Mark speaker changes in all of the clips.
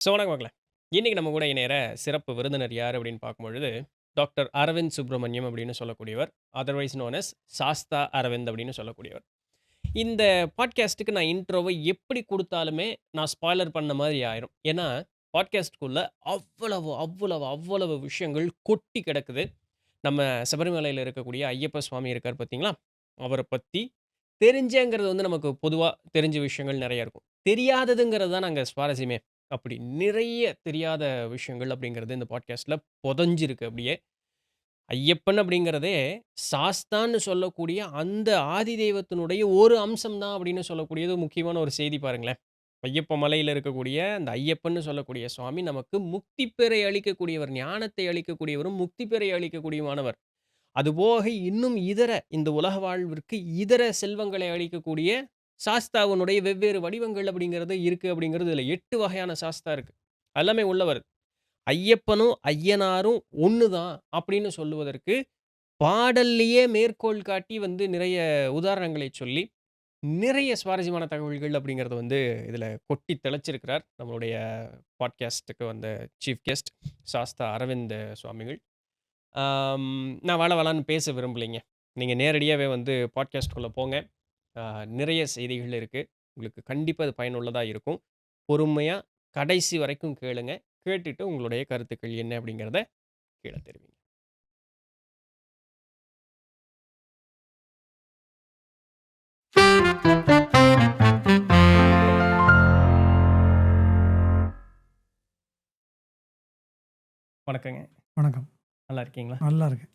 Speaker 1: வணக்கம் மக்களே. இன்னைக்கு நம்ம கூட இணையற சிறப்பு விருந்தினர் யார் அப்படின்னு பார்க்கும்பொழுது, டாக்டர் அரவிந்த் சுப்ரமணியம் அப்படின்னு சொல்லக்கூடியவர். Otherwise known as Sastha Aravind அப்படின்னு சொல்லக்கூடியவர். இந்த பாட்காஸ்ட்டுக்கு நான் இன்ட்ரோவை எப்படி குடுத்தாலுமே, நான் ஸ்பாய்லர் பண்ண மாதிரி ஆயிரும். ஏன்னா, பாட்காஸ்ட்குள்ள அவ்வளவு விஷயங்கள் கொட்டி கிடக்குது. நம்ம சபரிமலையில இருக்கக்கூடிய ஐயப்ப சுவாமி இருக்கார் பார்த்தீங்களா? அவர பத்தி தெரிஞ்சேங்கிறது நமக்கு பொதுவா தெரிஞ்ச விஷயங்கள் நெறைய இருக்கும். தெரியாததுங்கிறது தான் அங்க சுவாரஸ்யமே. அப்படி நிறைய தெரியாத விஷயங்கள் அப்படிங்கிறது இந்த பாட்காஸ்ட்ல பொதஞ்சிருக்கு அப்படியே. ஐயப்பன் அப்படிங்கிறதே சாஸ்தான்னு சொல்லக்கூடிய அந்த ஆதி தெய்வத்தினுடைய ஒரு அம்சம் தான் அப்படின்னு சொல்லக்கூடியது முக்கியமான ஒரு செய்தி பாருங்களேன். ஐயப்ப மலையில இருக்கக்கூடிய அந்த ஐயப்பன்னு சொல்லக்கூடிய சுவாமி நமக்கு முக்தி பேறை அளிக்கக்கூடியவர். ஞானத்தை அளிக்கக்கூடியவரும், முக்தி பேறை அளிக்கக்கூடியவரானவர். அதுபோக இன்னும் இதர இந்த உலக வாழ்விற்கு இதர செல்வங்களை அளிக்கக்கூடிய சாஸ்தாவினுடைய வெவ்வேறு வடிவங்கள் அப்படிங்கிறது இருக்கு அப்படிங்கிறது இதில 8 வகையான சாஸ்தா இருக்கு. எல்லாமே உள்ள வருது. ஐயப்பனும், ஐயனாரும் ஒண்ணு தான் அப்படின்னு சொல்லுவதற்கு பாடல்லயே மேற்கோள் காட்டி நிறைய உதாரணங்களை சொல்லி, நிறைய சுவாரஸ்யமான தகவல்கள் அப்படிங்கிறத இதில கொட்டி தெளிச்சிருக்கிறார். நம்மளுடைய பாட்காஸ்ட்டுக்கு வந்த சீஃப் கெஸ்ட் சாஸ்தா அரவிந்த் சுவாமிகள். ஆம், நான் வளவளன்னு பேச விரும்பலைங்க. நீங்க நேரடியாவே பாட்காஸ்ட்குள்ள போங்க. ஆ நிறைய செய்திகள் இருக்கு. உங்களுக்கு கண்டிப்பா அது பயனுள்ளதா இருக்கும். பொறுமையா கடைசி வரைக்கும் கேளுங்க. கேட்டுட்டு உங்களுடைய கருத்துக்கள் என்ன அப்படிங்கிறத கீழ தெரிவிங்க. வணக்கங்க.
Speaker 2: வணக்கம்.
Speaker 1: நல்லா இருக்கீங்களா?
Speaker 2: நல்லா இருக்கேன்.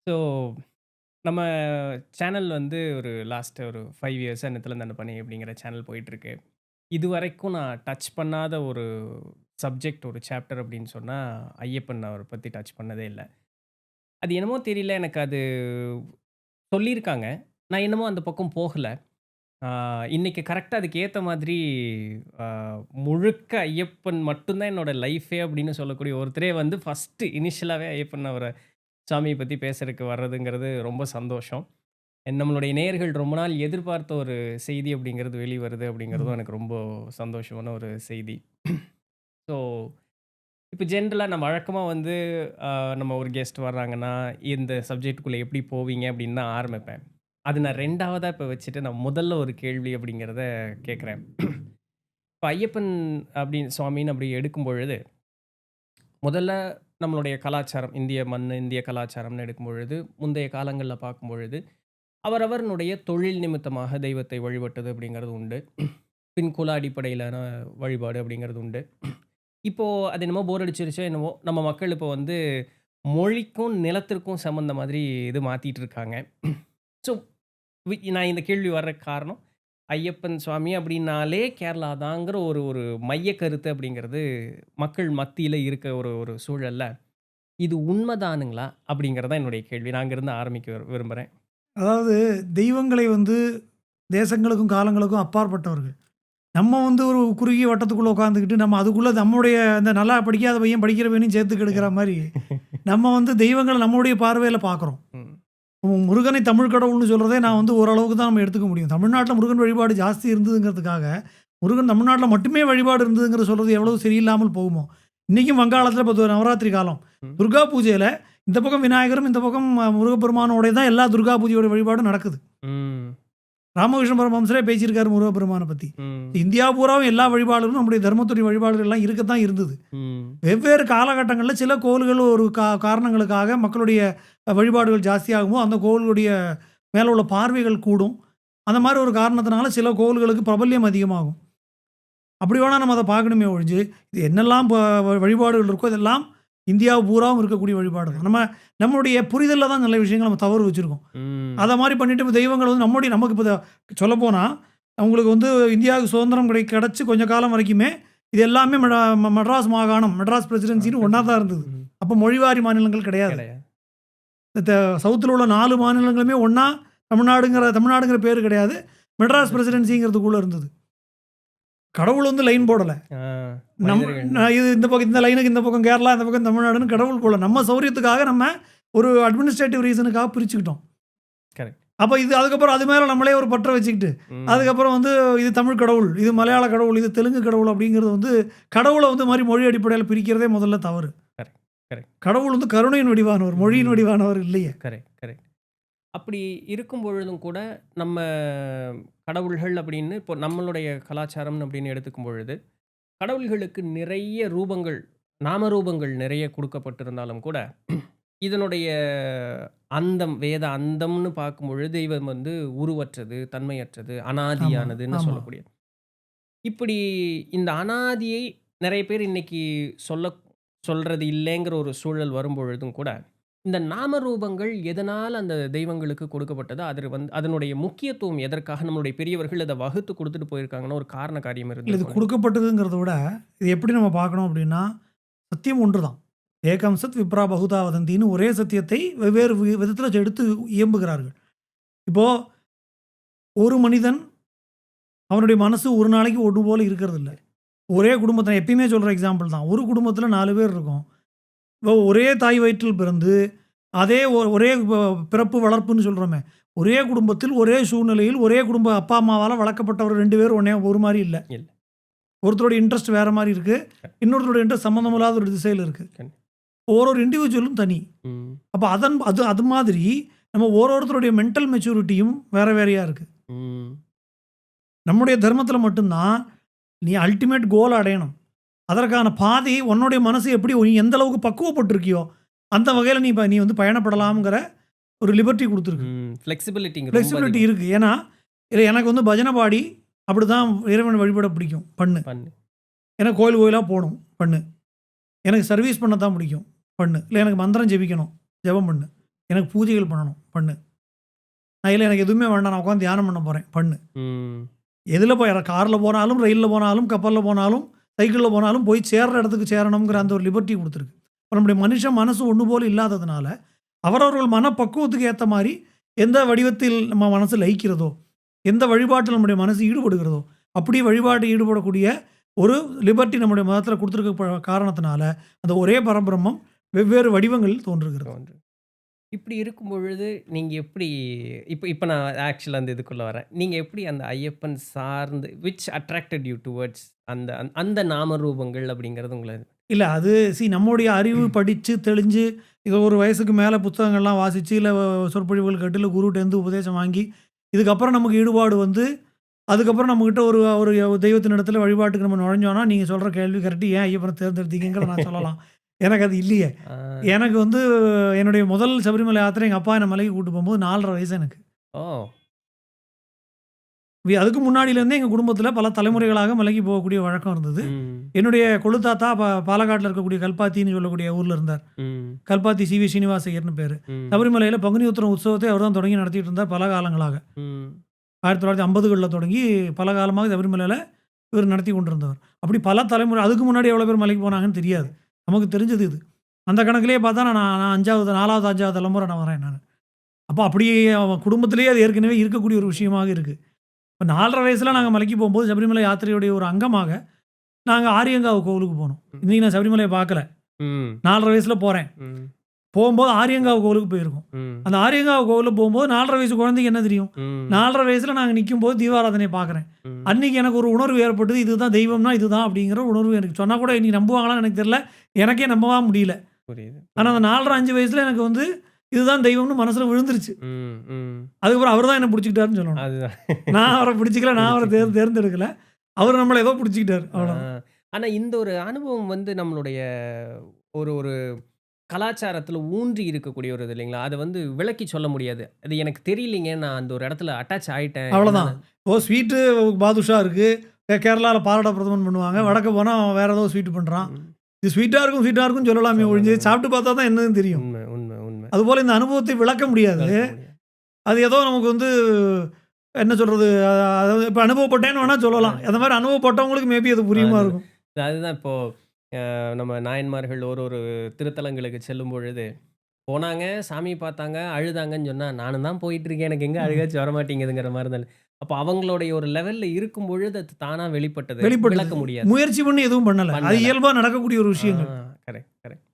Speaker 1: ஸோ நம்ம சேனல் ஒரு லாஸ்ட் ஒரு 5 இயர்ஸா "நித்தல தண்டபணி" அப்படிங்கிற சேனல் போயிட்டுருக்கு. இதுவரைக்கும் நான் டச் பண்ணாத ஒரு சப்ஜெக்ட், ஒரு சாப்டர் அப்படின்னு சொன்னா, ஐயப்பன் அவர பத்தி டச் பண்ணதே இல்ல. அது என்னமோ தெரியல, எனக்கு அது சொல்லியிருக்காங்க. நான் என்னமோ அந்த பக்கம் போகல. ஆ இன்னைக்கு கரெக்ட்டா அதுக்கு ஏத்த மாதிரி ஆ முழுக்க ஐயப்பன் மட்டும் தான் என்னோட லைஃபே அப்படின்னு சொல்லக்கூடிய ஒருத்தரே ஃபர்ஸ்ட்டு இனிஷியலாவே ஐயப்பன் அவர சாமிய பத்தி பேசுறதுக்கு வர்றதுங்கிறது ரொம்ப சந்தோஷம். நம்மளுடைய நேயர்கள் ரொம்ப நாள் எதிர்பார்த்த ஒரு செய்தி அப்படிங்கிறது வெளிவருது அப்படிங்கிறதும்
Speaker 2: ம்.
Speaker 1: எனக்கு ரொம்ப சந்தோஷமான ஒரு செய்தி. ஸோ இப்ப ஜென்ரலா நம்ம வழக்கமா அ நம்ம ஒரு கெஸ்ட் வர்றாங்கன்னா, இந்த சப்ஜெக்ட்குள்ள எப்படி போவீங்க அப்படின்னு தான் ஆரம்பிப்பேன். அது நான் 2வதா இப்ப வச்சுட்டு, நான் முதல்ல ஒரு கேள்வி அப்படிங்கிறத கேட்கிறேன். இப்ப ஐயப்பன் அப்படின்னு சுவாமின்னு அப்படி எடுக்கும் பொழுது, முதல்ல நம்மளுடைய கலாச்சாரம், இந்திய மண்ணு, இந்திய கலாச்சாரம்னு எடுக்கும் பொழுது, முந்தைய காலங்கள்ல பார்க்கும் பொழுது, அவரவர்களுடைய தொழில் நிமித்தமாக தெய்வத்தை வழிபட்டது அப்படிங்கிறது உண்டு. பின் குல அடிப்படையிலான வழிபாடு அப்படிங்கிறது உண்டு. இப்போ அது என்னமோ போர் அடிச்சிருச்சோ என்னவோ, நம்ம மக்கள் இப்போ மொழிக்கும், நிலத்திற்கும் சம்மந்த மாதிரி இது மாத்திட்டு இருக்காங்க. ஸோ நான் இந்த கேள்வி வர்றதுக்கு காரணம், ஐயப்பன் சுவாமி அப்படின்னாலே கேரளா தாங்கிற ஒரு ஒரு மைய கருத்து அப்படிங்கிறது மக்கள் மத்தியில இருக்க ஒரு ஒரு சூழல்ல, இது உண்மதானுங்களா? அப்படிங்கிறது தான் என்னுடைய கேள்வி. நான் அங்கிருந்து ஆரம்பிக்க விரும்புறேன்.
Speaker 2: அதாவது தெய்வங்களை தேசங்களுக்கும், காலங்களுக்கும் அப்பாற்பட்டவர்கள். நம்ம ஒரு குறுகிய வட்டத்துக்குள்ள உட்காந்துக்கிட்டு, நம்ம அதுக்குள்ள நம்முடைய அந்த நல்லா படிக்காத பையன், படிக்கிற பையனையும் சேர்த்து கெடுக்கிற மாரி, நம்ம தெய்வங்கள நம்முடைய பார்வையில பார்க்குறோம்.
Speaker 1: ம்.
Speaker 2: முருகனை தமிழ் கடவுள்னு சொல்றதே நான் ஓரளவுக்கு தான் நம்ம எடுத்துக்க முடியும். தமிழ்நாட்டுல முருகன் வழிபாடு ஜாஸ்தி இருந்ததுங்கிறதுக்காக, முருகன் தமிழ்நாட்டுல மட்டுமே வழிபாடு இருந்ததுங்கிறத சொல்றது எவ்வளவு சரியில்லாமல் போகுமோ! இன்னைக்கும் வங்காளத்தில இப்போ நவராத்திரி காலம்.
Speaker 1: ம்.
Speaker 2: துர்கா பூஜையில இந்த பக்கம் விநாயகரும், இந்த பக்கம் முருகப்பெருமானோட தான் எல்லா துர்கா பூஜையோட வழிபாடும் நடக்குது.
Speaker 1: ம்.
Speaker 2: ராமகிருஷ்ண பரமஹம்சரே பேசியிருக்காரு முருகப்பெருமான பத்தி.
Speaker 1: ம்.
Speaker 2: இந்தியா பூராவும் எல்லா வழிபாடுகளும் நம்முடைய தர்மத்துறை வழிபாடுகள் எல்லாம் இருக்கத்தான் இருந்தது.
Speaker 1: ம்.
Speaker 2: வெவ்வேறு காலகட்டங்கள்ல சில கோவில்கள் ஒரு காரணங்களுக்காக மக்களுடைய வழிபாடுகள் ஜாஸ்தியாகும்போது, அந்த கோவிலுடைய மேல உள்ள பார்வைகள் கூடும். அந்த மாரி ஒரு காரணத்தினால சில கோவில்களுக்கு பிரபல்யம் அதிகமாகும். அப்படி வேணா நம்ம அத பார்க்கணுமே ஒழிஞ்சு, இது என்னெல்லாம் வழிபாடுகள் இருக்கோ, இதெல்லாம் இந்தியா பூராவும் இருக்கக்கூடிய வழிபாடு தான். நம்மளுடைய புரிதல்ல தான் நல்ல விஷயங்கள நம்ம தவறு வச்சிருக்கோம்.
Speaker 1: ம்.
Speaker 2: அத மாரி பண்ணிட்டு இப்ப தெய்வங்கள் நமக்கு இப்ப சொல்லப்போனா, உங்களுக்கு இந்தியாவுக்கு சுதந்திரம் கிடைச்சு கொஞ்ச காலம் வரைக்குமே, இது எல்லாமே மெட்ராஸ் மாகாணம், மெட்ராஸ் பிரசிடென்சின்னு ஒண்ணா தான் இருந்தது.
Speaker 1: ம்.
Speaker 2: அப்ப மொழிவாரி மாநிலங்கள் கிடையாது.
Speaker 1: கிடையாது.
Speaker 2: சவுத்துல உள்ள 4 மாநிலங்களுமே ஒண்ணா தமிழ்நாடுங்கிற பேரு கிடையாது. மெட்ராஸ் பிரசிடென்சிங்கிறதுக்குள்ள இருந்தது. கடவுள் லைன் போடல.
Speaker 1: ஆ.
Speaker 2: நம்
Speaker 1: மனிதர்கள்.
Speaker 2: இது இந்த பக்கம் இந்த லைனுக்கு இந்த பக்கம் கேரளா, இந்த பக்கம் தமிழ்நாடுன்னு கடவுள் போடல. நம்ம சௌரியத்துக்காக நம்ம ஒரு அட்மினிஸ்ட்ரேட்டிவ் ரீசனுக்காக பிரிச்சுக்கிட்டோம்.
Speaker 1: கரெக்ட்.
Speaker 2: அப்ப இது அதுக்கப்புறம் அது மேல நம்மளே ஒரு பற்ற வச்சுக்கிட்டு,
Speaker 1: ம்.
Speaker 2: அதுக்கப்புறம் வந்து இது தமிழ் கடவுள், இது மலையாள கடவுள், இது தெலுங்கு கடவுள் அப்படிங்கிறது வந்து கடவுள வந்து மாரி மொழி அடிப்படையில பிரிக்கிறதே முதல்ல தவறு.
Speaker 1: Correct, correct.
Speaker 2: கடவுள் வந்து கருணையின் வடிவானவர், மொழியின்
Speaker 1: ம்.
Speaker 2: வடிவானவர் இல்லையே.
Speaker 1: Correct, correct. அப்படி இருக்கும் பொழுதும் கூட, நம்ம கடவுள்கள் அப்படின்னு இப்போ நம்மளுடைய கலாச்சாரம் அப்படின்னு எடுத்துக்கும் பொழுது, கடவுள்களுக்கு நிறைய ரூபங்கள், நாமரூபங்கள் நிறைய குடுக்கப்பட்டிருந்தாலும் கூட, இதனுடைய அந்தம், வேத அந்தம்னு பார்க்கும் பொழுது, தெய்வம் வந்து உருவற்றது, தன்மையற்றது,
Speaker 2: ஆமா,
Speaker 1: அனாதியானதுன்னு
Speaker 2: ஆமா.
Speaker 1: சொல்லக்கூடியது. இப்படி இந்த அனாதியை நெறைய பேர் இன்னைக்கு சொல்றது இல்லைங்கிற ஒரு சூழல் வரும்பொழுதும் கூட, இந்த நாமரூபங்கள் எதனால அந்த தெய்வங்களுக்கு கொடுக்கப்பட்டதோ, அது வந்து அதனுடைய முக்கியத்துவம் எதற்காக நம்மளுடைய பெரியவர்கள் அத வகுத்து குடுத்துட்டு போயிருக்காங்கன்னு ஒரு காரண காரியம்
Speaker 2: இல்ல இது
Speaker 1: இருந்திருக்கும் இல்லையா?
Speaker 2: குடுக்கப்பட்டதுங்கிறத விட, இது எப்படி நம்ம பார்க்கணும் அப்படின்னா, சத்தியம் ஒன்று தான். ஏகம் சத் விப்ரா பகுதா வதந்தின்னு ஒரே சத்தியத்தை வெவ்வேறு விதத்தில எடுத்து இயம்புகிறார்கள். இப்போ ஒரு மனிதன் அவனுடைய மனசு ஒரு நாளைக்கு ஒண்ணு போல இருக்கிறதில்ல. ஒரே குடும்பத்தில எப்பயுமே சொல்ற எக்ஸாம்பிள் தான். ஒரு குடும்பத்தில 4 பேர் இருக்கோம். இப்போ ஒரே தாய் வயிற்றில் பிறந்து, அதே ஒரே பிறப்பு வளர்ப்புன்னு சொல்றோமே, ஒரே குடும்பத்தில், ஒரே சூழ்நிலையில், ஒரே குடும்ப அப்பா, அம்மாவால வளர்க்கப்பட்டவர் 2 பேரும் ஒரு மாரி இல்ல.
Speaker 1: இல்ல.
Speaker 2: ஒருத்தரோட இன்ட்ரெஸ்ட் வேற மாரி இருக்கு. இன்னொருத்தரோட இன்ட்ரெஸ்ட் சம்மந்தம் இல்லாத ஒரு திசையில இருக்கு.
Speaker 1: கண்
Speaker 2: ஒரு இண்டிவிஜுவலும் தனி.
Speaker 1: ம்.
Speaker 2: அப்ப அது மாதிரி நம்ம ஒருத்தருடைய மென்டல் மெச்சூரிட்டியும் வேற வேறையா இருக்கு.
Speaker 1: ம்.
Speaker 2: நம்முடைய தர்மத்தில மட்டும் தான் நீ அல்டிமேட் கோல் அடையணும். அதற்கான பாதை உன்னுடைய மனசு எப்படி நீ எந்த அளவுக்கு பக்குவப்பட்டிருக்கியோ, அந்த வகையில நீ வந்து பயணப்படலாம்ங்கிற ஒரு லிபர்ட்டி குடுத்துருக்கு.
Speaker 1: ம். ஃப்ளெக்ஸிபிலிட்டிங்க ரொம்ப
Speaker 2: ஃப்ளெக்சிபிலிட்டி
Speaker 1: அதிகம்.
Speaker 2: இருக்கு. ஏன்னா, இல்ல எனக்கு வந்து பஜனை பாடி அப்படிதான் இறைவன வழிபட பிடிக்கும். பண்ணு.
Speaker 1: பண்ணு.
Speaker 2: எனக்கு கோயில் கோயிலா போணும். பண்ணு. எனக்கு சர்வீஸ் பண்ண தான் பிடிக்கும். பண்ணு. இல்ல எனக்கு மந்திரம் ஜெபிக்கணும். ஜெபம் பண்ணு. எனக்கு பூஜைகள் பண்ணணும். பண்ணு. இல்ல எனக்கு எதுவுமே வேண்டாம். நான் உட்கார்ந்து தியானம் பண்ண போறேன். பண்ணு.
Speaker 1: ம்.
Speaker 2: எதுல கார்ல போனாலும், ரயில்ல போனாலும், கப்பல்ல போனாலும், சைக்கிள்ல போனாலும் போய் சேர்ற இடத்துக்கு சேரணுங்கிற அந்த ஒரு லிபர்ட்டி குடுத்துருக்கு. இப்ப நம்முடைய மனசு ஒண்ணு போல இல்லாததுனால, அவரவர்கள் மனப்பக்குவத்துக்கு ஏத்த மாரி எந்த வடிவத்தில் நம்ம மனசு லயிக்கிறதோ, எந்த வழிபாட்டில் நம்முடைய மனசு ஈடுபடுகிறதோ, அப்படி வழிபாடு ஈடுபடக்கூடிய ஒரு லிபர்ட்டி நம்முடைய மதத்தில குடுத்திருக்க காரணத்தினால, அந்த ஒரே பரபிரம்மம் வெவ்வேறு வடிவங்களில் தோன்றுகிறது.
Speaker 1: தோன்று. இப்படி இருக்கும் பொழுது, நீங்க எப்படி இப்ப இப்ப நான் ஆக்சுவலா அந்த இதுக்குள்ள வரேன். நீங்க எப்படி அந்த ஐயப்பன் சார்ந்து விச் அட்ராக்டட் யூ டுவர்ட்ஸ் அந்த அந்த நாமரூபங்கள் அப்படிங்கிறது உங்கள
Speaker 2: இல்ல அது நம்முடைய அறிவு படிச்சு, தெளிஞ்சு, இது ஒரு வயசுக்கு மேல புத்தகங்கள்லாம் வாசிச்சு, இல்ல சொற்பொழிவுகள் கேட்டு, இல்ல குருட்டேருந்து உபதேசம் வாங்கி, இதுக்கப்புறம் நமக்கு ஈடுபாடு வந்து, அதுக்கப்புறம் நம்மகிட்ட ஒரு ஒரு தெய்வத்தின் இடத்துல வழிபாட்டுக்கு நம்ம நுழைஞ்சோம்னா, நீங்க சொல்ற கேள்வி கரெக்ட். ஏன் ஐயப்பன தேர்ந்தெடுத்தீங்கங்கிறத நான் சொல்லலாம். எனக்கு அது இல்லையே.
Speaker 1: ஆ.
Speaker 2: எனக்கு வந்து என்னுடைய முதல் சபரிமலை யாத்திரை எங்க அப்பா என்ன மலைக்கு கூட்டு போம்போது 4 1/2 வயசு எனக்கு.
Speaker 1: ஓ!
Speaker 2: அதுக்கு முன்னாடியிலேருந்தே எங்க குடும்பத்தில பல தலைமுறைகளாக மலைக்கு போகக்கூடிய வழக்கம் இருந்தது.
Speaker 1: ம்.
Speaker 2: என்னுடைய கொழுத்தாத்தா பாலக்காட்ல இருக்கக்கூடிய கல்பாத்தின்னு சொல்லக்கூடிய ஊர்ல இருந்தார்.
Speaker 1: ம்.
Speaker 2: கல்பாத்தி சி.வி. ஸ்ரீனிவாச ஐயர்ன்னு பேரு.
Speaker 1: ம்.
Speaker 2: சபரிமலையில பங்குனி உத்திரம் உற்சவத்தை அவர் தான் தொடங்கி நடத்திட்டு இருந்தார் பல காலங்களாக.
Speaker 1: ம்.
Speaker 2: 1950கள்ல தொடங்கி பல காலமாக சபரிமலையில இவர் நடத்தி கொண்டிருந்தவர். அப்படி பல தலைமுறை அதுக்கு முன்னாடி எவ்வளோ பேர் மலைக்கு போனாங்கன்னு தெரியாது. நமக்கு தெரிஞ்சது இது. அந்த கணக்கிலேயே பார்த்தா நான் 5வது 4வது 5வது தலைமுறை நான் வரேன் நானு. அப்போ அப்படியே அவன் குடும்பத்திலேயே அது ஏற்கனவே இருக்கக்கூடிய ஒரு விஷயமாக இருக்கு. இப்ப 4 1/2 வயசுல நாங்க மலைக்கு போம்போது சபரிமலை யாத்திரையுடைய ஒரு அங்கமாக நாங்க ஆரியங்காவு கோவிலுக்கு போனோம்.
Speaker 1: ம்.
Speaker 2: இன்னைக்கு நான் சபரிமலைய பார்க்கல.
Speaker 1: ம்.
Speaker 2: 4 1/2 வயசுல போறேன்.
Speaker 1: ம்.
Speaker 2: போம்போது ஆரியங்காவு கோவிலுக்கு போயிருக்கோம்.
Speaker 1: ம்.
Speaker 2: அந்த ஆரியங்காவு கோவில்ல போம்போது 4 1/2 வயசு குழந்தைக்கு என்ன தெரியும்?
Speaker 1: ம்.
Speaker 2: 4 1/2 வயசுல நாங்க நிக்கும்போது தீபாராதனைய பார்க்குறேன்.
Speaker 1: ம்.
Speaker 2: அன்னைக்கு எனக்கு ஒரு உணர்வு ஏற்பட்டது. இதுதான் தெய்வம்னா இதுதான் அப்படிங்கிற உணர்வு எனக்கு சொன்னா கூட இன்னைக்கு நம்புவாங்களான்னு எனக்கு தெரியல. எனக்கே நம்பவா முடியல.
Speaker 1: புரியுது.
Speaker 2: ஆனா அந்த 4 1/2 5 வயசுல எனக்கு வந்து இதுதான் தெய்வம்னு மனசுல விழுந்துருச்சு.
Speaker 1: ம். ம்.
Speaker 2: அதுக்கப்புறம் அவர் தான் என்ன புடிச்சுக்கிட்டாருன்னு சொல்லணும்.
Speaker 1: அதுதான்.
Speaker 2: நான் அவர புடிச்சுக்கல. நான் அவர தேர்ந்தெடுக்கல. அவரு நம்மள ஏதோ புடிச்சுக்கிட்டாரு.
Speaker 1: ஆ.
Speaker 2: அவ்வளவுதான்.
Speaker 1: ஆனா இந்த ஒரு அனுபவம் வந்து நம்மளுடைய ஒரு ஒரு கலாச்சாரத்துல ஊன்றி இருக்கக்கூடிய ஒரு இது இல்லைங்களா? அத வந்து விளக்கி சொல்ல முடியாது. அது எனக்கு தெரியலைங்க. நான் அந்த ஒரு இடத்துல அட்டாச் ஆயிட்டேன்.
Speaker 2: அவ்வளவுதான்.
Speaker 1: என்னால
Speaker 2: இப்போ ஸ்வீட்டு பாதுஷா இருக்கு. கேரளால பாலடா பிரதமன் பண்ணுவாங்க.
Speaker 1: ம்.
Speaker 2: வடக்க போனா அவன் வேற ஏதோ ஸ்வீட் பண்றான்.
Speaker 1: ம்.
Speaker 2: இது ஸ்வீட்டா இருக்கும்னு சொல்லலாமே ஒழிஞ்சு,
Speaker 1: சொல்லலாம்.
Speaker 2: சாப்பிட்டு பார்த்தா தான் என்னன்னு தெரியும்.
Speaker 1: உண்மை, உண்மை, உண்மை.
Speaker 2: அதுபோல இந்த அனுபவத்தை விளக்க முடியாது.
Speaker 1: விளக்க முடியாது.
Speaker 2: அது ஏதோ நமக்கு வந்து என்ன சொல்றது? அதாவது இப்ப அனுபவப்பட்டேன்னு வேணா சொல்லலாம். அந்த மாரி அனுபவப்பட்டவங்களுக்கு மேபி அது புரியுமா
Speaker 1: அதுதான்.
Speaker 2: இருக்கும்.
Speaker 1: அதுதான் இப்போ நம்ம நாயன்மார்கள் ஒரு ஒரு திருத்தலங்களுக்கு செல்லும் பொழுது, போனாங்க, சாமி பார்த்தாங்க, அழுதாங்கன்னு சொன்னா, நானும் தான் போயிட்டுருக்கேன். எனக்கு எங்க
Speaker 2: ம்.
Speaker 1: அழுகாச்சி வரமாட்டேங்குதுங்கிற மாரி தான். அப்போ அவங்களுடைய ஒரு லெவல்ல இருக்கும் பொழுது அது தானா வெளிப்பட்டது.
Speaker 2: வெளிப்பட்டது.
Speaker 1: விளக்க முடியாது.
Speaker 2: முயற்சி பண்ணி எதுவும் பண்ணல. அது
Speaker 1: பண்ணல.
Speaker 2: இயல்பா நடக்கக்கூடிய ஒரு
Speaker 1: ஆ
Speaker 2: விஷயங்கள்.
Speaker 1: Correct, correct.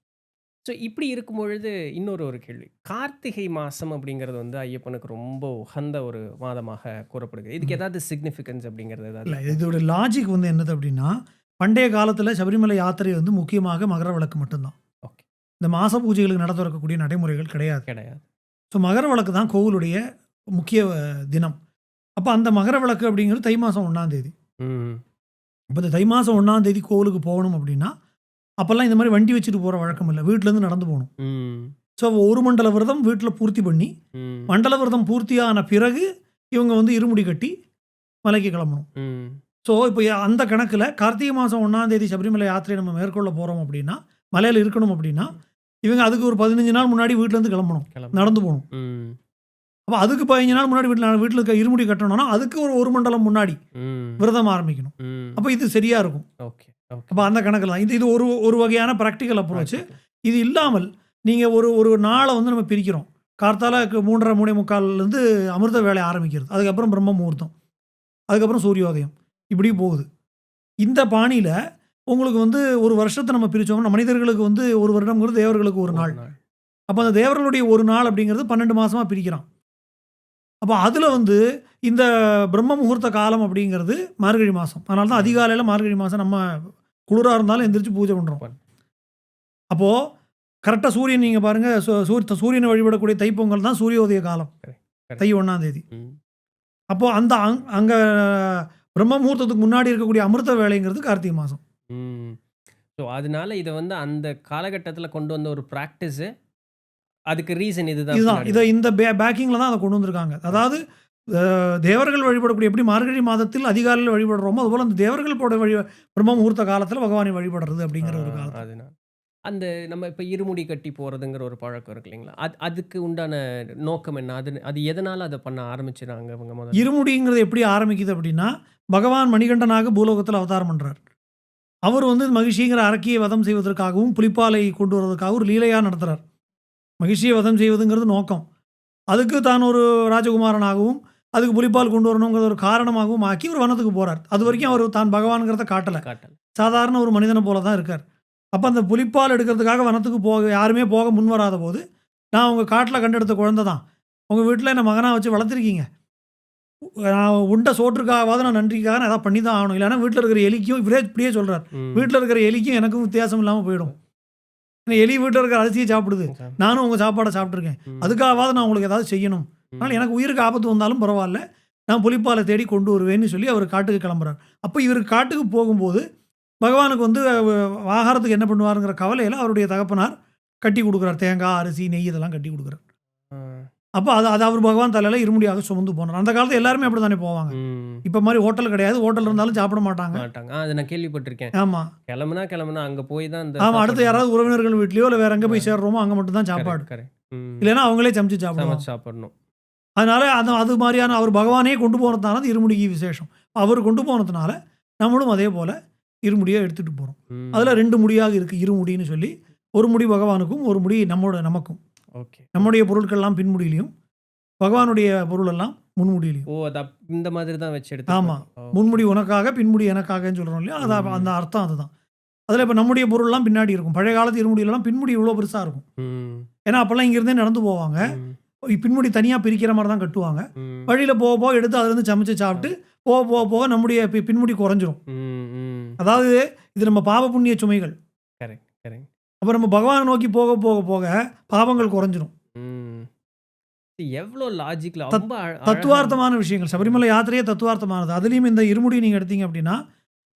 Speaker 1: ஸோ இப்படி இருக்கும் பொழுது இன்னொரு கேள்வி. கார்த்திகை மாசம் அப்படிங்கிறது வந்து ஐயப்பனுக்கு ரொம்ப உகந்த ஒரு மாதமாக கூறப்படுது. இதுக்கு
Speaker 2: ம்.
Speaker 1: ஏதாவது சிக்னிஃபிகன்ஸ் அப்படிங்கிறது ஏதாவது
Speaker 2: இல்ல
Speaker 1: இருக்கா?
Speaker 2: இதோட லாஜிக் வந்து என்னது அப்படின்னா, பண்டைய காலத்தில சபரிமலை யாத்திரை வந்து முக்கியமாக மகர விளக்கு மட்டும் தான்.
Speaker 1: ஓகே.
Speaker 2: இந்த மாச பூஜைகளுக்கு நட தொறக்கக்கூடிய நடைமுறைகள் கிடையாது.
Speaker 1: கிடையாது.
Speaker 2: ஸோ மகர விளக்கு தான் கோவிலுடைய முக்கிய தினம். அப்ப அந்த மகர விளக்கு அப்படிங்கிறது தை மாசம் 1ஆம் தேதி.
Speaker 1: ம்.
Speaker 2: அப்ப இந்த தை மாசம் 1ஆம் தேதி கோவிலுக்கு போகணும் அப்படின்னா, அப்பல்லாம் இந்த மாரி வண்டி வச்சுட்டு போற வழக்கம் இல்ல. வீட்லருந்து நடந்து போணும்.
Speaker 1: ம்.
Speaker 2: ஸோ ஒரு மண்டல விரதம் வீட்ல பூர்த்தி பண்ணி,
Speaker 1: ம்.
Speaker 2: மண்டல விரதம் பூர்த்தியான பிறகு இவங்க வந்து இருமுடி கட்டி மலைக்கு கிளம்பணும்.
Speaker 1: ம்.
Speaker 2: ஸோ இப்ப அந்த கணக்குல கார்த்திகை மாசம் 1ஆம் தேதி சபரிமலை யாத்திரை நம்ம மேற்கொள்ள போறோம் அப்படின்னா, மலையில இருக்கணும் அப்படின்னா, இவங்க அதுக்கு ஒரு 15 நாள் முன்னாடி வீட்லருந்து கிளம்பணும்.
Speaker 1: கிளம்பு.
Speaker 2: நடந்து போணும்.
Speaker 1: ம்.
Speaker 2: அப்ப அதுக்கு 15 நாள் முன்னாடி வீட்ல இருக்க இருமுடி கட்டணும்னா, அதுக்கு ஒரு மண்டலம் முன்னாடி
Speaker 1: ம்.
Speaker 2: விரதம் ஆரம்பிக்கணும்.
Speaker 1: ம்.
Speaker 2: அப்ப இது சரியா இருக்கும்.
Speaker 1: ஓகே. ஓகே.
Speaker 2: அப்ப அந்த கணக்குல தான். இது ஒரு வகையான பிராக்டிகல் அப்ரோச்.
Speaker 1: Practical.
Speaker 2: இது இல்லாமல் நீங்க ஒரு நாள வந்து நம்ம பிரிக்கிறோம். கார்த்தால 3:30 3:45லேருந்து அமிர்த வேலை ஆரம்பிக்கிறது. அதுக்கப்புறம் பிரம்ம முகூர்த்தம். அதுக்கப்புறம் சூரியோதயம். இப்படி போகுது. இந்த பாணியில உங்களுக்கு வந்து ஒரு வருஷத்த நம்ம பிரிச்சோம்னா, மனிதர்களுக்கு வந்து ஒரு வருடம்ங்கிறது தேவர்களுக்கு ஒரு நாள். அப்ப அந்த தேவர்களுடைய ஒரு நாள் அப்படிங்கிறது 12 மாசமா பிரிக்கிறான். அப்ப அதுல வந்து இந்த பிரம்ம முகூர்த்த காலம் அப்படிங்கிறது மார்கழி மாசம். அதனால தான் அதிகாலையில மார்கழி மாசம் நம்ம குளிரா இருந்தாலும் எந்திரிச்சு பூஜை பண்றோம். அப்போ கரெக்ட்டா சூரியன் நீங்க பாருங்க சூரியனை வழிபடக்கூடிய தைப்பொங்கல் தான் சூரியோதய காலம்.
Speaker 1: Correct.
Speaker 2: தை 1ஆம் தேதி.
Speaker 1: ம்.
Speaker 2: அப்போ அந்த அங்க பிரம்ம முகூர்த்தத்துக்கு முன்னாடி இருக்கக்கூடிய அமிர்த வேளைங்கிறது கார்த்திகை மாசம்.
Speaker 1: ம். ஸோ அதனால இத வந்து அந்த காலகட்டத்தில கொண்டு வந்த ஒரு பிராக்டிஸு. அதுக்கு ரீசன் இதுதான்.
Speaker 2: இதுதான்.
Speaker 1: பின்னாடி.
Speaker 2: இந்த பேக்கிங்ல தான் அத கொண்டு வந்திருக்காங்க. அதாவது தேவர்கள் வழிபடக்கூடிய எப்படி மார்கழி மாதத்தில் அதிகாலையில வழிபடுறோமோ, அதுபோல அந்த தேவர்கள் பிரம்ம முகூர்த்த காலத்தில பகவானை வழிபடுறது அப்படிங்கிற ஒரு காலம்.
Speaker 1: அதனால. அந்த நம்ம இப்ப இருமுடி கட்டி போறதுங்கிற ஒரு பழக்கம் இருக்கு இல்லைங்களா? அதுக்கு உண்டான நோக்கம் என்ன? அது எதனால அத பண்ண ஆரம்பிச்சாங்க இவங்க முதல்ல?
Speaker 2: இருமுடிங்கிறது எப்படி ஆரம்பிக்குது அப்படின்னா, பகவான் மணிகண்டனாக பூலோகத்தில அவதாரம் பண்றார். அவர் வந்து மகிஷிங்கிற அரக்கியை வதம் செய்வதற்காகவும், புலிப்பாலை கொண்டு வரதுக்காகவும் ஒரு லீலையா நடத்துறார். மகிஷியை வதம் செய்வதுங்கிறது நோக்கம். அதுக்கு தான் ஒரு ராஜகுமாரனாகவும், அதுக்கு புலிப்பால் கொண்டு வரணுங்கிறத ஒரு காரணமாகவும் ஆக்கி ஒரு வனத்துக்கு போறார். அதுவரைக்கும் அவர் தான் பகவான்ங்கிறத காட்டல. சாதாரண ஒரு மனிதன போல தான் இருக்கார். அப்ப அந்த புலிப்பால் எடுக்கிறதுக்காக வனத்துக்கு யாருமே போக முன் வராத போது, நான் உங்க காட்டுல கண்டெடுத்த குழந்தை தான். உங்க வீட்ல என்ன மகனா வச்சு வளர்த்துருக்கீங்க. நான் உண்ட சோற்றுக்காகவாவது நான் நன்றிக்காக நான் ஏதாவது பண்ணி தான் ஆகணும். இல்லைன்னா வீட்ல இருக்கிற எலிக்கும் இப்படியே சொல்றார். வீட்ல இருக்கிற எலிக்கும் எனக்கும் வித்தியாசம் இல்லாம போயிடும். ஏன்னா எலி வீட்ல இருக்கிற அரிசியை சாப்பிடுது. நானும் உங்க சாப்பாடை சாப்பிட்டுருக்கேன். அதுக்காகவாவது நான் உங்களுக்கு ஏதாவது செய்யணும். அதனால எனக்கு உயிருக்கு ஆபத்து வந்தாலும் பரவாயில்ல. நான் புலிப்பாலை தேடி கொண்டு வருவேன்னு சொல்லி அவர் காட்டுக்கு கிளம்புறார். அப்ப இவர் காட்டுக்கு போகும்போது, பகவானுக்கு வந்து ஆகாரத்துக்கு என்ன பண்ணுவாருங்கிற கவலையில அவருடைய தகப்பனார் கட்டி குடுக்குறார். தேங்காய், அரிசி, நெய் இதெல்லாம் கட்டி குடுக்குறார். அப்ப அது அவர் பகவான் தலையில இருமுடியாக சுமந்து போனார். அந்த காலத்துல எல்லாருமே அப்படித்தானே போவாங்க. இப்ப மாரி ஹோட்டல் கிடையாது. ஹோட்டல் இருந்தாலும் சாப்பிட மாட்டாங்க.
Speaker 1: அத நான் கேள்விப்பட்டிருக்கேன்.
Speaker 2: ஆமா.
Speaker 1: கிளம்புனா அங்க போய் தான்
Speaker 2: ஆமா. அடுத்து யாராவது உறவினர்கள் வீட்லயோ இல்ல வேற எங்க போய் சேர்றோமோ அங்க மட்டும் தான் சாப்பாடு. இல்லைன்னா அவங்களே சமைச்சு சாப்பிடணும். அதனால அது மாதிரியான அவர் பகவானே கொண்டு போனதுனால அது இருமுடிக்கு விசேஷம். அவர் கொண்டு போனதுனால நம்மளும் அதே போல இருமுடியை எடுத்துட்டு போறோம். அதுல 2 முடியாக இருக்கு இருமுடின்னு சொல்லி. ஒரு முடி பகவானுக்கும், ஒரு முடி நமக்கும்.
Speaker 1: ஓகே. நம்முடைய
Speaker 2: பொருட்கள்லாம் பின்முடியிலும், பகவானுடைய பொருள் எல்லாம் முன்முடியிலும்.
Speaker 1: இந்த மாதிரி தான் வச்சு எடுத்து.
Speaker 2: ஆமா. முன்முடி உனக்காக, பின்முடி எனக்காகன்னு சொல்றோம் இல்லையா? அந்த அர்த்தம் அதுதான். அதுல இப்ப நம்முடைய பொருள்லாம் பின்னாடி இருக்கும். பழைய காலத்து இருமுடியிலலாம் பின்முடி இவ்ளோ பெருசா இருக்கும். ஏன்னா அப்பல்லாம் இங்க இருந்தே நடந்து போவாங்க. பின்முடி தனியா பிரிக்கிற மாரி தான் கட்டுவாங்க. வழியில போக எடுத்து அதுலேருந்து சமைச்சு சாப்பிட்டு போக நம்முடைய பின்முடி குறைஞ்சிரும். அதாவது இது நம்ம பாவ புண்ணிய சுமைகள். அப்ப நம்ம பகவானை நோக்கி போக பாவங்கள் குறைஞ்சிரும்.
Speaker 1: எவ்வளோ லாஜிக்ல
Speaker 2: தத்துவார்த்தமான விஷயங்கள். சபரிமலை யாத்திரையே தத்துவார்த்தமானது. அதுலயும் இந்த இருமுடி நீங்க எடுத்தீங்க அப்படின்னா,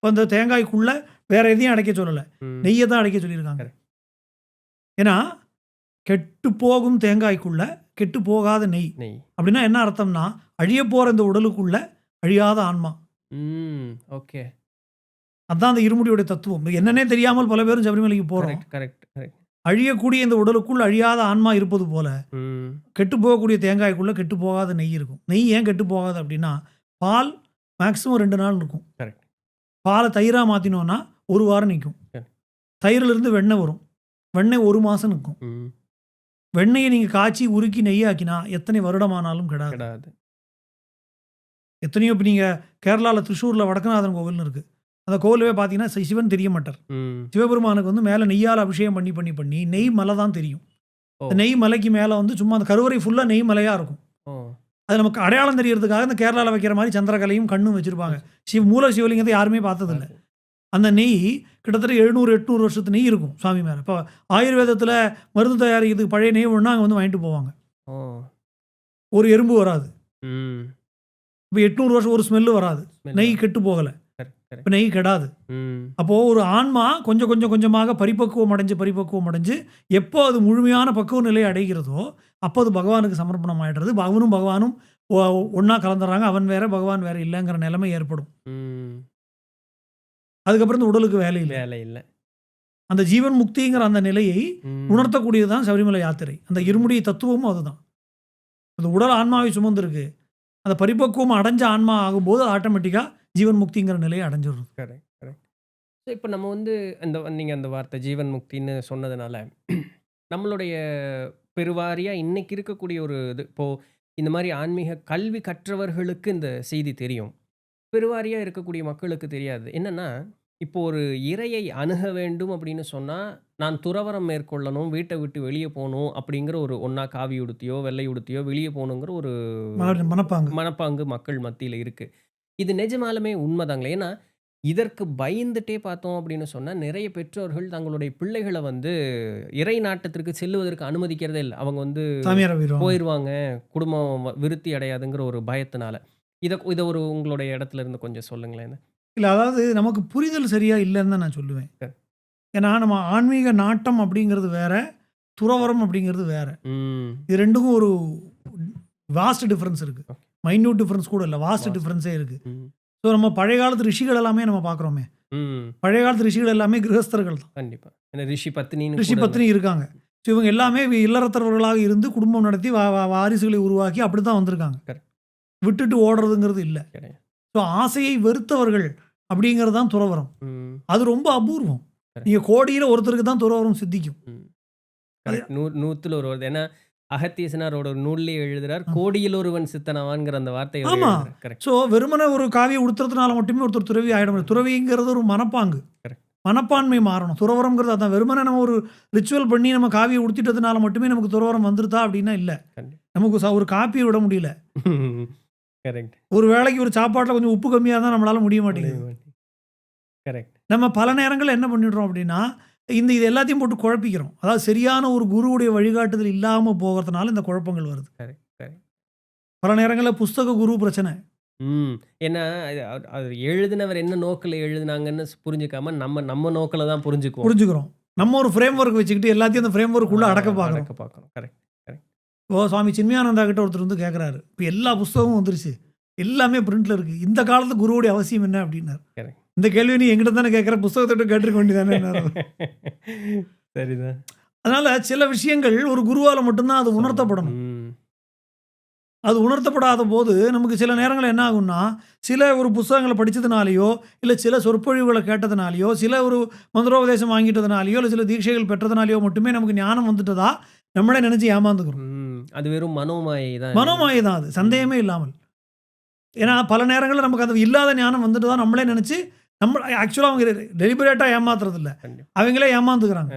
Speaker 2: அந்த தேங்காய்க்குள்ள வேற எதையும் அடைக்க சொல்லல. நெய்ய தான் அடைக்க சொல்லியிருக்காங்க. ஏன்னா கெட்டு போகும் தேங்காய்க்குள்ள கெட்டு போகாத நெய். அப்படின்னா என்ன அர்த்தம்னா, அழிய போற இந்த உடலுக்குள்ள அழியாத ஆன்மா.
Speaker 1: ஓகே.
Speaker 2: அதான் அந்த இருமுடியோட தத்துவம். என்னன்னே தெரியாமல் பல பேரும் சபரிமலைக்கு போறோம். அழியக்கூடிய இந்த உடலுக்குள் அழியாத ஆன்மா இருப்பது போல, கெட்டு போகக்கூடிய தேங்காய்க்குள்ள கெட்டு போகாத நெய் இருக்கும். நெய் ஏன் கெட்டு போகாது அப்படின்னா, பால் மேக்ஸிமம் 2 நாள் இருக்கும். பாலை தயிரா மாத்தினோம்னா 1 வாரம் நிக்கும். தயிரிலிருந்து இருந்து வெண்ணெய் வரும். வெண்ணெய் 1 மாசம் நிக்கும். வெண்ணெயை நீங்க காய்ச்சி உருக்கி நெய்யாக்கினா எத்தனை வருடமானாலும் கெடாது. எத்தனையோ இப்ப நீங்க கேரளால திரிசூர்ல வடக்குநாதன் கோவில்னு இருக்கு. அந்த கோவிலவே பார்த்தீங்கன்னா சிவன் தெரிய மாட்டார்.
Speaker 1: ம்.
Speaker 2: சிவபெருமானுக்கு வந்து மேலே நெய்யால் அபிஷேகம் பண்ணி பண்ணி பண்ணி நெய் மலை தான் தெரியும்.
Speaker 1: ஓ!
Speaker 2: அந்த நெய் மலைக்கு மேலே வந்து சும்மா அந்த கருவறை ஃபுல்லாக நெய் மலையாக இருக்கும்.
Speaker 1: ஓ!
Speaker 2: அது நமக்கு அடையாளம் தெரியறதுக்காக இந்த கேரளாவில் வைக்கிற மாதிரி சந்திரகலையும் கண்ணும் வச்சிருப்பாங்க. மூல சிவலிங்கத்தை யாருமே பார்த்ததில்ல. அந்த நெய் கிட்டத்தட்ட 700, 800 வருஷத்து நெய் இருக்கும் சாமி மேலே. இப்போ ஆயுர்வேதத்தில் மருந்து தயாரிக்கிறதுக்கு பழைய நெய் ஒன்றா அங்கே வந்து வாங்கிட்டு போவாங்க.
Speaker 1: ஓ!
Speaker 2: ஒரு எறும்பு வராது.
Speaker 1: ம்.
Speaker 2: இப்போ 800 வருஷம் ஒரு ஸ்மெல்லு வராது.
Speaker 1: ஸ்மெல்
Speaker 2: நெய் கெட்டு போகலை.
Speaker 1: Correct, correct.
Speaker 2: இப்போ நெய் கெடாது.
Speaker 1: ம்.
Speaker 2: அப்போது ஒரு ஆன்மா கொஞ்சமாக பரிபக்குவம் அடைஞ்சு எப்போ அது முழுமையான பக்குவ நிலையை அடைகிறதோ அப்போ அது பகவானுக்கு சமர்ப்பணம் ஆயிடுறது. பகவானும் ஒன்றா கலந்துடுறாங்க. அவன் வேற பகவான் வேற இல்லைங்கிற நிலைமை ஏற்படும்.
Speaker 1: ம்.
Speaker 2: அதுக்கப்புறம் இந்த உடலுக்கு வேலை இல்லை.
Speaker 1: வேலை இல்ல.
Speaker 2: அந்த ஜீவன் முக்திங்கிற அந்த நிலையை
Speaker 1: ம்.
Speaker 2: உணர்த்தக்கூடியது தான் சபரிமலை யாத்திரை. அந்த இருமுடி தத்துவமும் அதுதான். அந்த உடல் ஆன்மாவை சுமந்திருக்கு. அந்த பரிபக்குவம் அடைஞ்ச ஆன்மா ஆகும்போது ஆட்டோமேட்டிக்காக ஜீவன் முக்திங்கிற நிலையை அடைஞ்சிடுறது.
Speaker 1: Correct, correct. ஸோ இப்போ நம்ம வந்து நீங்க அந்த வார்த்தை ஜீவன் முக்தின்னு சொன்னதுனால, நம்மளுடைய பெருவாரியா இன்னைக்கு இருக்கக்கூடிய ஒரு இது, இப்போ இந்த மாரி ஆன்மீக கல்வி கற்றவர்களுக்கு இந்த செய்தி தெரியும். பெருவாரியா இருக்கக்கூடிய மக்களுக்கு தெரியாது. என்னன்னா, இப்போ ஒரு இறையை அணுக வேண்டும் அப்படின்னு சொன்னா, நான் துறவறம் மேற்கொள்ளணும், வீட்ட விட்டு வெளிய போணும் அப்படிங்கிற ஒரு ஒண்ணா காவி உடுத்தியோ, வெள்ளை உடுத்தியோ வெளிய போணுங்கிற ஒரு
Speaker 2: மனப்பாங்கு.
Speaker 1: மனப்பாங்கு மக்கள் மத்தியில இருக்கு. இது நிஜமாலுமே உண்மைதாங்களா? ஏன்னா, இதற்கு பயந்துட்டே பார்த்தோம் அப்படின்னு சொன்னா, நிறைய பெற்றோர்கள் தங்களுடைய பிள்ளைகள வந்து இறை நாட்டத்திற்கு செல்லுவதற்கு அனுமதிக்கிறதே இல்ல. அவங்க வந்து
Speaker 2: சாமியார் வீரம்.
Speaker 1: போயிருவாங்க, குடும்பம் விருத்தி அடையாதுங்கிற ஒரு பயத்தினால. இத ஒரு உங்களுடைய இடத்துல இருந்து கொஞ்சம் சொல்லுங்களேன்.
Speaker 2: இல்லை, அதாவது நமக்கு புரிதல் சரியா இல்லைன்னு தான் நான் சொல்லுவேன்.
Speaker 1: சரி.
Speaker 2: ஏன்னா நம்ம ஆன்மீக நாட்டம் அப்படிங்கிறது வேற, துறவரம் அப்படிங்கிறது வேற.
Speaker 1: ம்.
Speaker 2: இது ரெண்டுக்கும் ஒரு வாஸ்ட் டிஃபரன்ஸ் இருக்கு.
Speaker 1: ஓகே.
Speaker 2: மைன்யூட் டிஃபரன்ஸ் கூட இல்லை, வாஸ்ட்
Speaker 1: வாஸ்ட்.
Speaker 2: டிஃபரன்ஸே இருக்கு.
Speaker 1: ம்.
Speaker 2: ஸோ நம்ம பழைய காலத்து ரிஷிகள் எல்லாமே நம்ம பார்க்குறோமே.
Speaker 1: ம்.
Speaker 2: பழைய காலத்து ரிஷிகள் எல்லாமே கிரகஸ்தர்கள் தான்.
Speaker 1: கண்டிப்பா. ஏன்னா ரிஷி பத்னின்னு
Speaker 2: ரிஷி
Speaker 1: கூட
Speaker 2: பத்னி இருக்காங்க. ஸோ இவங்க எல்லாமே இல்லறத்தவர்களாக இருந்து குடும்பம் நடத்தி வாரிசுகளை உருவாக்கி அப்படி தான் வந்திருக்காங்க.
Speaker 1: கரெக்ட்.
Speaker 2: விட்டுட்டு ஓடுறதுங்கிறது இல்லை.
Speaker 1: கிடையாது.
Speaker 2: ஸோ ஆசையை வெறுத்தவர்கள் அப்படிங்கிறது தான் துறவரம்.
Speaker 1: ம்.
Speaker 2: அது ரொம்ப அபூர்வம்.
Speaker 1: கரெக்ட்.
Speaker 2: நீங்கள் கோடியில் ஒருத்தருக்கு தான் துறவரம் சித்திக்கும்.
Speaker 1: ம். கரெக்ட். 100ல ஒரு வருது. ஏன்னா அகத்தியசனாரோட ஒரு நூல்லே எழுதுறார், கோடியில் ஒருவன் சித்தனவான்ங்கிற அந்த வார்த்தையை அவர்
Speaker 2: ஆமா.
Speaker 1: எழுதுறார். கரெக்ட்.
Speaker 2: ஸோ வெறுமனே ஒரு காவியை உடுத்துறதுனால மட்டுமே ஒருத்தர் துறவி ஆகிட முடியாது. துறவிங்கிறது ஒரு மனப்பாங்கு.
Speaker 1: கரெக்ட்.
Speaker 2: மனப்பான்மை மாறணும். துறவரம்ங்கிறது அதான். வெறுமனே நம்ம ஒரு ரிச்சுவல் பண்ணி நம்ம காவியை உடுத்திட்டதுனால மட்டுமே நமக்கு துறவரம் வந்துருதா அப்படின்னா இல்லை.
Speaker 1: கண்டிப்பா.
Speaker 2: நமக்கு ஒரு காப்பியை விட முடியல.
Speaker 1: கரெக்ட்.
Speaker 2: ஒரு வேளைக்கு ஒரு சாப்பாட்டில் கொஞ்சம் உப்பு கம்மியாக தான் நம்மளால முடிய மாட்டேங்குது.
Speaker 1: கரெக்ட்.
Speaker 2: நம்ம பல நேரங்களில் என்ன பண்ணிடுறோம் அப்படின்னா, இது எல்லாத்தையும் போட்டு குழப்பிக்கிறோம். அதாவது சரியான ஒரு குருவுடைய வழிகாட்டுதல் இல்லாமல் போகிறதுனால இந்த குழப்பங்கள் வருது.
Speaker 1: கரெக்ட். கரெக்ட்.
Speaker 2: பல நேரங்களில் புஸ்தக குரு பிரச்சனை.
Speaker 1: ம். ஏன்னா அது எழுதினவர் என்ன நோக்கில எழுதினாங்கன்னு புரிஞ்சுக்காம நம்ம நோக்கில தான்
Speaker 2: புரிஞ்சுக்கிறோம். நம்ம ஒரு ஃப்ரேம் ஒர்க் வச்சுக்கிட்டு எல்லாத்தையும் அந்த ஃப்ரேம் ஒர்க்குள்ளே அடக்க பார்க்குறோம்.
Speaker 1: கரெக்ட். கரெக்ட்.
Speaker 2: இப்போ சுவாமி சின்மயானந்தா கிட்ட ஒருத்தர் வந்து கேட்குறாரு, இப்போ எல்லா புஸ்தகமும் வந்துருச்சு, எல்லாமே பிரிண்ட்ல இருக்கு, இந்த காலத்து குருவுடைய அவசியம் என்ன அப்படின்னாரு.
Speaker 1: கரெக்ட்.
Speaker 2: இந்த கேள்வி நீ எங்கிட்ட தானே கேட்குற, புஸ்தகத்தை கேட்டிருக்க வேண்டியதானே.
Speaker 1: சரிதான்.
Speaker 2: அதனால சில விஷயங்கள் ஒரு குருவால் மட்டும்தான் அது உணர்த்தப்படணும். அது உணர்த்தப்படாத போது நமக்கு சில நேரங்கள் என்ன ஆகும்னா, சில ஒரு புத்தகங்களை படித்ததுனாலையோ, இல்லை சில சொற்பொழிவுகளை கேட்டதுனாலையோ, சில ஒரு மந்திரோபதேசம் வாங்கிட்டதுனாலையோ, இல்லை சில தீட்சைகள் பெற்றதுனாலையோ மட்டுமே நமக்கு ஞானம் வந்துட்டதா நம்மளே நினைச்சு ஏமாந்துக்கிறோம்.
Speaker 1: அது வெறும் மனோமாயை தான்.
Speaker 2: மனோமாயை தான் அது, சந்தேகமே இல்லாமல். ஏன்னா பல நேரங்களில் நமக்கு அது இல்லாத ஞானம் வந்துட்டு தான் நம்மளே நினச்சி நம்ம ஆக்சுவலாக அவங்க டெலிபரேட்டாக ஏமாத்துறது இல்லை, அவங்களே ஏமாந்துக்கிறாங்க.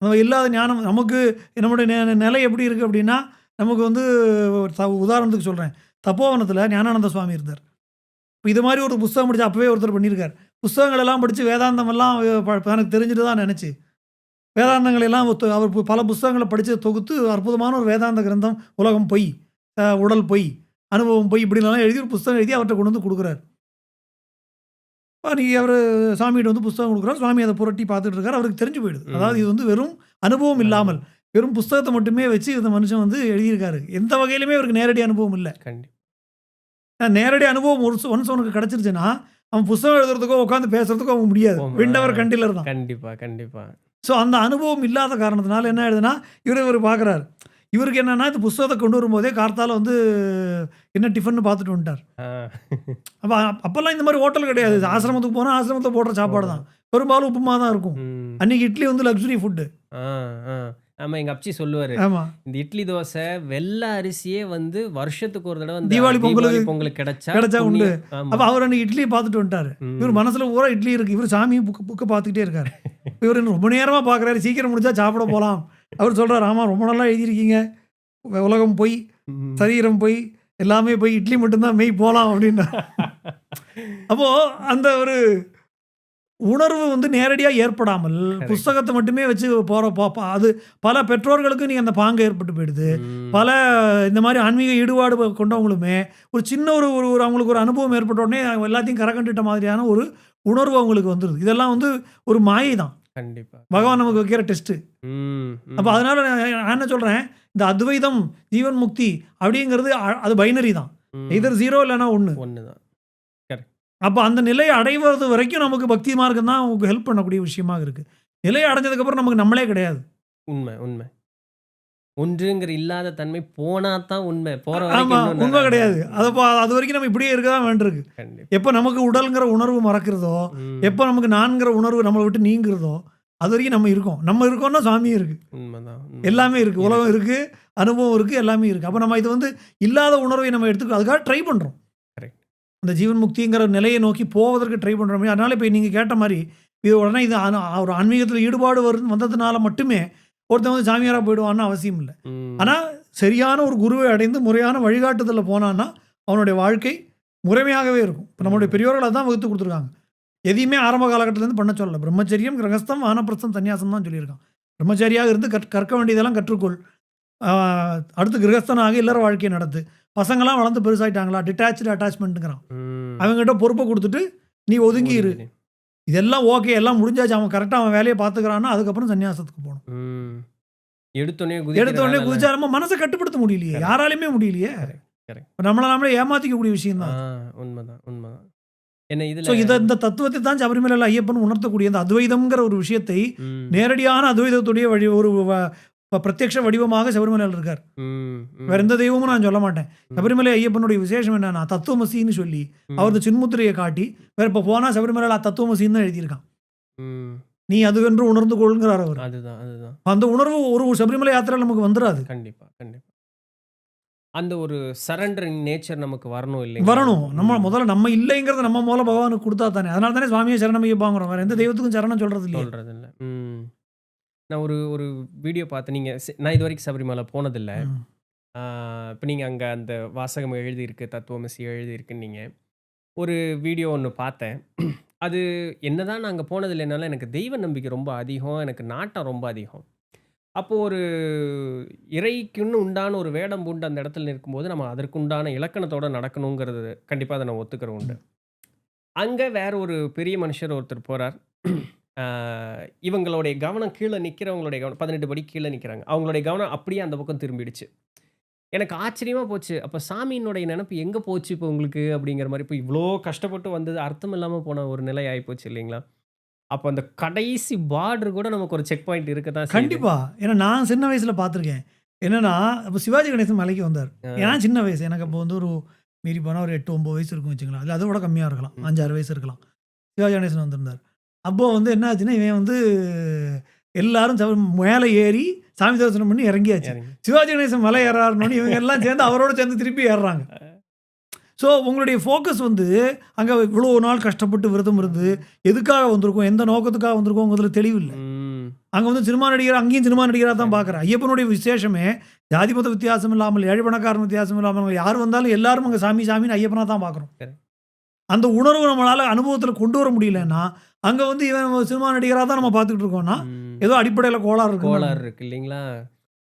Speaker 2: நம்ம இல்லாத ஞானம் நமக்கு நம்முடைய நிலை எப்படி இருக்குது அப்படின்னா, நமக்கு வந்து உதாரணத்துக்கு சொல்கிறேன், தப்போவனத்தில் ஞானானந்த சுவாமி இருந்தார். இப்போ இது மாதிரி ஒரு புஸ்தகம் படித்து அப்போவே ஒருத்தர் பண்ணியிருக்கார். புஸ்தகங்கள் எல்லாம் படித்து வேதாந்தமெல்லாம் எனக்கு தெரிஞ்சுட்டு தான் நினச்சி வேதாந்தங்கள் எல்லாம் அவர் பல புஸ்தகங்களை படித்து தொகுத்து அற்புதமான ஒரு வேதாந்த கிரந்தம், உலகம் பொய், உடல் பொய், அனுபவம் பொய், இப்படிலாம் எழுதி ஒரு புஸ்தகம் எழுதி அவர்கிட்ட கொண்டு வந்து கொடுக்குறாரு. நீங்கள் அவர் சாமிகிட்ட வந்து புஸ்தகம் கொடுக்குறாரு, சுவாமி அதை புரட்டி பார்த்துட்டு இருக்காரு. அவருக்கு தெரிஞ்சு போயிடுது, அதாவது இது வந்து வெறும் அனுபவம் இல்லாமல் வெறும் புஸ்தகத்தை மட்டுமே வச்சு இந்த மனுஷன் வந்து எழுதியிருக்காரு. எந்த வகையிலுமே அவருக்கு நேரடி அனுபவம் இல்லை. நேரடி அனுபவம் ஒன்ஸ் அவனுக்கு கிடச்சிருச்சுன்னா அவன் புஸ்தகம் எழுதுறதுக்கோ உட்காந்து பேசுறதுக்கோ அவங்க முடியாது. விண்டவர் கண்டிலர் தான்.
Speaker 1: கண்டிப்பாக.
Speaker 2: ஸோ அந்த அனுபவம் இல்லாத காரணத்தினால என்ன ஆயிடுதுன்னா, இவர் பார்க்குறாரு, இவருக்கு என்னன்னா இந்த புஸ்தகத்தை கொண்டு வரும்போதே கார்த்தால வந்து என்ன டிஃபன் பார்த்துட்டு வந்துட்டார். அப்போல்லாம் இந்த மாதிரி ஹோட்டல் கிடையாது. ஆசிரமத்துக்கு போனால் ஆசிரமத்தில் போடுற சாப்பாடு தான், பெரும்பாலும் உப்புமா தான் இருக்கும். அன்னைக்கு இட்லி வந்து லக்ஸுரி ஃபுட்டு.
Speaker 1: ஆமா, எங்க அப்பச்சி சொல்லுவாரு.
Speaker 2: ஆமா.
Speaker 1: இந்த இட்லி, தோசை, வெள்ள அரிசியே வந்து வருஷத்துக்கு ஒரு தடவ இந்த
Speaker 2: தீபாவளி
Speaker 1: தீபாவளி
Speaker 2: பொங்கலுக்கு
Speaker 1: பொங்கலுக்கு கிடைச்சா
Speaker 2: கிடைச்சா உண்டு.
Speaker 1: புண்ணியம்.
Speaker 2: அப்ப
Speaker 1: ஆமா.
Speaker 2: அவர் அன்னைக்கு இட்லிய பார்த்துட்டு வந்துட்டாரு. இவரு
Speaker 1: ம்.
Speaker 2: மனசுல பூரா இட்லி இருக்கு. இவரு சாமி புக்க பார்த்துக்கிட்டே இருக்காரு. இவரு ரொம்ப நேரமா பார்க்குறாரு. சீக்கிரம் முடிஞ்சா சாப்பிட போலாம். அவர் சொல்றாரு, "ஆமா ரொம்ப நல்லா எழுதியிருக்கீங்க. உலகம் பொய்,
Speaker 1: ம்.
Speaker 2: சரீரம் பொய், எல்லாமே பொய். இட்லி மட்டும் தான் மெய் போலாம்" அப்படின்னாரு. அப்போ அந்த ஒரு உணர்வு வந்து நேரடியா ஏற்படாமல்,
Speaker 1: கரெக்ட்.
Speaker 2: புஸ்தகத்த மட்டுமே வச்சு போற அது பல பெற்றோர்களுக்கு நீங்க அந்த பாங்கு ஏற்பட்டு போயிடுது.
Speaker 1: ம்.
Speaker 2: பல இந்த மாரி ஆன்மீக ஈடுபாடு கொண்டவங்களுமே, ஒரு சின்ன ஒரு ஒரு ஒரு அவங்களுக்கு ஒரு அனுபவம் ஏற்பட்ட உடனே எல்லாத்தையும் கரகண்டுட்ட மாதிரியான ஒரு உணர்வு அவங்களுக்கு வந்துருது. இதெல்லாம் வந்து ஒரு மாயை தான்.
Speaker 1: கண்டிப்பா.
Speaker 2: பகவான் நமக்கு வைக்கிற டெஸ்ட்டு.
Speaker 1: ம்.
Speaker 2: அப்ப
Speaker 1: ம்.
Speaker 2: அதனால நான் என்ன சொல்றேன், இந்த அத்வைதம், ஜீவன் முக்தி அப்படிங்கிறது அது பைனரி தான்.
Speaker 1: ம்.
Speaker 2: எய்தர் 0 இல்லன்னா 1.
Speaker 1: ஒண்ணுதான். கரெக்ட்.
Speaker 2: அப்ப அந்த நிலையை அடைவது வரைக்கும் நமக்கு பக்தி மார்க்கம் தான் உங்களுக்கு ஹெல்ப் பண்ணக்கூடிய விஷயமா இருக்கு. நிலையை அடைஞ்சதுக்கப்புறம் நமக்கு நம்மளே கிடையாது.
Speaker 1: உண்மை, உண்மை. ஒன்றுங்கிற இல்லாத தன்மை போனா தான் உண்மை. போற
Speaker 2: ஆமா,
Speaker 1: வரைக்கும் இன்னும்
Speaker 2: உண்மை
Speaker 1: நான்
Speaker 2: கிடையாது. அது வரைக்கும் நம்ம இப்படியே இருக்க தான் வேண்டியிருக்கு.
Speaker 1: கண்டிப்பா.
Speaker 2: எப்ப நமக்கு உடல்ங்கிற உணர்வு மறக்கிறதோ,
Speaker 1: ம்.
Speaker 2: எப்ப நமக்கு நான்கிற உணர்வு நம்மள விட்டு நீங்குறதோ, அது வரைக்கும் நம்ம இருக்கோம். நம்ம இருக்கோம்னா சாமியும் இருக்கு.
Speaker 1: உண்மைதான்.
Speaker 2: எல்லாமே இருக்கு. உலகம் இருக்கு, அனுபவம் இருக்கு, எல்லாமே இருக்கு. அப்ப நம்ம இது வந்து இல்லாத உணர்வை நம்ம எடுத்துக்க அதுக்காக ட்ரை பண்றோம்.
Speaker 1: கரெக்ட்.
Speaker 2: அந்த ஜீவன் முக்திங்கிற நிலையை நோக்கி போவதற்கு ட்ரை பண்றோமே. அதனால இப்ப நீங்க கேட்ட மாரி, இது உடனே இது ஒரு ஆன்மீகத்துல ஈடுபாடு வந்ததுனால மட்டுமே ஒருத்தன் வந்து சாமியாரா போயிடுவான்னு அவசியம் இல்ல.
Speaker 1: ம்.
Speaker 2: ஆனா, சரியான ஒரு குருவை அடைந்து முறையான வழிகாட்டுதல்ல போனான்னா, அவனுடைய வாழ்க்கை முறைமையாகவே இருக்கும். இப்ப நம்முடைய பெரியோர்கள் அதான் வகுத்து குடுத்துருக்காங்க. எதையுமே ஆரம்ப காலகட்டத்திலேருந்து பண்ண சொல்லல. பிரம்மச்சரியம், கிரகஸ்தம், வானப்பிரஸ்தம், சன்னியாசம் தான் சொல்லியிருக்கான். பிரம்மச்சாரியாக இருந்து கற்க வேண்டியதெல்லாம் கற்றுக்கொள். ஆ அடுத்து கிரகஸ்தனாக இல்லற வாழ்க்கையை நடத்து. பசங்கலாம் வளர்ந்து பெருசாயிட்டாங்களா, டிட்டாச்டு அட்டாச்மெண்ட்ங்கிறான்.
Speaker 1: ம்.
Speaker 2: அவங்ககிட்ட பொறுப்ப குடுத்துட்டு, நீ ஒதுங்கி இரு.
Speaker 1: ஒதுங்கிடு.
Speaker 2: இதெல்லாம் ஓகே, எல்லாம் முடிஞ்சாச்சு. அவன் கரெக்ட்டா அவன் வேலைய பார்த்துக்கிறான்னா, அதுக்கப்புறம் சன்னியாசத்துக்கு போணும்.
Speaker 1: ம். எடுத்தோனே
Speaker 2: எடுத்த உடனே
Speaker 1: குதிக்கிறனால
Speaker 2: குதிச்சா நம்ம மனச கட்டுப்படுத்த முடியலையே.
Speaker 1: கரெக்ட்.
Speaker 2: யாராலயுமே முடியலையே.
Speaker 1: கரெக்ட். கரெக்ட்.
Speaker 2: நம்மள நாமளே ஏமாத்திக்கக்கூடிய விஷயம்
Speaker 1: ஆ
Speaker 2: தான் அது.
Speaker 1: உண்மைதான், உண்மைதான். என்ன இதுல
Speaker 2: ஸோ இந்த தத்துவத்தை தான் சபரிமலையில ஐயப்பன் உணர்த்தக்கூடிய அந்த அத்வைதம்ங்கிற ஒரு விஷயத்தை
Speaker 1: ம்.
Speaker 2: நேரடியான அத்வைதத்துடைய ஒரு பிரத்யக்ஷ வடிவமாக சபரிமலையில் இருக்கார்.
Speaker 1: ம்.
Speaker 2: வேற
Speaker 1: ம்.
Speaker 2: எந்த தெய்வமும் நான் சொல்ல மாட்டேன்.
Speaker 1: ம்.
Speaker 2: சபரிமலை ஐயப்பனுடைய விசேஷம் என்னன்னா தத்துவமசின்னு சொல்லி அவரது
Speaker 1: ம்.
Speaker 2: சின்முத்திரையை காட்டி வேற இப்போ போனா சபரிமலையில தத்துவமசின்னு தான் எழுதியிருக்கான்.
Speaker 1: ம்.
Speaker 2: நீ அதுவென்று உணர்ந்து கொள்கிறார் அவர்.
Speaker 1: அதுதான், அதுதான்.
Speaker 2: அந்த உணர்வு ஒரு சபரிமலை யாத்திரை நமக்கு வந்துராது.
Speaker 1: கண்டிப்பா, கண்டிப்பா. அந்த ஒரு சரண்டரிங் நேச்சர் நமக்கு வரணும் இல்லைங்களா?
Speaker 2: வரணும். நம்ம
Speaker 1: ம்.
Speaker 2: முதல்ல நம்ம இல்லைங்கிறத நம்ம முதல்ல பகவானுக்கு கொடுத்தா தானே. அதனால தானே சுவாமியே சரணம் ஐயப்பாங்கிறோம். வேற எந்த தெய்வத்துக்கும் சரணம் சொல்றது இல்லையே.
Speaker 1: சொல்றதில்ல. ம். நான் ஒரு ஒரு வீடியோ பார்த்தேன். நான் இதுவரைக்கும் சபரிமலை போனதில்ல.
Speaker 2: ம்.
Speaker 1: இப்ப நீங்க அங்க அந்த வாசகம் எழுதியிருக்கு, தத்துவமசி எழுதியிருக்குன்னீங்க. ஒரு வீடியோ ஒண்ணு பார்த்தேன். அது என்னதான் நான் அங்க போனதில்லைனாலும் எனக்கு தெய்வ நம்பிக்கை ரொம்ப அதிகம். எனக்கு நாட்டம் ரொம்ப அதிகம். அப்போ ஒரு இறைக்குன்னு உண்டான ஒரு வேடம் பூண்டு அந்த இடத்துல நிற்கும்போது, நம்ம அதற்குண்டான இலக்கணத்தோட நடக்கணுங்கிறது கண்டிப்பா அத நான் ஒத்துக்கிற உண்டு. அங்க வேற ஒரு பெரிய மனுஷர் ஒருத்தர் போறார். ஆ இவங்களுடைய கவனம் கீழ நிக்கிறவங்களுடைய கவனம் 18 படி கீழ நிக்கிறாங்க. அவங்களுடைய கவனம் அப்படியே அந்த பக்கம் திரும்பிடுச்சு. எனக்கு ஆச்சரியமா போச்சு. அப்ப சாமியினுடைய நெனப்பு எங்க போச்சு இப்போ உங்களுக்கு? அப்படிங்கிற மாரி. இப்ப இவ்ளோ கஷ்டப்பட்டு வந்தது அர்த்தம் இல்லாம போன ஒரு நிலை ஆயிப்போச்சு இல்லைங்களா? அப்ப அந்த கடைசி பார்டர் கூட நமக்கு ஒரு செக் பாயிண்ட் இருக்க தான் செய்யுது.
Speaker 2: கண்டிப்பா. ஏன்னா நான் சின்ன வயசுல பார்த்துருக்கேன். என்னன்னா, அப்ப சிவாஜி கணேசன் மலைக்கு வந்தார்.
Speaker 1: ஆ.
Speaker 2: நான் சின்ன வயசு. எனக்கு அப்போ வந்து ஒரு மீறி போனா ஒரு 8, 9 வயசு இருக்கும் வச்சுக்கங்களேன். இல்ல அதை விட கம்மியா இருக்கலாம்.
Speaker 1: ம்.
Speaker 2: 5, 6 வயசு இருக்கலாம். சிவாஜி கணேசன் வந்திருந்தார். அப்போ வந்து என்ன ஆச்சுன்னா, இவன் வந்து எல்லாரும் மேலே ஏறி சாமி தரிசனம் பண்ணி இறங்கியாச்சு.
Speaker 1: இறங்கி.
Speaker 2: சிவாஜி கணேசன் மலை ஏறாருன்னோனே இவங்க எல்லாம் சேர்ந்து அவரோட சேர்ந்து திருப்பி ஏறுறாங்க. ஸோ உங்களுடைய ஃபோக்கஸ் வந்து அங்க இவ்வளோ நாள் கஷ்டப்பட்டு விரதம் இருந்து எதுக்காக வந்திருக்கோம், எந்த நோக்கத்துக்காக வந்திருக்கோங்கிறதுல தெளிவு இல்ல.
Speaker 1: ம்.
Speaker 2: அங்க வந்து சினிமா நடிகர் அங்கேயும் சினிமா நடிகரா தான் பார்க்குறேன். ஐயப்பனுடைய விசேஷமே ஜாதி மத வித்தியாசம் இல்லாமல், ஏழை பணக்காரன் வித்தியாசம் இல்லாமல் யார் வந்தாலும் எல்லாரும் அங்க சாமி சாமின்னு ஐயப்பனா தான் பார்க்குறோம்.
Speaker 1: கரெக்ட்.
Speaker 2: அந்த உணர்வு நம்மளால அனுபவத்துல கொண்டு வர முடியலன்னா, அங்க வந்து இவன் சினிமா நடிகரா தான் நம்ம பார்த்துக்கிட்டு இருக்கோம்னா,
Speaker 1: ம்.
Speaker 2: ஏதோ அடிப்படையில கோளாறு இருக்குன்னு
Speaker 1: கோளாறு இருக்கு இல்லைங்களா?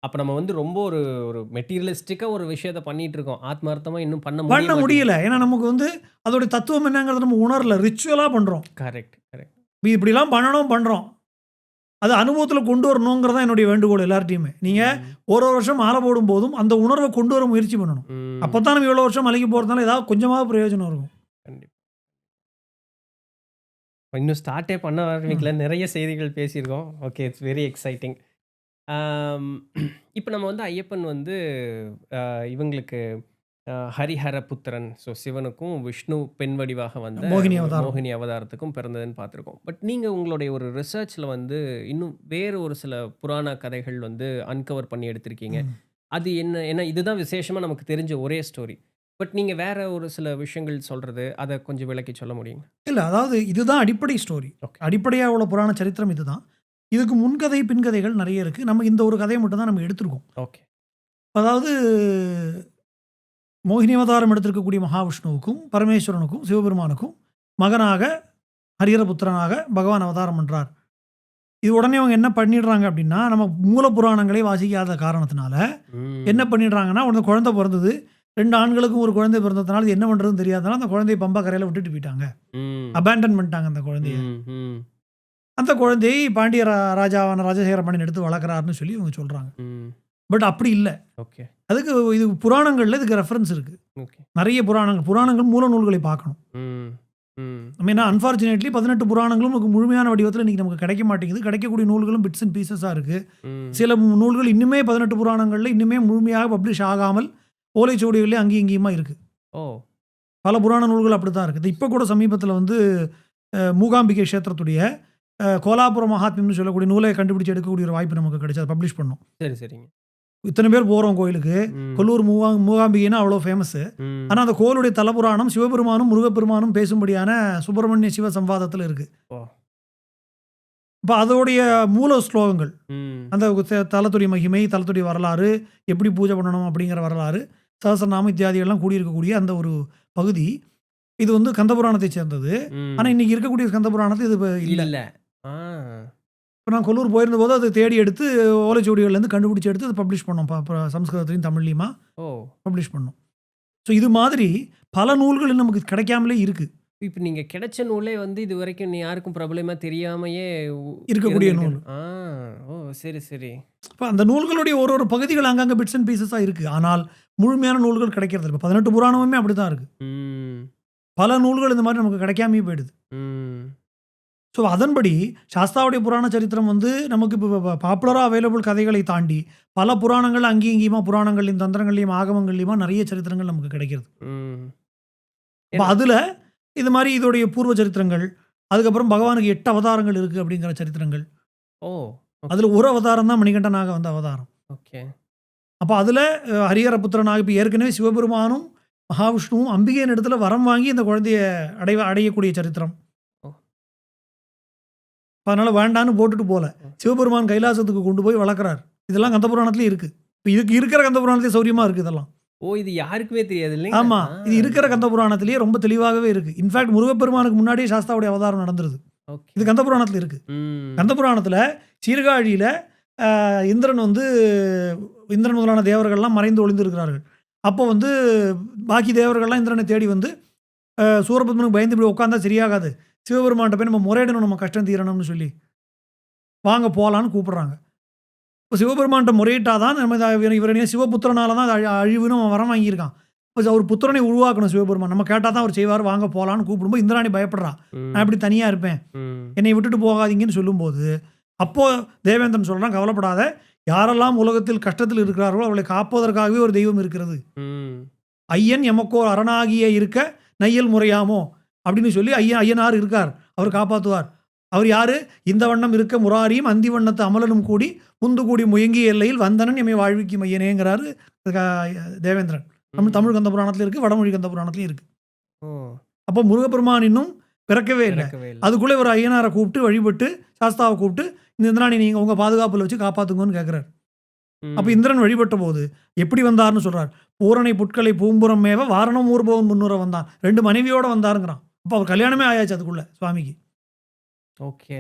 Speaker 1: அப்ப நம்ம வந்து ரொம்ப ஒரு ஒரு மெட்டீரியலிஸ்டிக்கா ஒரு விஷயத்த பண்ணிட்டு இருக்கோம். ஆத்மார்த்தமா இன்னும் பண்ண
Speaker 2: பண்ண
Speaker 1: மாட்டேங்குது.
Speaker 2: முடியல. ஏன்னா நமக்கு வந்து அதோட தத்துவம் என்னங்கிறத நம்ம உணரல. ரிச்சுவலா பண்றோம்.
Speaker 1: Correct, correct.
Speaker 2: இப்படிலாம் பண்ணணும் பண்றோம். அது அனுபவத்துல கொண்டு வரணுங்கிறது தான் என்னுடைய வேண்டுகோள் எல்லார்ட்டயுமே. நீங்க
Speaker 1: ம்.
Speaker 2: ஒரு வருஷம் மாலை போடும்போதும் அந்த உணர்வை கொண்டு வர முயற்சி பண்ணணும்.
Speaker 1: ம்.
Speaker 2: அப்பதான் நம்ம இவ்வளோ வருஷம் மலைக்கு போறதுனால ஏதாவது கொஞ்சமாவது பிரயோஜனம் இருக்கும்.
Speaker 1: கண்டிப்பா. இன்னும் ஸ்டார்ட்டே பண்ண ஆரம்பிக்கல. நிறைய செய்திகள் பேசியிருக்கோம். ஓகே. It's very exciting. இப்ப நம்ம வந்து ஐயப்பன் வந்து இவங்களுக்கு ஹரிஹர புத்திரன். ஸோ சிவனுக்கும் விஷ்ணு பெண் வடிவாக வந்த
Speaker 2: மோகினி
Speaker 1: ஒரு
Speaker 2: அவதாரம்.
Speaker 1: மோகினி அவதாரத்துக்கும் பிறந்ததுன்னு பார்த்துருக்கோம். பட் நீங்க உங்களுடைய ஒரு ரிசர்ச்ல வந்து இன்னும் வேறு ஒரு சில புராண கதைகள் வந்து அன்கவர் பண்ணி எடுத்திருக்கீங்க.
Speaker 2: ம்.
Speaker 1: அது என்ன? ஏன்னா இதுதான் விசேஷமா நமக்கு தெரிஞ்ச ஒரே ஸ்டோரி. பட் நீங்க வேற ஒரு சில விஷயங்கள் சொல்றது, அத கொஞ்சம் விளக்கி சொல்ல முடியுங்களா?
Speaker 2: இல்ல அதாவது இதுதான் அடிப்படை ஸ்டோரி.
Speaker 1: ஓகே.
Speaker 2: அடிப்படையா உள்ள புராண சரித்திரம் இதுதான். இதுக்கு முன்கதை, பின்கதைகள் நெறைய இருக்கு. நம்ம இந்த ஒரு கதைய மட்டும் தான் நம்ம எடுத்திருக்கோம்.
Speaker 1: ஓகே.
Speaker 2: அதாவது மோகினி அவதாரம் எடுத்திருக்கக்கூடிய மகாவிஷ்ணுவுக்கும், பரமேஸ்வரனுக்கும், சிவபெருமானுக்கும் மகனாக ஹரிஹரபுத்திரனாக பகவான் அவதாரம் பண்றார். இது உடனே அவங்க என்ன பண்ணிடுறாங்க அப்படின்னா, நம்ம மூல புராணங்களை வாசிக்காத காரணத்தினால என்ன
Speaker 1: ம்.
Speaker 2: பண்ணிடுறாங்கன்னா, உனக்கு குழந்தை பொறந்தது. 2 ஆண்களுக்கும் ஒரு குழந்தை பிறந்ததுனால இது என்ன பண்றதுன்னு தெரியாதனால அந்த குழந்தைய பம்பா கரையில விட்டுட்டு போயிட்டாங்க.
Speaker 1: ம்.
Speaker 2: அபேண்டன் பண்ணிட்டாங்க அந்த குழந்தைய.
Speaker 1: ம். ம்.
Speaker 2: அந்த குழந்தையை பாண்டிய ராஜாவான ராஜசேகர பாண்டியன் எடுத்து வளர்க்குறாருன்னு சொல்லி இவங்க சொல்றாங்க.
Speaker 1: ம்.
Speaker 2: பட் அப்படி இல்ல.
Speaker 1: ஓகே.
Speaker 2: அதுக்கு இது புராணங்கள்ல இதுக்கு ரெஃபரன்ஸ் இருக்கு.
Speaker 1: ஓகே.
Speaker 2: நெறைய புராணங்கள் மூல நூல்களை பார்க்கணும்.
Speaker 1: ம். ம்.
Speaker 2: நம்ம ஏன்னா அன்பார்ச்சுனேட்லி 18 புராணங்களும் நமக்கு முழுமையான வடிவத்தில இன்னைக்கு நமக்கு கிடைக்க மாட்டேங்குது. கிடைக்கக்கூடிய நூல்களும் பிட்ஸ் அண்ட் பீஸஸா இருக்கு.
Speaker 1: ம்.
Speaker 2: சில நூல்கள் இன்னுமே 18 புராணங்கள்ல இன்னுமே முழுமையாக பப்ளிஷ் ஆகாமல் ஓலைச்சுவடிகள்லே அங்கேயும் இங்கேயுமா இருக்கு.
Speaker 1: ஓ!
Speaker 2: பல புராண நூல்கள் அப்படித்தான் இருக்குது. இப்ப கூட சமீபத்தில வந்து மூகாம்பிகை க்ஷேத்திரத்துடைய கோலாபுர மகாத்மியம்னு சொல்லக்கூடிய நூலை கண்டுபிடிச்சு எடுக்கக்கூடிய ஒரு வாய்ப்பு நமக்கு கிடைச்சு அதை பப்ளிஷ் பண்ணோம்.
Speaker 1: சரி, சரிங்க.
Speaker 2: இத்தனை பேர் போறோம் கோயிலுக்கு.
Speaker 1: ம்.
Speaker 2: கொல்லூர் மூகாம்பிகைன்னா அவ்வளோ ஃபேமஸ்.
Speaker 1: ம்.
Speaker 2: ஆனா அந்த கோயிலுடைய தலபுராணம் சிவபெருமானும் முருகப்பெருமானும் பேசும்படியான சுப்பிரமணிய சிவ சம்வாதத்துல இருக்கு.
Speaker 1: ஓ!
Speaker 2: அப்ப அதோடைய மூல ஸ்லோகங்கள்
Speaker 1: ம்.
Speaker 2: அந்த தலத்துடைய மகிமை, தலத்துடைய வரலாறு, எப்படி பூஜை பண்ணணும் அப்படிங்கிற வரலாறு, சஹஸ்ரநாமம் இத்தியாதிகள்லாம் கூடியிருக்கக்கூடிய அந்த ஒரு பகுதி. இது வந்து கந்தபுராணத்தை சேர்ந்தது. ஆனா
Speaker 1: ம்.
Speaker 2: இன்னைக்கு இருக்கக்கூடிய கந்தபுராணத்துல இது இல்ல.
Speaker 1: இல்ல. ஆ.
Speaker 2: இப்ப நான் கொல்லூர் போயிருந்தபோது அதை தேடி எடுத்து ஓலைச்சுவடிகள்லேருந்து கண்டுபிடிச்சு எடுத்து அதை பப்ளிஷ் பண்ணோம். சம்ஸ்கிருதத்திலையும் தமிழ்லையுமா
Speaker 1: ஓ!
Speaker 2: பப்ளிஷ் பண்ணோம். ஸோ இது மாதிரி பல நூல்கள் இன்னும் நமக்கு கிடைக்காமலே இருக்கு.
Speaker 1: இப்ப நீங்க கிடைச்ச நூலே வந்து இதுவரைக்கும் யாருக்கும் பிரபலமா தெரியாமயே
Speaker 2: இருக்கக்கூடிய
Speaker 1: இருந்திருக்கு.
Speaker 2: நூல்.
Speaker 1: ஆ. ஓ! சரி, சரி.
Speaker 2: இப்ப அந்த நூல்களுடைய ஒரு பகுதிகள் அங்கங்க பிட்ஸ் அண்ட் பீஸஸா இருக்கு. ஆனால் முழுமையான நூல்கள் கிடைக்கிறது இல்ல. இப்ப 18 புராணமுமே அப்படித்தான் இருக்கு.
Speaker 1: ம்.
Speaker 2: பல நூல்கள் இந்த மாதிரி நமக்கு கிடைக்காமயே போயிடுது.
Speaker 1: ம்.
Speaker 2: ஸோ அதன்படி சாஸ்தாவுடைய புராண சரித்திரம் வந்து நமக்கு இப்போ பாப்புலரா அவைலபிள் கதைகளை தாண்டி பல புராணங்கள் அங்கேயும் இங்கேயுமா புராணங்கள்லையும், தந்திரங்கள்லையும், ஆகமங்கள்லையுமா நெறைய சரித்திரங்கள் நமக்கு கிடைக்கிறது.
Speaker 1: ம்.
Speaker 2: அப்ப அதுல இது மாரி இதோடைய பூர்வ சரித்திரங்கள், அதுக்கப்புறம் பகவானுக்கு 8 அவதாரங்கள் இருக்கு அப்படிங்கிற சரித்திரங்கள்.
Speaker 1: ஓ!
Speaker 2: அதுல ஒரு அவதாரம் தான் மணிகண்டனாக வந்த அவதாரம்.
Speaker 1: ஓகே.
Speaker 2: அப்ப அதுல ஹரிஹரபுத்திரனாக இப்ப ஏற்கனவே சிவபெருமானும், மகாவிஷ்ணுவும் அம்பிகையின் இடத்துல வரம் வாங்கி இந்த குழந்தைய அடையக்கூடிய சரித்திரம்.
Speaker 1: ஓ!
Speaker 2: அதனால வேண்டான்னு போட்டுட்டு போல. சிவபெருமான் கைலாசத்துக்கு கொண்டு போய் வளர்க்குறார். இதெல்லாம் கந்த புராணத்திலயும் இருக்கு. இப்ப இதுக்கு இருக்கிற கந்த புராணத்திலே சௌரியமா இருக்கு இதெல்லாம்.
Speaker 1: ஓ! இது யாருக்குமே தெரியாது இல்லைங்க?
Speaker 2: ஆமா. இது இருக்கிற
Speaker 1: ஆ.
Speaker 2: கந்த புராணத்திலேயே ரொம்ப தெளிவாகவே இருக்கு. இன்ஃபாக்ட் முருகப்பெருமானுக்கு முன்னாடியே சாஸ்தாவுடைய அவதாரம் நடந்துருது.
Speaker 1: ஓகே.
Speaker 2: இது கந்த புராணத்தில இருக்கு.
Speaker 1: ம்.
Speaker 2: கந்த புராணத்தில சீர்காழியில இந்திரன் வந்து இந்திரன் முதலான தேவர்கள்லாம் மறைந்து ஒளிந்திருக்கிறார்கள். அப்போ வந்து பாக்கி தேவர்கள்லாம் இந்திரனை தேடி வந்து சூரபத்மனுக்கு பயந்து இப்படி உட்கார்ந்தா சரியாகாது. சிவபெருமான்ட்ட போய் நம்ம முறையிடணும் நம்ம கஷ்டம் தீரணும்னு சொல்லி, வாங்க போலான்னு கூப்பிடுறாங்க. இப்போ சிவபெருமான்ட்ட முறையிட்டா தான் நம்ம இவரனையே சிவபுத்திரனால தான் அது அழிவுன்னு அவன் வரம் வாங்கியிருக்கான். இப்போ அவர் புத்திரனை உருவாக்கணும் சிவபெருமான். நம்ம கேட்டா தான் அவர் செய்வார், வாங்க போலான்னு கூப்பிடும்போது இந்திராணி பயப்படுறா. நான்
Speaker 1: ம்.
Speaker 2: எப்படி தனியா இருப்பேன்?
Speaker 1: ம்.
Speaker 2: என்னை விட்டுட்டு போகாதீங்கன்னு சொல்லும்போது, அப்போ தேவேந்திரன் சொல்றான், கவலைப்படாத. யாரெல்லாம் உலகத்தில் கஷ்டத்தில் இருக்கிறார்களோ அவளை காப்பதற்காகவே ஒரு தெய்வம் இருக்கிறது.
Speaker 1: ம்.
Speaker 2: ஐயன் எமக்கோர் அரணாகிய இருக்க நையல் முறையாமோ அப்படின்னு சொல்லி ஐயனார் இருக்கார். அவர் காப்பாத்துவார். அவர் யாரு? இந்த வண்ணம் இருக்க முராரியும் அந்தி வண்ணத்து அமலனும் கூடி முந்து கூடி முயங்கிய எல்லையில் வந்தனன் எம்மை வாழ்விக்கும் ஐயனேங்கிறாரு தேவேந்திரன். தமிழ் கந்த புராணத்துல இருக்கு, வடமொழி கந்த புராணத்திலயும் இருக்கு.
Speaker 1: ஓ!
Speaker 2: அப்போ முருகப்பெருமான் இன்னும் பிறக்கவே இல்ல.
Speaker 1: பிறக்கவே இல்ல.
Speaker 2: அதுக்குள்ளே ஒரு ஐயனாரை கூப்பிட்டு வழிபட்டு சாஸ்தாவை கூப்பிட்டு இந்த இந்திராணி நீங்க உங்க பாதுகாப்புல வச்சு காப்பாத்துங்கன்னு கேட்கிறார். அப்ப
Speaker 1: ம்.
Speaker 2: இந்திரன் வழிபட்ட போது எப்படி வந்தார்னு சொல்றார். பூரணை புட்களை பூம்புறம் மேவ வாரணம் ஊர்பவன் முன்னுற வந்தான். 2 மனைவியோட வந்தாருங்கிறான். அப்ப அவர் கல்யாணமே ஆயாச்சு அதுக்குள்ள சுவாமிக்கு.
Speaker 1: Okay.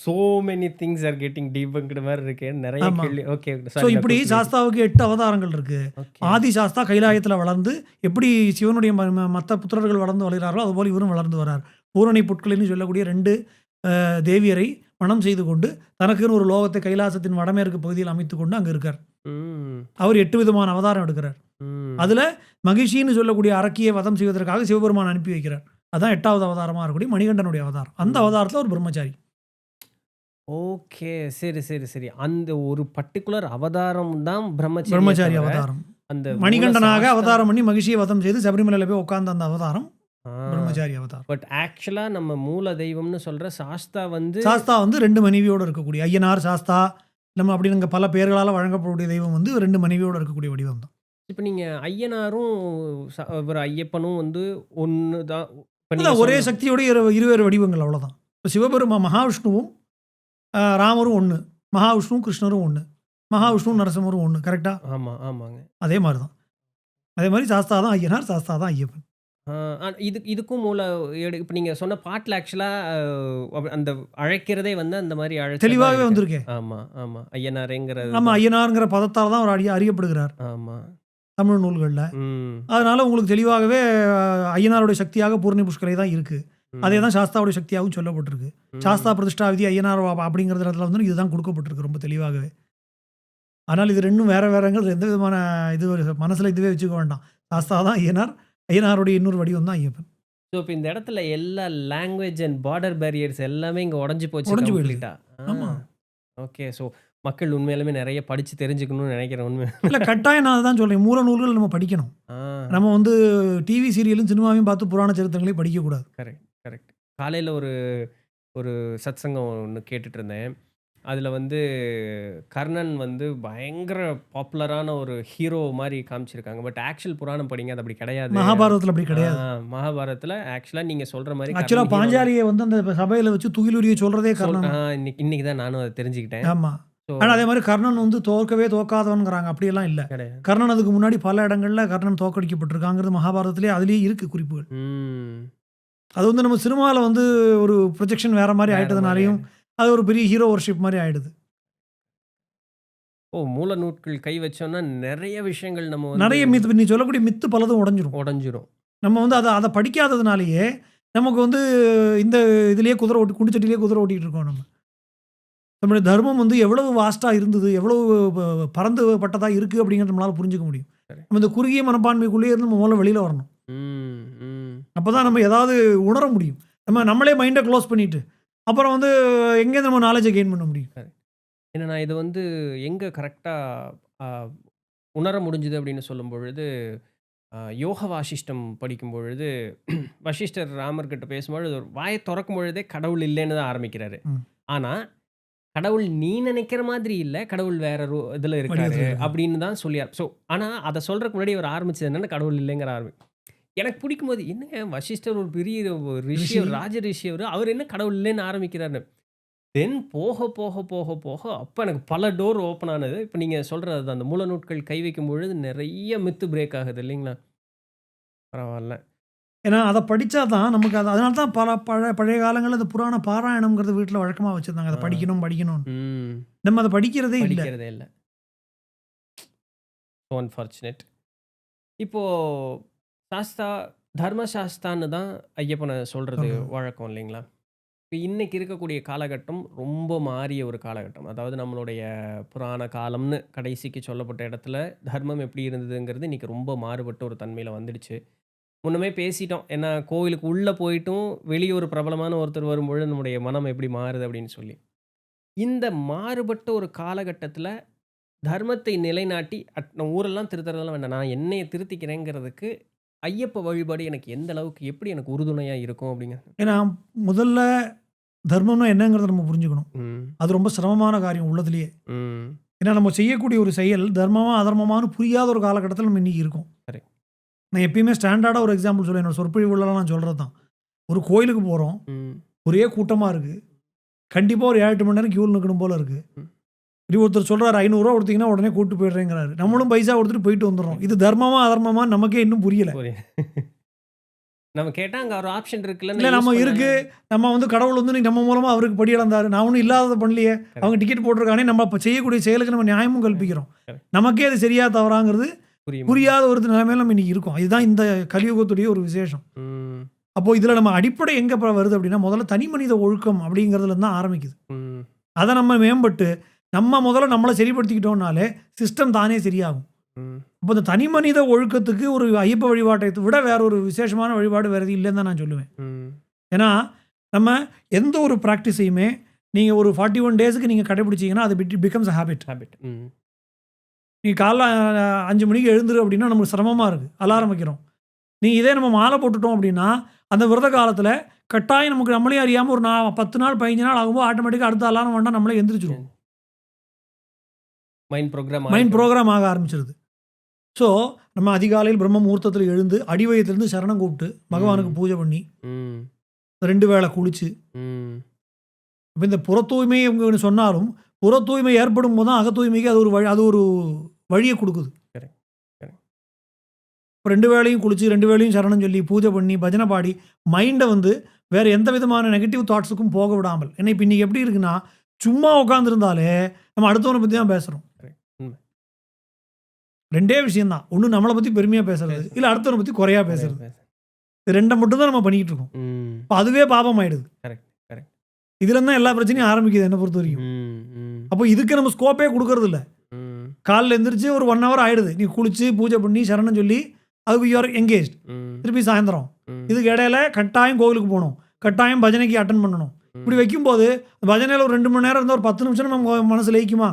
Speaker 1: So many things are getting debunked மாரி இருக்கு. நெறைய
Speaker 2: ஆமா.
Speaker 1: கேள்வி. ஓகே.
Speaker 2: ஸோ
Speaker 1: சாரி நான்
Speaker 2: இப்படி
Speaker 1: குறுக்கிட்டு
Speaker 2: சாஸ்தாவுக்கு 8 அவதாரங்கள் இருக்கு.
Speaker 1: ஓகே.
Speaker 2: ஆதி சாஸ்தா கைலாயத்துல வளர்ந்து எப்படி சிவனுடைய மத்த புத்திரர்கள் வளர்ந்து வளர்கிறார்களோ அதுபோல இவரும் வளர்ந்து வரார். பூரணை புட்களின்னு சொல்லக்கூடிய 2 தேவியரை மணம் செய்து கொண்டு தனக்குன்னு ஒரு லோகத்தை கைலாசத்தின் வடமேற்கு பகுதியில் அமைத்துக் கொண்டு அங்க இருக்கார்.
Speaker 1: ம்.
Speaker 2: அவர் 8 விதமான அவதாரம் எடுக்கிறார்.
Speaker 1: ம்.
Speaker 2: அதுல மகிஷின்னு சொல்லக்கூடிய அரக்கியை வதம் செய்வதற்காக சிவபெருமான் அனுப்பி வைக்கிறார். அதான் 8வது அவதாரமா இருக்கக்கூடிய மணிகண்டனுடைய அவதாரம். அந்த அவதாரத்துல ஒரு பிரம்மச்சாரி.
Speaker 1: ஓகே. சரி, சரி, சரி. அந்த ஒரு பர்ட்டிகுலர் அவதாரம் தான் பிரம்மச்சரியே
Speaker 2: பிரம்மச்சாரி
Speaker 1: தவிர,
Speaker 2: அவதாரம்.
Speaker 1: அந்த
Speaker 2: மணிகண்டனாக அவதாரம் பண்ணி மகிழ்ச்சியை வதம் செய்து சபரிமலையில் போய் உட்கார்ந்த அந்த அவதாரம் பிரம்மச்சாரி அவதாரம்.
Speaker 1: பட் ஆக்சுவலா நம்ம மூல தெய்வம்னு சொல்ற சாஸ்தா வந்து
Speaker 2: சாஸ்தா வந்து 2 மனைவியோடு இருக்கக்கூடிய ஐயனார் சாஸ்தா நம்ம அப்படின்னு பல பெயர்களால் வழங்கப்படக்கூடிய தெய்வம் வந்து 2 மனைவியோடு இருக்கக்கூடிய வடிவம் தான்.
Speaker 1: இப்ப நீங்க ஐயனாரும் இவர் ஐயப்பனும் வந்து ஒன்று தான். இப்ப நீங்க
Speaker 2: அதான் ஒரே
Speaker 1: சொன்ன
Speaker 2: சக்தியோட இருவேறு வடிவங்கள் அவ்வளோதான். இப்போ சிவபெருமா மகாவிஷ்ணுவும் ராமரும் ஒன்று, மகாவிஷ்ணுவும் கிருஷ்ணரும் ஒன்று, மகாவிஷ்ணுவும் நரசிம்மரும் ஒன்று. கரெக்டா?
Speaker 1: ஆமா, ஆமாங்க.
Speaker 2: அதே மாதிரி தான். அதே மாதிரி சாஸ்தா தான் ஐயனார், சாஸ்தா தான் ஐயப்பன்.
Speaker 1: இதுக்கும் மூல இப்ப நீங்க சொன்ன பாட்டுல ஆக்சுவலா அந்த அழைக்கிறதே வந்து அந்த மாதிரி அழைச்சதா
Speaker 2: தெளிவாகவே
Speaker 1: இருக்கு.
Speaker 2: வந்திருக்கே.
Speaker 1: ஆமா, ஆமா. ஐயனாரேங்கிறது
Speaker 2: நம்ம
Speaker 1: தான்.
Speaker 2: ஐயனாருங்கிற பதத்தால் தான் அவர் அறியப்படுகிறார்
Speaker 1: ஆமா.
Speaker 2: தமிழ் நூல்களில்.
Speaker 1: ம்.
Speaker 2: அதனால உங்களுக்கு தெளிவாகவே ஐயனாருடைய சக்தியாக பூர்ணி புஷ்கலை தான் இருக்குது. அதே
Speaker 1: ம்.
Speaker 2: தான் சாஸ்தாவுடைய சக்தியாகவும் சொல்லப்பட்டிருக்கு.
Speaker 1: ம்.
Speaker 2: சாஸ்தா பிரதிஷ்டா விதி ஐயனார் அப்படிங்கிற இடத்துல வந்து இதுதான் கொடுக்கப்பட்டிருக்கு ரொம்ப தெளிவாகவே. ஆனால் இது ரெண்டும் வேற வேறங்கிறது எந்த விதமான மனசில் இதுவே வச்சுக்க வேண்டாம். சாஸ்தா தான் ஐயனார், ஐயனாருடைய இன்னொரு வடிவம் தான் ஐயப்பன்.
Speaker 1: ஸோ இப்போ இந்த இடத்துல எல்லா லாங்குவேஜ் அண்ட் பார்டர் பேரியர்ஸ் எல்லாமே இங்கே உடஞ்சி போச்சு
Speaker 2: உடஞ்சு போயிடுது.
Speaker 1: கம்ப்ளீட்டா.
Speaker 2: ஆமாம்.
Speaker 1: ஓகே. ஸோ மக்கள் உண்மையிலுமே நிறைய படித்து தெரிஞ்சுக்கணும்னு நினைக்கிறேன். உண்மை.
Speaker 2: இல்லை கட்டாயம் நான் தான் சொல்கிறேன். மூல நூல்கள் நம்ம படிக்கணும்.
Speaker 1: ஆ
Speaker 2: நம்ம வந்து டிவி சீரியலும் சினிமாவையும் பார்த்து புராண சரித்திரங்களையும் படிக்கக்கூடாது.
Speaker 1: Correct correct. காலையில் ஒரு ஒரு சத்சங்கம் ஒன்று கேட்டுட்டு இருந்தேன். அதில் வந்து கர்ணன் வந்து பயங்கர பாப்புலரான ஒரு ஹீரோ மாதிரி காமிச்சிருக்காங்க. பட் ஆக்சுவல் புராணம் படிங்க, அது அப்படி கிடையாது.
Speaker 2: மகாபாரதத்தில் அப்படி கிடையாது.
Speaker 1: மகாபாரதத்தில் ஆக்சுவலாக நீங்கள் சொல்கிற மாதிரி
Speaker 2: ஆக்சுவலாக
Speaker 1: கர்ணன் hero
Speaker 2: பாஞ்சாலியை வந்து அந்த சபையில் வச்சு துகிலுரிய சொல்கிறதே கர்ணன்.
Speaker 1: இன்னைக்கு தான் நானும் அதை தெரிஞ்சுக்கிட்டேன்.
Speaker 2: ஆமாம்.
Speaker 1: ஸோ
Speaker 2: ஆனால் அதே மாதிரி கர்ணன் வந்து தோற்காதவன்கிறாங்க. அப்படியெல்லாம் இல்லை.
Speaker 1: கிடையாது.
Speaker 2: கர்ணன் அதுக்கு முன்னாடி பல இடங்களில் கர்ணன் தோற்கடிக்கப்பட்டிருக்காங்கிறது மகாபாரதத்திலே அதுலேயே இருக்குது குறிப்புகள்.
Speaker 1: ம்.
Speaker 2: அது வந்து நம்ம சினிமாவில் வந்து ஒரு ப்ரொஜெக்ஷன் வேற மாதிரி
Speaker 1: வேற மாதிரி
Speaker 2: ஆயிட்டதுனாலையும் அது ஒரு பெரிய ஹீரோ வர்ஷிப் மாதிரி ஆயிடுது.
Speaker 1: மூல நூட்கள் கை வச்சோம்னா நிறைய விஷயங்கள் நம்ம வந்து
Speaker 2: நிறைய மித்து நீ சொல்லக்கூடிய மித்து பலதும் உடஞ்சிரும்.
Speaker 1: உடஞ்சிரும்.
Speaker 2: நம்ம வந்து அதை படிக்காததுனாலேயே நமக்கு வந்து இந்த இதுலேயே குதிரை ஓட்டி குண்டிச்சட்டிலேயே குதிரை ஓட்டிகிட்டு இருக்கோம். நம்மளுடைய தர்மம் வந்து எவ்வளவு வாஸ்ட்டாக இருந்தது, எவ்வளவு பறந்து பட்டதாக இருக்குது அப்படிங்கிறத நம்மளால் புரிஞ்சுக்க முடியும்.
Speaker 1: சரி.
Speaker 2: நம்ம இந்த குறுகிய மனப்பான்மைக்குள்ளேயே இருந்து நம்ம முதல்ல வெளியில் வரணும்.
Speaker 1: ம், ம்.
Speaker 2: அப்போ தான் நம்ம ஏதாவது உணர முடியும். நம்மளே மைண்டை க்ளோஸ் பண்ணிட்டு அப்புறம் வந்து எங்கேருந்து நம்ம நாலேஜை கெயின் பண்ண முடியும்.
Speaker 1: ஏன்னா நான் இது வந்து எங்கே கரெக்டாக உணர முடிஞ்சுது அப்படின்னு சொல்லும் பொழுது, யோக வாசிஷ்டம் படிக்கும் பொழுது வசிஷ்டர் ராமர்கிட்ட பேசும்பொழுது ஒரு வாயை திறக்கும் பொழுதே கடவுள் இல்லைன்னு தான் ஆரம்பிக்கிறாரு.
Speaker 2: ம்.
Speaker 1: ஆனால் கடவுள் நீ நினைக்கிற மாதிரி இல்லை, கடவுள் வேற இதில் இருக்காரு
Speaker 2: வடிவத்துல இருக்காரு.
Speaker 1: அப்படின்னு தான் சொல்லியார். ஸோ ஆனால் அதை சொல்கிறதுக்கு முன்னாடி அவர் ஆரம்பிச்சது என்னென்னா கடவுள் இல்லைங்கிற எனக்கு பிடிக்கும்போது என்னங்க வசிஷ்டர் ஒரு பெரிய ரிஷி,
Speaker 2: ரிஷி.
Speaker 1: ஒரு ராஜ ரிஷி, அவர் என்ன கடவுள் இல்லைன்னு ஆரம்பிக்கிறாரு. தென் போக போக போக போக அப்போ எனக்கு பல டோர் ஓப்பன் ஆனது. இப்போ நீங்கள் சொல்கிறது அந்த மூல நூட்கள் கை வைக்கும் பொழுது நிறைய மித்து பிரேக் ஆகுது இல்லைங்களா? பரவாயில்ல.
Speaker 2: ஏன்னா அதை படித்தா தான் நமக்கு அதனால தான் பழைய காலங்களில் இந்த புராண பாராயணம்ங்கிறது வீட்டில் வழக்கமாக வச்சுருந்தாங்க. அதை படிக்கணும்.
Speaker 1: ம்.
Speaker 2: நம்ம அதை படிக்கிறதே இல்லை.
Speaker 1: படிக்கிறதே இல்லை. So unfortunate. இப்போ சாஸ்தா தர்மசாஸ்தான்னு தான் ஐயப்பனை சொல்கிறது
Speaker 2: சொல்றது.
Speaker 1: வழக்கம் இல்லைங்களா? இப்போ இன்னைக்கு இருக்கக்கூடிய காலகட்டம் ரொம்ப மாறிய ஒரு காலகட்டம். அதாவது நம்மளுடைய புராண காலம்னு கடைசிக்கு சொல்லப்பட்ட இடத்துல தர்மம் எப்படி இருந்ததுங்கிறது இன்னைக்கு ரொம்ப மாறுபட்ட ஒரு தன்மையில் வந்துடுச்சு. முன்னமே பேசிட்டோம். ஏன்னா கோவிலுக்கு உள்ளே போயிட்டும் வெளியே ஒரு பிரபலமான ஒருத்தர் வரும்பொழுது நம்முடைய மனம் எப்படி மாறுது அப்படின்னு சொல்லி. இந்த மாறுபட்ட ஒரு காலகட்டத்தில் தர்மத்தை நிலைநாட்டி நான் ஊரெல்லாம் திருத்துறதெல்லாம் வேண்டாம், நான் என்னையை திருத்திக்கிறேங்கிறதுக்கு ஐயப்ப வழிபாடு எனக்கு எந்த அளவுக்கு எப்படி எனக்கு உறுதுணையாக இருக்கும் அப்படிங்க.
Speaker 2: ஏன்னா முதல்ல தர்மம்னா என்னங்கிறத நம்ம புரிஞ்சுக்கணும்.
Speaker 1: ம்.
Speaker 2: அது ரொம்ப சிரமமான காரியம் உள்ளதுலேயே.
Speaker 1: ம்.
Speaker 2: ஏன்னா நம்ம செய்யக்கூடிய ஒரு செயல் தர்மமா அதர்மமானு புரியாத ஒரு காலகட்டத்தில் நம்ம இன்னைக்கு இருக்கோம்.
Speaker 1: சரி.
Speaker 2: நான் எப்பயுமே ஸ்டாண்டர்டாக ஒரு எக்ஸாம்பிள் சொல்லுவேன். என்னோட சொற்பொழிவுலாம் நான் சொல்கிறது தான். ஒரு கோயிலுக்கு போகிறோம்,
Speaker 1: ம்.
Speaker 2: ஒரே கூட்டமாக இருக்குது, கண்டிப்பாக ஒரு 7-8 மணி நேரம் கியூவில் நிற்கணும் போல் இருக்குது.
Speaker 1: ம்.
Speaker 2: இப்படி ஒருத்தர் சொல்கிறார் 500 ரூபா கொடுத்தீங்கன்னா உடனே கூப்பிட்டு போயிடுறேங்கிறாரு. நம்மளும் பைசா கொடுத்துட்டு போயிட்டு வந்துடுறோம். இது தர்மமா அதர்மமா நமக்கே இன்னும் புரியல.
Speaker 1: நம்ம கேட்டால் அங்கே ஒரு ஆப்ஷன் இருக்குல்ல.
Speaker 2: இல்லை நம்ம இருக்கு, நம்ம வந்து கடவுள் வந்து நம்ம மூலமாக அவருக்கு படி இழந்தாரு, நான் ஒன்றும் இல்லாததை பண்ணலையே, அவங்க டிக்கெட் போட்டிருக்கானே, நம்ம இப்போ செய்யக்கூடிய செயலுக்கு நம்ம நியாயமும் கல்பிக்கிறோம். நமக்கே அது சரியா தவறாங்கிறது புரியாத ஒரு நிலைமையில நம்ம இன்னைக்கு இருக்கோம். இதுதான் இந்த கலியுகத்துடைய ஒரு விசேஷம். அப்போ இதில் நம்ம அடிப்படை எங்கே வருது அப்படின்னா முதல்ல தனி மனித ஒழுக்கம் அப்படிங்கிறதுல தான் ஆரம்பிக்குது. அதை நம்ம மேம்பட்டு நம்ம முதல்ல நம்மளை சரிப்படுத்திக்கிட்டோம்னாலே சிஸ்டம் தானே சரியாகும். அப்போ இந்த தனி மனித ஒழுக்கத்துக்கு ஒரு ஐயப்ப வழிபாட்டை விட வேற ஒரு விசேஷமான வழிபாடு வேறு இல்லைன்னு தான் நான் சொல்லுவேன். ஏன்னா நம்ம எந்த ஒரு ப்ராக்டிஸையுமே நீங்கள் ஒரு 41 டேஸுக்கு நீங்கள் கடைபிடிச்சிங்கன்னா அது பிகம்ஸ் ஹேபிட். நீ காலைல 5 மணிக்கு எழுந்துரு அப்படின்னா நமக்கு சிரமமாக இருக்குது, அலாரம் வைக்கிறோம். நீ இதே நம்ம மாலை போட்டுட்டோம் அப்படின்னா அந்த விரத காலத்தில் கட்டாயம் நமக்கு நம்மளே அறியாமல் ஒரு 10 நாள் 15 நாள் ஆகும்போது ஆட்டோமேட்டிக்காக அடுத்த அலாரம் வேண்டாம் நம்மளே எந்திரிச்சிருவோம். மைண்ட் ப்ரோக்ராம் ஆக ஆரம்பிச்சிருது. ஸோ நம்ம அதிகாலையில் பிரம்ம முகூர்த்தத்தில் எழுந்து அடிவயத்திலிருந்து சரணம் கூப்பிட்டு பகவானுக்கு பூஜை பண்ணி 2 வேளை குளிச்சு, இப்போ இந்த புற தூய்மை இவங்க சொன்னாலும் புற தூய்மை ஏற்படும் போது தான் அக தூய்மைக்கு அது ஒரு வழியை கொடுக்குது. இப்போ 2 வேளையும் குளிச்சு 2 வேளையும் சரணம் சொல்லி பூஜை பண்ணி பஜனை பாடி மைண்டை வந்து வேறு எந்த விதமான நெகட்டிவ் தாட்ஸுக்கும் போக விடாமல். ஏன்னா இப்போ இன்றைக்கி எப்படி இருக்குன்னா சும்மா உட்காந்துருந்தாலே நம்ம அடுத்தவனை பற்றி தான் பேசுகிறோம். 2டே விஷயம்தான், ஒன்று நம்மளை பற்றி பெருமையாக பேசுறது, இல்லை அடுத்தவனை பற்றி குறையாக பேசுறது. இது 2 மட்டும் தான் நம்ம பண்ணிக்கிட்டு இருக்கோம். இப்போ அதுவே பாபம் ஆயிடுது. இதுல தான் எல்லா பிரச்சனையும் ஆரம்பிக்குது என்னை பொறுத்த வரைக்கும். அப்போ இதுக்கு நம்ம ஸ்கோப்பே கொடுக்கறது இல்லை. காலைல எழுந்திரிச்சு ஒரு 1 hour ஆயிடுது, நீ குளிச்சு பூஜை பண்ணி சரணம் சொல்லி அதுக்கு யூஆர் எங்கேஜ். திருப்பி சாயந்தரம் இதுக்கு இடையில கட்டாயம் கோவிலுக்கு போகணும், கட்டாயம் பஜனைக்கு அட்டன் பண்ணணும். இப்படி வைக்கும்போது பஜனையில் ஒரு 2 மணி நேரம் இருந்தால் ஒரு 10 நிமிஷம் நம்ம மனசு லயிக்குமா?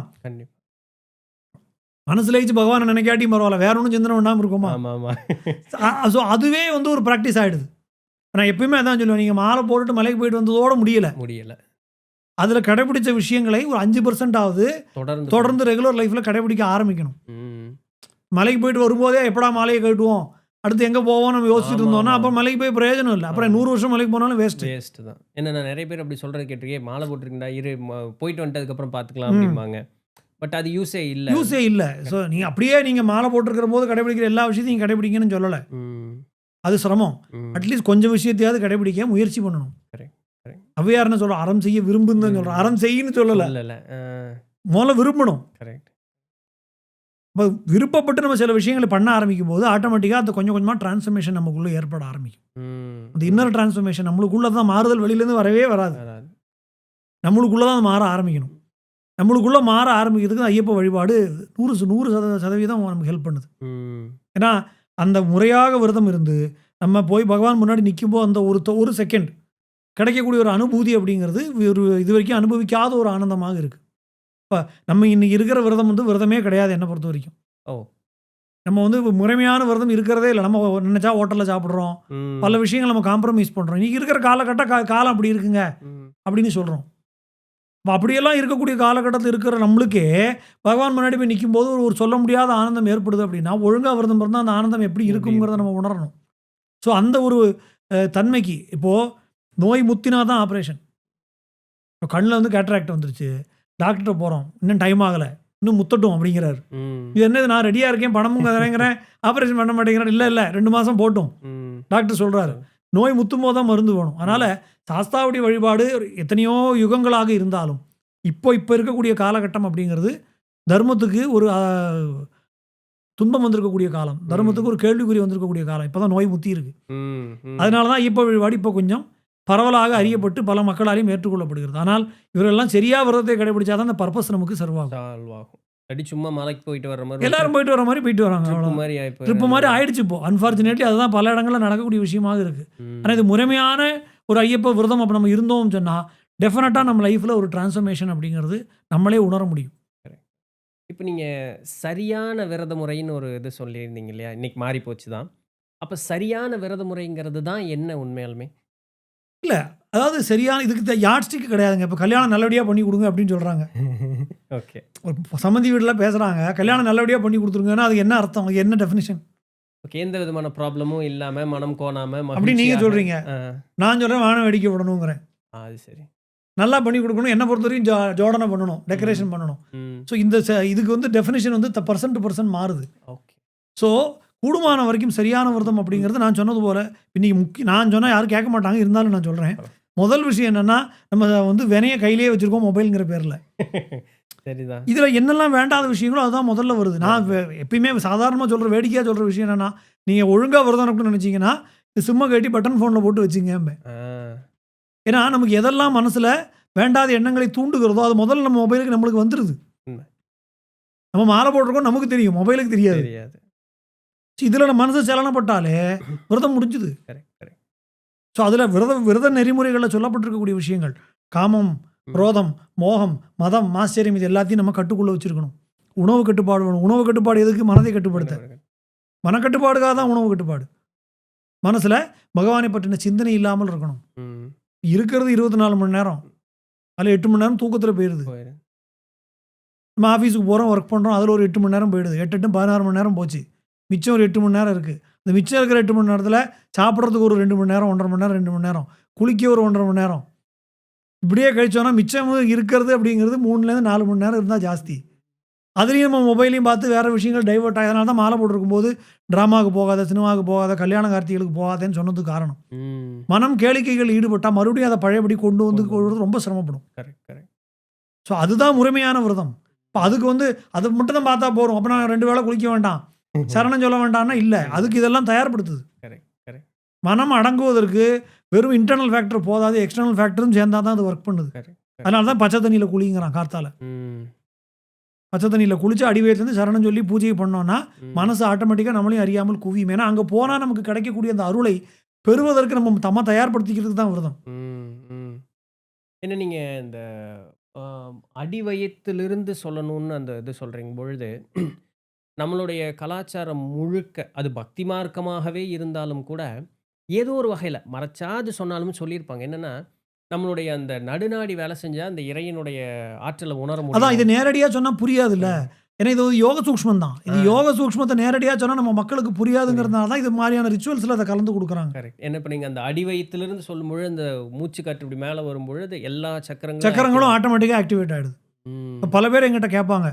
Speaker 2: மனசு லயிச்சு பகவானை நினைக்காட்டி பரவாயில்ல, வேற ஒன்றும் சிந்தனை பண்ணாமல் இருக்குமா? ஸோ அதுவே வந்து ஒரு ப்ராக்டிஸ் ஆகிடுது. நான் எப்பயுமே அதான் சொல்லுவேன், நீங்கள் மாலை போட்டுட்டு மலைக்கு போயிட்டு வந்ததோடு முடியலை. அதில் கடைபிடிச்ச விஷயங்களை ஒரு 5% ஆகுது தொடர்ந்து ரெகுலர் லைஃப்பில் கடைபிடிக்க ஆரம்பிக்கணும். மலைக்கு போயிட்டு வரும்போதே எப்படா மாலையை கட்டுவோம், அடுத்து எங்கே போவோம் நம்ம யோசிச்சுட்டு இருந்தோம்னா அப்புறம் மலைக்கு போய் பிரயோஜனம் இல்லை. அப்புறம் 100 வருஷம் மலைக்கு போனாலும் வேஸ்ட்டு
Speaker 1: தான். ஏன்னா நான் நிறைய பேர் அப்படி சொல்கிறது கேட்டிருக்கேன், மாலை போட்டிருக்கீங்களா போயிட்டு வந்துட்டதுக்கப்புறம் பார்த்துக்கலாம் அப்படிம்பாங்க. பட் அது யூஸே இல்லை. ஸோ நீங்கள் அப்படியே நீங்கள் மாலை போட்டிருக்கிற போது கடைபிடிக்கிற எல்லா விஷயத்தையும் நீங்கள் கடைபிடிங்கன்னு சொல்லலை, அது சிரமம். அட்லீஸ்ட் கொஞ்சம் விஷயத்தையாவது கடைபிடிக்க முயற்சி பண்ணணும். அவ்வையார் என்ன சொல்கிறோம், அறம் செய்ய விரும்புன்னு தான் சொல்கிறோம், அறம் செய்யன்னு சொல்லலை. முதல்ல விரும்பணும். இப்போ விருப்பப்பட்டு நம்ம சில விஷயங்களை பண்ண ஆரம்பிக்கும் போது ஆட்டோமேட்டிக்காக அது கொஞ்சம் கொஞ்சமாக டிரான்ஸ்ஃபர்மேஷன் நமக்குள்ளே ஏற்பட ஆரம்பிக்கும். அந்த இன்னர் டிரான்ஸ்ஃபர்மேஷன் நம்மளுக்குள்ளே தான், மாறுதல் வெளியிலேருந்து வரவே வராது, நம்மளுக்குள்ளே தான் மாற ஆரம்பிக்கணும். நம்மளுக்குள்ளே மாற ஆரம்பிக்கிறதுக்கு ஐயப்ப வழிபாடு 100% நமக்கு ஹெல்ப் பண்ணுது. ஏன்னா அந்த முறையாக விரதம் இருந்து நம்ம போய் பகவான் முன்னாடி நிற்கும்போது அந்த ஒரு செகண்ட் கிடைக்கக்கூடிய ஒரு அனுபூதி அப்படிங்கிறது இது வரைக்கும் அனுபவிக்காத ஒரு ஆனந்தமாக இருக்குது. இப்போ நம்ம இன்னைக்கு இருக்கிற விரதம் வந்து விரதமே கிடையாது என்னை பொறுத்த வரைக்கும். நம்ம வந்து முறைமையான விரதம் இருக்கிறதே இல்லை. நம்ம நினைச்சா ஹோட்டலில் சாப்பிட்றோம், பல விஷயங்கள் நம்ம காம்ப்ரமைஸ் பண்ணுறோம். இன்றைக்கி இருக்கிற காலம் அப்படி இருக்குங்க அப்படின்னு சொல்கிறோம். அப்படியெல்லாம் இருக்கக்கூடிய காலகட்டத்தில் இருக்கிற நம்மளுக்கே பகவான் முன்னாடி போய் நிற்கும்போது ஒரு சொல்ல முடியாத ஆனந்தம் ஏற்படுது அப்படின்னா ஒழுங்காக விரதம் இருந்தால் அந்த ஆனந்தம் எப்படி இருக்குங்கிறத நம்ம உணரணும். ஸோ அந்த ஒரு தன்மைக்கு இப்போது நோய் முத்தினா தான் ஆப்ரேஷன். இப்போ கண்ணில் வந்து கேட்ராக்ட் வந்துருச்சு, டாக்டர்கிட்ட போகிறோம், இன்னும் டைம் ஆகலை, இன்னும் முத்தட்டும் அப்படிங்கிறாரு. இது என்னது, நான் ரெடியாக இருக்கேன், பணமும் தரேங்கிறேன், ஆப்ரேஷன் பண்ண மாட்டேங்கிறேன். இல்லை 2 மாதம் போட்டும் டாக்டர் சொல்கிறாரு. நோய் முத்தும் போது தான் மருந்து வேணும். அதனால் சாஸ்தாவுடைய வழிபாடு எத்தனையோ யுகங்களாக இருந்தாலும் இப்போ இருக்கக்கூடிய காலகட்டம் அப்படிங்கிறது தர்மத்துக்கு ஒரு துன்பம் வந்திருக்கக்கூடிய காலம், தர்மத்துக்கு ஒரு கேள்விக்குறி வந்திருக்கக்கூடிய காலம். இப்போ தான் நோய் முத்தி இருக்கு. அதனால தான் ஐயப்ப வழிபாடு இப்போ கொஞ்சம் பரவலாக அறியப்பட்டு பல மக்களாலையும் ஏற்றுக்கொள்ளப்படுகிறது. ஆனால் இவரெல்லாம் சரியாக விரதத்தை கடைபிடிச்சாதான் அந்த பர்பஸ் நமக்கு சர்வாகும். சும்மா மலைக்கு போயிட்டு வர மாதிரி
Speaker 2: எல்லாரும் போயிட்டு வராங்க, ட்ரிப்பு மாதிரி ஆயிடுச்சு. இப்போ அன்ஃபார்ச்சுனேட்லி அதுதான் பல இடங்களில் நடக்கக்கூடிய விஷயமாக இருக்குது. ஆனால் இது முறைமையான ஒரு ஐயப்ப விரதம் அப்போ நம்ம இருந்தோம்னு சொன்னால் டெஃபினட்டாக நம்ம லைஃப்பில் ஒரு டிரான்ஸ்ஃபர்மேஷன் அப்படிங்கிறது நம்மளே உணர முடியும்.
Speaker 1: இப்போ நீங்கள் சரியான விரத முறைன்னு ஒரு இது சொல்லியிருந்தீங்க இல்லையா, இன்னைக்கு மாறி போச்சு தான். அப்போ சரியான விரத முறைங்கிறது தான் என்ன உண்மையாலுமே?
Speaker 2: இல்லை, அதாவது சரியான இதுக்கு யாட் ஸ்டிக் கிடையாதுங்க. இப்போ கல்யாணம் நல்லபடியாக பண்ணி கொடுங்க அப்படின்னு சொல்கிறாங்க.
Speaker 1: ஓகே,
Speaker 2: ஒரு சம்மந்தி வீட்டில் பேசுகிறாங்க, கல்யாணம் நல்லபடியாக பண்ணி கொடுத்துருங்கன்னா அதுக்கு என்ன அர்த்தம், அதுக்கு என்ன டெஃபினிஷன்?
Speaker 1: ஓகே, எந்த விதமான ப்ராப்ளமும் இல்லாமல் மனம் கோணாமல்
Speaker 2: அப்படி நீங்கள் சொல்கிறீங்க. நான் சொல்கிறேன் வானம் வெடிக்க விடணுங்கிறேன்.
Speaker 1: அது சரி,
Speaker 2: நல்லா பண்ணி கொடுக்கணும். என்னை பொறுத்த வரைக்கும் ஜோடனை பண்ணணும், டெக்கரேஷன் பண்ணணும். ஸோ இந்த இதுக்கு வந்து டெஃபினிஷன் வந்து பர்சன் டு பர்சன் மாறுது.
Speaker 1: ஓகே,
Speaker 2: ஸோ கூடுமான வரைக்கும் சரியான விரதம் அப்படிங்கிறது நான் சொன்னது போல் இன்றைக்கி நான் சொன்னால் யாரும் கேட்க மாட்டாங்க, இருந்தாலும் நான் சொல்கிறேன். முதல் விஷயம் என்னென்னா நம்ம வந்து வினையை கையிலேயே வச்சுருக்கோம் மொபைலுங்கிற பேரில்.
Speaker 1: சரிதான்.
Speaker 2: இதில் என்னெல்லாம் வேண்டாத விஷயங்களோ அதுதான் முதல்ல வருது. நான் எப்பயுமே சாதாரணமாக சொல்கிற வேடிக்கையாக சொல்கிற விஷயம் என்னென்னா, நீங்கள் ஒழுங்காக விரதம் அப்படின்னு நினச்சிங்கன்னா இது சிம்மை கட்டி பட்டன் ஃபோனில் போட்டு வச்சுங்க. ஏன்னா நமக்கு எதெல்லாம் மனசில் வேண்டாத எண்ணங்களை தூண்டுகிறதோ அது முதல்ல நம்ம மொபைலுக்கு நம்மளுக்கு வந்துடுது. நம்ம மாலை போட்டிருக்கோம் நமக்கு தெரியும், மொபைலுக்கு தெரியாது. இதில் நம்ம மனசு சலனப்பட்டாலே விரதம் முடிஞ்சுது. ஸோ அதில் விரத நெறிமுறைகளில் சொல்லப்பட்டிருக்கக்கூடிய விஷயங்கள் காமம், குரோதம், மோகம், மதம், ஆச்சரியம் இது எல்லாத்தையும் நம்ம கட்டுக்குள்ளே வச்சுருக்கணும். உணவு கட்டுப்பாடு வேணும். உணவு கட்டுப்பாடு எதுக்கு? மனதை கட்டுப்படுத்த. மனக்கட்டுப்பாடுக்காக தான் உணவு கட்டுப்பாடு. மனசில் பகவானை பற்றின சிந்தனை இல்லாமல் இருக்கணும். இருக்கிறது 24 மணி நேரம், அதில் 8 மணி நேரம் தூக்கத்தில் போயிடுது. நம்ம ஆஃபீஸுக்கு போகிறோம், ஒர்க் பண்ணுறோம், அதில் ஒரு 8 மணி நேரம் போயிடுது. 8 16 மணி நேரம் போச்சு. மிச்சம் ஒரு 8 மணி நேரம் இருக்குது. இந்த மிச்சம் இருக்கிற 8 மணி நேரத்தில் சாப்பிட்றதுக்கு ஒரு 2 மணி நேரம், 1.5 மணி நேரம், 2 மணி நேரம், குளிக்க ஒரு 1.5 மணி நேரம், இப்படியே கழிச்சோன்னா மிச்சம் இருக்கிறது அப்படிங்கிறது 3லேருந்து 4 மணி நேரம் இருந்தால் ஜாஸ்தி. அதுலேயும் நம்ம மொபைலையும் பார்த்து வேறு விஷயங்கள் டைவர்ட் ஆகிறதுனால தான் மாலை போட்டிருக்கும்போது ட்ராமாவுக்கு போகாத, சினிமாவுக்கு போகாத, கல்யாண கார்த்திகளுக்கு போகாதேன்னு சொன்னதுக்கு காரணம். மனம் கேளிக்கைகள் ஈடுபட்டால் மறுபடியும் அதை பழையபடி கொண்டு வந்து ரொம்ப சிரமப்படும். ஸோ அதுதான் முறைமையான விரதம். இப்போ அதுக்கு அது மட்டும் தான் பார்த்தா போகிறோம், அப்போ நான் 2 வேளை குளிக்க வேண்டாம், சரணம் சொல்ல வேண்டாம்னா இல்லை, அதுக்கு இதெல்லாம் தயார்படுத்துது. மனம் அடங்குவதற்கு வெறும் இன்டர்னல் ஃபேக்டர் போதாது, எக்ஸ்டர்னல் ஃபேக்டரும் சேர்ந்தா தான் அது ஒர்க் பண்ணுது. அதனால தான் பச்சை தண்ணியில் குளிங்கிறான் கார்த்தால. பச்சை தண்ணியில் குளிச்சு அடிவயத்துலேருந்து சரணம் சொல்லி பூஜை பண்ணோன்னா மனசு ஆட்டோமேட்டிக்காக நம்மளையும் அறியாமல் குவியும். ஏன்னா அங்கே போனால் நமக்கு கிடைக்கக்கூடிய அந்த அருளை பெறுவதற்கு நம்ம தயார்படுத்திக்கிறதுக்கு தான் விரதம்.
Speaker 1: என்ன நீங்கள் இந்த அடிவயத்திலிருந்து சொல்லணும்னு அந்த இது சொல்கிறீங்க பொழுது, நம்மளுடைய கலாச்சாரம் முழுக்க அது பக்தி மார்க்கமாகவே இருந்தாலும் கூட ஏதோ ஒரு வகையில் மறைச்சாது சொன்னாலும் சொல்லியிருப்பாங்க. என்னென்னா, நம்மளுடைய அந்த நடுநாடி வேலை செஞ்சால் அந்த இறைவனுடைய ஆற்றலை உணர முடியும்.
Speaker 2: அதான் இது நேரடியாக சொன்னால் புரியாதுல்ல. ஏன்னா இது ஒரு யோக சூக்ஷ்மம் தான். இது யோக சூக்ஷ்மத்தை நேரடியாக சொன்னால் நம்ம மக்களுக்கு புரியாதுங்கிறதுனால தான் இது மாதிரியான ரிச்சுவல்ஸில் அதை கலந்து கொடுக்குறாங்க.
Speaker 1: கரெக்ட். என்ன இப்போ நீங்கள் அந்த அடிவயத்திலிருந்து சொல்லும்பொழுது அந்த மூச்சு காற்று இப்படி மேலே வரும்பொழுது எல்லா
Speaker 2: சக்கரங்களும் ஆட்டோமேட்டிக்காக ஆக்டிவேட் ஆகிடுது. இப்போ பல பேர் எங்கிட்ட கேட்பாங்க,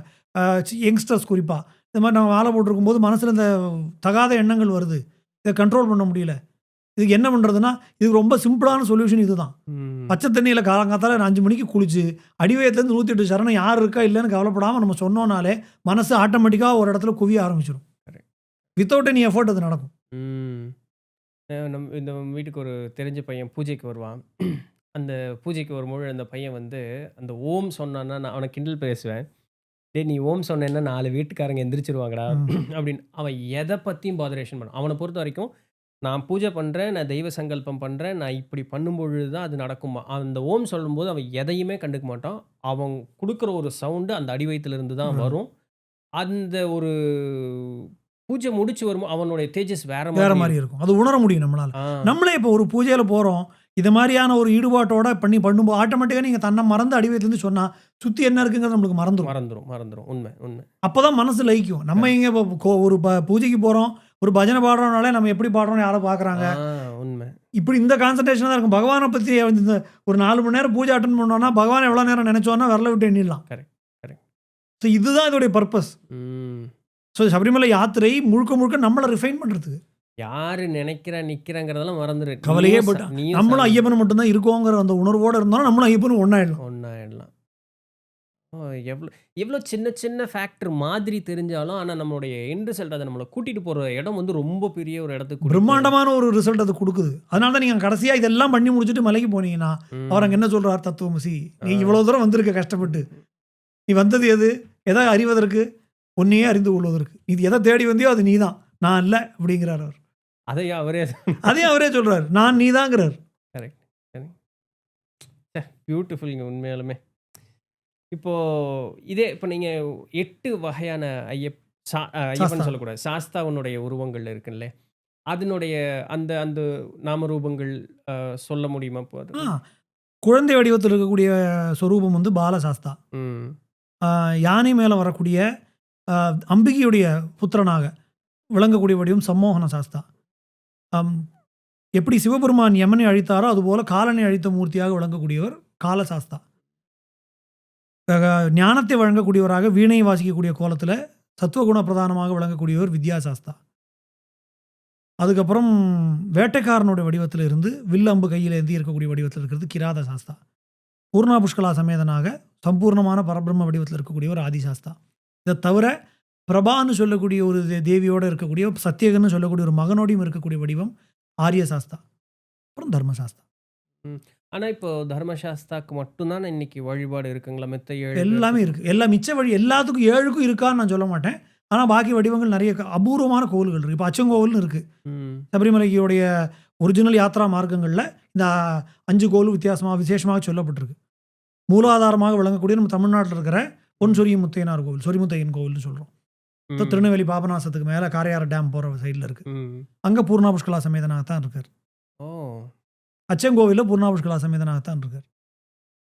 Speaker 2: யங்ஸ்டர்ஸ் குறிப்பாக, இந்த மாதிரி நம்ம வேலை போட்டிருக்கும் போது மனசில் இந்த தகாத எண்ணங்கள் வருது, இதை கண்ட்ரோல் பண்ண முடியல, இதுக்கு என்ன பண்ணுறதுன்னா இதுக்கு ரொம்ப சிம்பிளான சொல்யூஷன் இது தான். பச்சை தண்ணியில் காலங்காத்தால 5 மணிக்கு குளிச்சு அடிவயத்துலேருந்து 108 சரணம் யார் இருக்கா இல்லைன்னு கவலைப்படாமல் நம்ம சொன்னோன்னாலே மனசு ஆட்டோமேட்டிக்காக ஒரு இடத்துல குவிய ஆரம்பிச்சிடும். வித்தவுட் எனி எஃபர்ட் அது நடக்கும்.
Speaker 1: இந்த வீட்டுக்கு ஒரு தெரிஞ்ச பையன் பூஜைக்கு வருவான். அந்த பூஜைக்கு வரும்போது அந்த பையன் அந்த ஓம் சொன்னான்னா நான் அவனை கிண்டல் பேசுவேன். டே நீ ஓம் சொன்னேன்னா 4 வீட்டுக்காரங்க எந்திரிச்சிருவாங்கடா அப்படின்னு. அவன் எதை பற்றியும் பாதரேஷன் பண்ண. அவனை பொறுத்த வரைக்கும் நான் பூஜை பண்ணுறேன், நான் தெய்வ சங்கல்பம் பண்ணுறேன், நான் இப்படி பண்ணும்பொழுது தான் அது நடக்குமா. அந்த ஓம் சொல்லும்போது அவன் எதையுமே கண்டுக்க மாட்டான். அவன் கொடுக்குற ஒரு சவுண்டு அந்த அடிவயத்திலிருந்து தான் வரும். அந்த ஒரு பூஜை முடிச்சு வரும்போது அவனுடைய தேஜஸ் வேற
Speaker 2: மாதிரி இருக்கும். அது உணர முடியும் நம்மளால். நம்மளே இப்போ ஒரு பூஜையில் போகிறோம், இது மாதிரியான ஒரு ஈடுபாட்டோட பண்ணும்போது ஆட்டோமேட்டிக்காக நீங்கள் தன்னை மறந்து அடிவயத்துலேருந்து சொன்னால் சுற்றி என்ன இருக்குங்கிறது நம்மளுக்கு
Speaker 1: மறந்துடும். உண்மை.
Speaker 2: அப்போ தான் மனசு லயிக்கும். நம்ம இங்கே ஒரு பூஜைக்கு போகிறோம், ஒரு பஜனை பாடுறோம்னாலே நம்ம எப்படி பாடுறோம்னு யாரும் பார்க்குறாங்க.
Speaker 1: உண்மை.
Speaker 2: இப்படி இந்த கான்சன்ட்ரேஷன் தான் இருக்கும். பகவானை பற்றி இந்த ஒரு 4 மணி நேரம் பூஜை அட்டன் பண்ணோன்னா பகவான் எவ்வளோ நேரம் நினைச்சோன்னா விரல விட்டு எண்ணிடலாம்.
Speaker 1: கரெக்ட்.
Speaker 2: ஸோ இதுதான் இதோடைய பர்பஸ். ஸோ சபரிமலை யாத்திரை முழுக்க நம்மளை ரிஃபைன் பண்ணுறதுக்கு.
Speaker 1: யாரு நிற்கிறங்கிறதெல்லாம் மறந்துடு.
Speaker 2: கவலையே போட்டான். நம்மளும் ஐயப்பன் மட்டும்தான் இருக்கோங்கிற அந்த உணர்வோடு இருந்தாலும் நம்மளும் ஐயப்பனும்
Speaker 1: ஒன்றாயிடலாம். எவ்வளோ சின்ன ஃபேக்டர் மாதிரி தெரிஞ்சாலும் ஆனால் நம்மளுடைய எண்ட் ரிசல்ட் அதை நம்மளை கூட்டிகிட்டு போகிற இடம் ரொம்ப பெரிய ஒரு இடத்துக்கு
Speaker 2: பிரம்மாண்டமான ஒரு ரிசல்ட் அது கொடுக்குது. அதனால தான் நீங்கள் கடைசியாக இதெல்லாம் பண்ணி முடிச்சுட்டு மலைக்கு போனீங்கன்னா அவர் அங்கே என்ன சொல்கிறார்? தத்துவமசி, நீ இவ்வளோ தூரம் வந்திருக்க கஷ்டப்பட்டு, நீ வந்தது எதை அறிவதற்கு, உன்னையே அறிந்து கொள்வதற்கு. இது எதை தேடி வந்தியோ அது நீ தான், நான் இல்லை அப்படிங்கிறார் அவர்.
Speaker 1: அதையும்
Speaker 2: அவரே சொல்கிறார், நான் நீ தாங்கிறார்.
Speaker 1: கரெக்ட். பியூட்டிஃபுல்ங்க உண்மையாலுமே. இப்போ நீங்கள் 8 வகையான ஐயப்பன் சொல்லக்கூடாது, சாஸ்தாவனுடைய உருவங்கள் இருக்குல்ல, அதனுடைய அந்த அந்த நாமரூபங்கள் சொல்ல முடியுமா?
Speaker 2: குழந்தை வடிவத்தில் இருக்கக்கூடிய சொரூபம் பாலசாஸ்தா. யானை மேலே வரக்கூடிய அம்பிகையுடைய புத்திரனாக விளங்கக்கூடிய வடிவம் சம்மோகன சாஸ்தா. எப்படி சிவபெருமான் யமனை அழித்தாரோ அதுபோல காலனை அழித்த மூர்த்தியாக விளங்கக்கூடியவர் காலசாஸ்தா. ஞானத்தை வழங்கக்கூடியவராக வீணை வாசிக்கக்கூடிய கோலத்தில் சத்துவகுண பிரதானமாக விளங்கக்கூடியவர் வித்யாசாஸ்தா. அதுக்கப்புறம் வேட்டைக்காரனுடைய வடிவத்தில் இருந்து வில்லம்பு கையில் ஏந்தி இருக்கக்கூடிய வடிவத்தில் இருக்கிறது கிராத சாஸ்தா. பூர்ணா புஷ்கலா சமேதனாக சம்பூர்ணமான பரபிரம்ம வடிவத்தில் இருக்கக்கூடியவர் ஆதிசாஸ்தா. இதை தவிர பிரபான்னு சொல்லக்கூடிய ஒரு தேவியோடு இருக்கக்கூடிய, சத்தியகன்னு சொல்லக்கூடிய ஒரு மகனோடையும் இருக்கக்கூடிய வடிவம் ஆரிய சாஸ்தா. அப்புறம் தர்மசாஸ்தா.
Speaker 1: ஆனால் இப்போ தர்மசாஸ்தாக்கு மட்டும்தான் இன்னைக்கு வழிபாடு இருக்குங்களா? மற்ற
Speaker 2: எல்லாமே இருக்குது. மிச்ச வழி எல்லாத்துக்கும் 7க்கும் இருக்கான்னு நான் சொல்ல மாட்டேன். ஆனால் பாக்கி வடிவங்கள் நிறைய அபூர்வமான கோவில்கள் இருக்குது. இப்போ அச்சங்கோவில்னு இருக்குது. சபரிமலையோடைய ஒரிஜினல் யாத்ரா மார்க்கங்களில் இந்த 5 கோவில் விசேஷமாக சொல்லப்பட்டிருக்கு. மூலாதாரமாக விளங்கக்கூடிய நம்ம தமிழ்நாட்டில் இருக்கிற பொன் சொரியும் முத்தையனார் கோவில், சொரிமுத்தையன் கோவில்னு சொல்றோம்.
Speaker 1: ம்.
Speaker 2: திருநெல்வேலி பாபநாசத்துக்கு மேல காரையாறு டேம் போற சைடுல இருக்கு.
Speaker 1: ம்.
Speaker 2: அங்க பூர்ணா புஷ்கலா சமேதனாக தான் இருக்காரு.
Speaker 1: ஓ!
Speaker 2: அச்சங்கோவில்ல பூர்ணா புஷ்கலா சமேதனாக தான் இருக்காரு.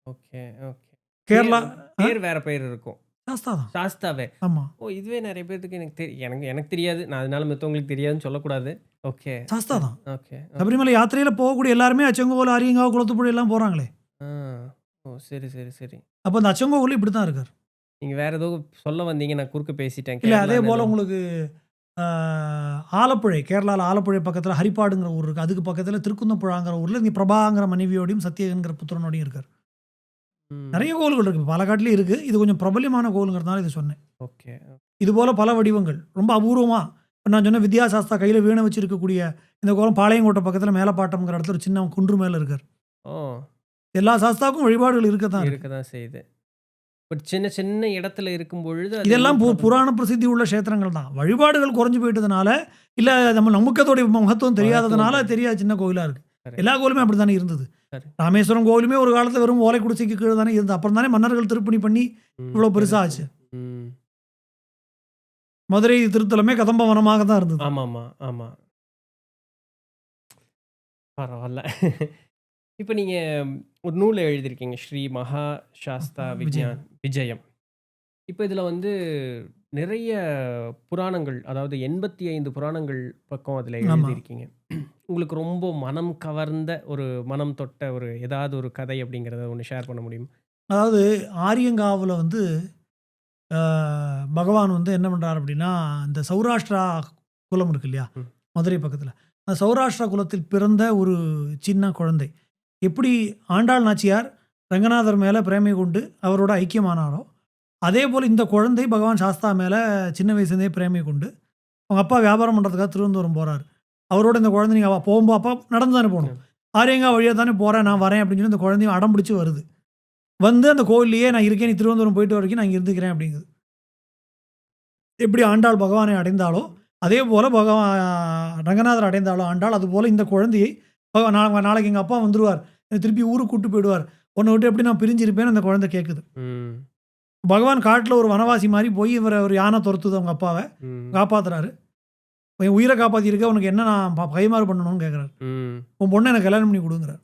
Speaker 1: Okay, okay.
Speaker 2: கேரளா
Speaker 1: பேர் வேற பேர் இருக்கும்.
Speaker 2: சாஸ்தா தான்.
Speaker 1: சாஸ்தாவே.
Speaker 2: ஆமா.
Speaker 1: ஓ! இதுவே நெறைய பேத்துக்கு எனக்கு எனக்கு தெரியாது. நான் அதனால மத்தவங்களுக்கு தெரியாதுன்னு சொல்லக்கூடாது. ஓகே.
Speaker 2: சாஸ்தா தான்.
Speaker 1: ஓகே.
Speaker 2: சபரிமலை யாத்திரையில போகக்கூடிய எல்லாருமே அச்சங்கோவில், ஆரியங்காவு, குளத்துப்புழை எல்லாம் போறாங்களே.
Speaker 1: ஆ. ஓ! சரி, சரி, சரி.
Speaker 2: அப்ப அந்த அச்சங்கோவில் இப்படி தான் இருக்காரு.
Speaker 1: நீங்க வேற ஏதோ சொல்ல வந்தீங்க. நான் குறுக்க பேசிட்டேன்.
Speaker 2: இல்ல அதே
Speaker 1: கேரளான்னு
Speaker 2: போல
Speaker 1: ஏதோ.
Speaker 2: உங்களுக்கு ஆலப்புழை, கேரளால ஆலப்புழை பக்கத்துல ஹரிப்பாடுங்கிற ஊர் இருக்கு. அதுக்கு பக்கத்துல திருக்குந்தப்புழாங்கிற ஊர்ல இங்க பிரபாங்கிற மனைவியோடையும் சத்தியகன்கிற புத்திரனோடையும் இருக்காரு.
Speaker 1: ம்.
Speaker 2: நிறைய கோவில்கள் இருக்கு. பாலக்காட்டுலயும் இருக்கு. இது கொஞ்சம் பிரபல்யமான கோவிலுங்கிறதுனால இதை சொன்னேன்.
Speaker 1: ஓகே.
Speaker 2: இது போல பல வடிவங்கள். ரொம்ப அபூர்வமா இப்ப நான் சொன்ன வித்யாசாஸ்தா கையில வீணை வச்சிருக்கக்கூடிய இந்த கோலம் பாளையங்கோட்டை பக்கத்துல மேலப்பாட்டம்ங்கிற இடத்துல ஒரு சின்ன குன்று மேல இருக்காரு.
Speaker 1: ஓ!
Speaker 2: எல்லா சாஸ்தாவுக்கும் வழிபாடுகள் இருக்கத்தான் இருக்கு.
Speaker 1: இருக்க தான் செய்யுது. பட் சின்ன சின்ன இடத்துல இருக்கும் பொழுது அது
Speaker 2: இதெல்லாம்
Speaker 1: இன்னும் பிரபலம்.
Speaker 2: புராண பிரசித்தி உள்ள க்ஷேத்திரங்கள் தான். வழிபாடுகள் குறைஞ்சு போயிட்டதுனால, இல்ல நமக்கு அதோடைய மகத்துவம் தெரியாததுனால
Speaker 1: மகத்துவம்
Speaker 2: தெரியாத சின்ன கோயிலா இருக்கு.
Speaker 1: கரெக்ட்.
Speaker 2: எல்லா கோயிலுமே அப்படித்தானே இருந்தது.
Speaker 1: சரி.
Speaker 2: ராமேஸ்வரம் கோவிலுமே ஒரு காலத்துல வெறும் ஓலை குடிசைக்கு கீழ தானே இருந்தது. அப்புறம் தானே மன்னர்கள் திருப்பணி பண்ணி
Speaker 1: ம்.
Speaker 2: இவ்வளவு பெருசா
Speaker 1: பெருசு.
Speaker 2: ஆச்சு.
Speaker 1: ம்.
Speaker 2: மதுரை திருத்தலமே கதம்ப வனமாக தான் இருந்தது.
Speaker 1: ஆமாமா, ஆமா. பரவால்ல. இப்ப நீங்க ஒரு நூல் எழுதியிருக்கீங்க. ஸ்ரீ மகா சாஸ்தா
Speaker 2: விஜயம்.
Speaker 1: விஜயம். இப்ப இதுல வந்து நிறைய புராணங்கள், அதாவது 85 புராணங்கள் பக்கம் அதுல
Speaker 2: ஆமா.
Speaker 1: எழுதியிருக்கீங்க. உங்களுக்கு ரொம்ப மனம் கவர்ந்த மனம் தொட்ட ஏதாவது ஒரு கதை அப்படிங்கிறத ஒண்ணு ஷேர் பண்ண முடியுமா?
Speaker 2: அதாவது ஆரியங்காவுல வந்து அ பகவான் வந்து என்ன பண்றாரு அப்படின்னா, இந்த சௌராஷ்டிரா குலம் இருக்கு இல்லையா?
Speaker 1: ம்.
Speaker 2: மதுரை பக்கத்துல. அந்த சௌராஷ்டிரா குலத்தில் பிறந்த ஒரு சின்ன குழந்தை. எப்படி ஆண்டாள் நாச்சியார் ரங்கநாதர் மேல பிரேமை கொண்டு அவரோட ஐக்கியமானாரோ, அதேபோல இந்த குழந்தை பகவான் சாஸ்தா மேல சின்ன வயசுலேருந்தே பிரேமை கொண்டு, அவங்க அப்பா வியாபாரம் பண்றதுக்காக திருவனந்தபுரம் போறாரு. அவரோட இந்த குழந்தை நீங்க போகும்போது அப்பா நடந்து தானே போணும். ஆரியங்கா வழியா தானே போறேன், நான் வரேன் அப்படின்னு சொல்லி இந்த குழந்தையும் அடம் பிடிச்சு வருது. வந்து அந்த கோவில்லயே நான் இருக்கேன், நீ திருவனந்தபுரம் போயிட்டு வரைக்கும் நான் இங்க இருந்துக்கிறேன் அப்படிங்குது. எப்படி ஆண்டாள் பகவானை அடைந்தாளோ, அதே போல ரங்கநாதர் அடைந்தாளோ ஆண்டாள், அதுபோல இந்த குழந்தையை நாளைக்கு எங்க அப்பா வந்துருவார். என்னை திருப்பி ஊருக்கு கூட்டு போயிடுவார். உன்னை விட்டு எப்படி நான் பிரிஞ்சு இருப்பேன்னு அந்த குழந்தை கேட்குது.
Speaker 1: ம்.
Speaker 2: பகவான் காட்டுல ஒரு வனவாசி மாரி போய் இவர ஒரு யானை துரத்துது அவங்க அப்பாவ.
Speaker 1: ம்.
Speaker 2: காப்பாத்துறாரு. என் உயிர காப்பாத்தியிருக்க, உனக்கு என்ன நான் கைமாறு பண்ணணும்னு கேட்குறாரு.
Speaker 1: ம்.
Speaker 2: உன் பொண்ண எனக்கு கல்யாணம் பண்ணி குடுங்கிறார்.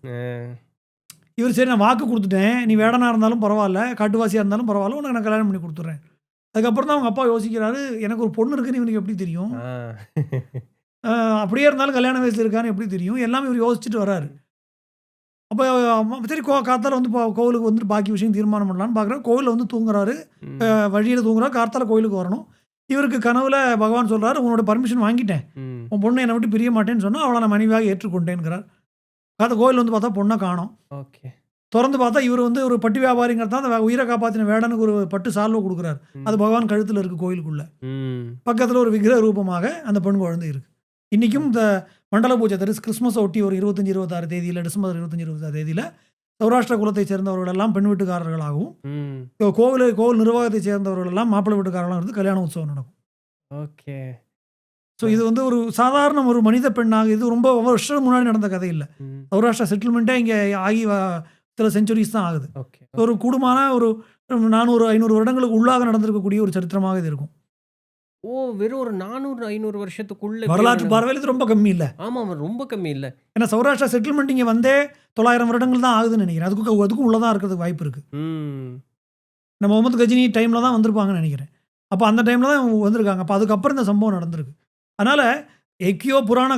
Speaker 2: இவர் சரி நான் வாக்கு குடுத்துட்டேன். நீ வேடனா இருந்தாலும் பரவால்ல, காட்டுவாசியா இருந்தாலும் பரவால்ல, உனக்கு நான் கல்யாணம் பண்ணி குடுத்துடுறேன். அதுக்கப்புறம் தான் அவங்க அப்பா யோசிக்கிறாரு, எனக்கு ஒரு பொண்ணு இருக்குன்னு இவனுக்கு எப்படி தெரியும்?
Speaker 1: ஆ.
Speaker 2: அப்படியே இருந்தாலும் கல்யாண வயசுல இருக்கான்னு எப்படி தெரியும்? எல்லாமே இவர் யோசிச்சுட்டு வராரு. அப்ப சரி காத்தால வந்து கோவிலுக்கு வந்துட்டு பாக்கி விஷயம் தீர்மானம் பண்ணலான்னு பார்க்குறாரு. கோவில்ல வந்து தூங்குறாரு.
Speaker 1: ம்.
Speaker 2: வழியில தூங்குறாரு. காத்தால கோயிலுக்கு வரணும். இவருக்கு கனவுல பகவான் சொல்றாரு, உன்னோட பர்மிஷன் வாங்கிட்டேன்.
Speaker 1: ம்.
Speaker 2: உன் பொண்ணை என்னை விட்டு பிரிய மாட்டேன்னு சொன்னா, அவளை நான் மனைவியாக ஏற்றுக்கொண்டேன்கிறார். கோயில் வந்து பார்த்தா பொண்ணை காணோம்.
Speaker 1: ஓகே.
Speaker 2: தொறந்து பார்த்தா இவர் வந்து ஒரு பட்டு வியாபாரிங்கிறது தான் அந்த உயிரை காப்பாத்தின வேடனுக்கு ஒரு பட்டு சால்வை குடுக்குறாரு.
Speaker 1: ம்.
Speaker 2: அது பகவான் கழுத்துல இருக்கு கோயிலுக்குள்ள.
Speaker 1: ம்.
Speaker 2: பக்கத்துல ஒரு விக்கிரக ரூபமாக அந்த பெண் குழந்தை இருக்கு. இன்னைக்கும் இந்த மண்டல பூஜை கிறிஸ்மஸை ஒட்டி ஒரு 25, 26 தேதியில டிசம்பர் 25, 26 தேதியில சௌராஷ்டிரா குலத்தை சேர்ந்தவர்கள் எல்லாம் பெண் வீட்டுக்காரர்களாகவும்,
Speaker 1: ம்.
Speaker 2: கோவில் நிர்வாகத்தை சேர்ந்தவர்கள் எல்லாம் மாப்பிள்ளை வீட்டுக்காரர்களாக இருந்து கல்யாண உற்சவம் நடக்கும்.
Speaker 1: ஓகே.
Speaker 2: ஸோ இது வந்து ஒரு சாதாரண ஒரு மனித பெண்ணாக இது ரொம்ப வருஷம் முன்னாடி நடந்த கதை இல்ல.
Speaker 1: ம்.
Speaker 2: சௌராஷ்டிரா செட்டில்மெண்ட்டே இங்கே ஆகி சில செஞ்சுரிஸ் தான் ஆகுது.
Speaker 1: ஓகே.
Speaker 2: ஒரு கூடுமான ஒரு 400, 500 வருடங்களுக்கு உள்ளாக நடந்திருக்கக்கூடிய ஒரு சரித்திரமாக இது இருக்கும்.
Speaker 1: ஓ! வெறும் ஒரு 400, 500 வருஷத்துக்குள்ள இப்படி
Speaker 2: வரலாற்று பார்வையில் இது ரொம்ப கம்மி இல்ல.
Speaker 1: ஆமாமா. ரொம்ப கம்மி இல்ல.
Speaker 2: ஏன்னா சௌராஷ்டிரா செட்டில்மெண்ட் இங்க வந்தே 900 வருடங்கள் தான் ஆகுதுன்னு நினைக்கிறேன். அதுக்கும் உள்ள தான் இருக்கிறதுக்கு வாய்ப்பு இருக்கு.
Speaker 1: ம்.
Speaker 2: நம்ம முகமது கஜினி டைம்ல தான் வந்திருப்பாங்கன்னு நினைக்கிறேன். அப்ப அந்த டைம்ல தான் இவங்க வந்திருக்காங்க. அப்ப அதுக்கப்புறம் இந்த சம்பவம் நடந்திருக்கு. அதனால எக்கியோ புராண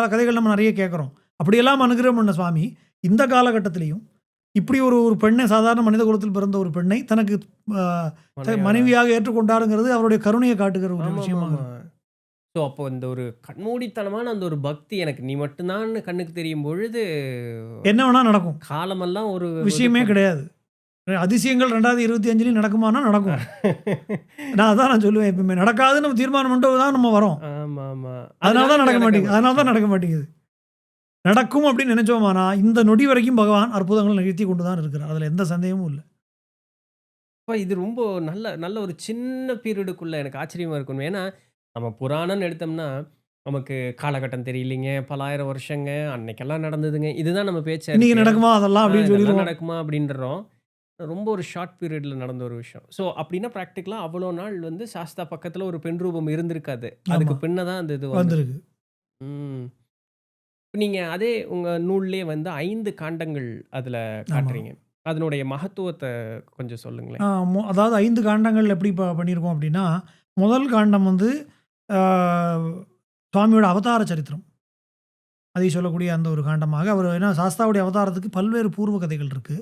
Speaker 2: கதைகள் நம்ம நிறைய கேட்குறோம். அப்படியெல்லாம் அனுகிரகம் பண்ண சுவாமி இந்த காலகட்டத்திலையும் இப்படி ஒரு பெண்ணை சாதாரண மனித குலத்தில் பிறந்த ஒரு பெண்ணை தனக்கு மனைவியாக ஏற்றுக்கொண்டாருங்கிறது அவருடைய கருணையை காட்டுகிற ஒரு விஷயமாக.
Speaker 1: ஸோ அப்போ இந்த ஒரு கண்மூடித்தனமான அந்த ஒரு பக்தி எனக்கு நீ மட்டும்தான் கண்ணுக்கு தெரியும் பொழுது
Speaker 2: என்ன வேணா நடக்கும்.
Speaker 1: காலமெல்லாம் ஒரு
Speaker 2: விஷயமே கிடையாது. அதிசயங்கள் 2025 நடக்குமானா நடக்கும். நான் சொல்லுவேன் எப்பவுமே நடக்காதுன்னு நம்ம தீர்மானம் பண்ணிட்டு தான் நம்ம வரோம்.
Speaker 1: ஆமா ஆமா.
Speaker 2: அதனால தான் நடக்க மாட்டேங்குது. நடக்கும் அப்படின்னு நினைச்சோமானா இந்த நொடி வரைக்கும் பகவான் அற்புதங்கள் நிகழ்த்தி கொண்டு தான் இருக்கிறார். அதுல எந்த சந்தேகமும் இல்லை.
Speaker 1: இது ரொம்ப நல்ல ஒரு சின்ன பீரியடுக்குள்ள எனக்கு ஆச்சரியமா இருக்கும். ஏன்னா நம்ம புராணம்னு எடுத்தோம்னா நமக்கு காலகட்டம் தெரியலைங்க, பல ஆயிரம் வருஷங்க, அன்னைக்கெல்லாம் நடந்ததுங்க, இதுதான் நம்ம பேச்சு.
Speaker 2: இன்னைக்கு நடக்குமா அதெல்லாம் அப்படின்னு சொல்லிடுவோம்.
Speaker 1: நடக்குமா அப்படின்றோம். ரொம்ப ஒரு ஷார்ட் பீரியட்ல நடந்த ஒரு விஷயம். ஸோ அப்படின்னா பிராக்டிகலா அவ்வளோ நாள் வந்து சாஸ்தா பக்கத்துல ஒரு பெண் ரூபம் இருந்திருக்காது. அதுக்கு
Speaker 2: ஆமா.
Speaker 1: பின்ன தான் அந்த இது வந்து
Speaker 2: வந்திருக்கு.
Speaker 1: ம். நீங்க அதே உங்க நூல்லயே வந்து 5 காண்டங்கள் அதுல
Speaker 2: ஆமா.
Speaker 1: காட்டுறீங்க. அதனுடைய மகத்துவத்த கொஞ்சம் சொல்லுங்களேன்.
Speaker 2: ஆ அதாவது 5 காண்டங்கள் எப்படி பண்ணியிருக்கோம் அப்படின்னா, முதல் காண்டம் வந்து ஆ சுவாமியோட அவதார சரித்திரம். அதை சொல்லக்கூடிய அந்த ஒரு காண்டமாக அவர் ஏன்னா சாஸ்தாவுடைய அவதாரத்துக்கு பல்வேறு பூர்வ கதைகள் இருக்கு.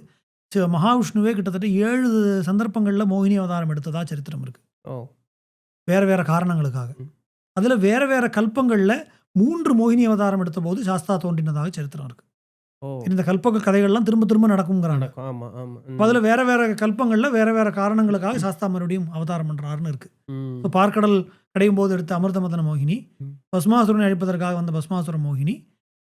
Speaker 2: மகாவிஷ்ணுவே கிட்டத்தட்ட 7 சந்தர்ப்பங்கள்ல மோகினி அவதாரம் எடுத்ததா சரித்திரம் இருக்கு.
Speaker 1: ஓ!
Speaker 2: வேற வேற காரணங்களுக்காக.
Speaker 1: ம்.
Speaker 2: அதுல வேற வேற கல்பங்கள்ல 3 மோகினி அவதாரம் எடுத்தபோது சாஸ்தா தோன்றினதாக சரித்திரம் இருக்கு.
Speaker 1: ஓ!
Speaker 2: இந்த கல்பக கதைகள்லாம் திரும்ப திரும்ப நடக்கும்ங்கிறாங்க.
Speaker 1: நடக்கும். ஆமா, ஆமா.
Speaker 2: அப்ப
Speaker 1: ம்.
Speaker 2: அதுல வேற வேற கல்பங்கள்ல வேற வேற காரணங்களுக்காக சாஸ்தா மறுபடியும் அவதாரம் பண்றாருன்னு இருக்கு.
Speaker 1: ம்.
Speaker 2: இப்ப பார்க்கடல் கடையும் போது எடுத்த அமிர்தமதன மோகினி,
Speaker 1: ம்.
Speaker 2: பஸ்மாசுரனை அழிப்பதற்காக வந்த பஸ்மாசுர மோகினி,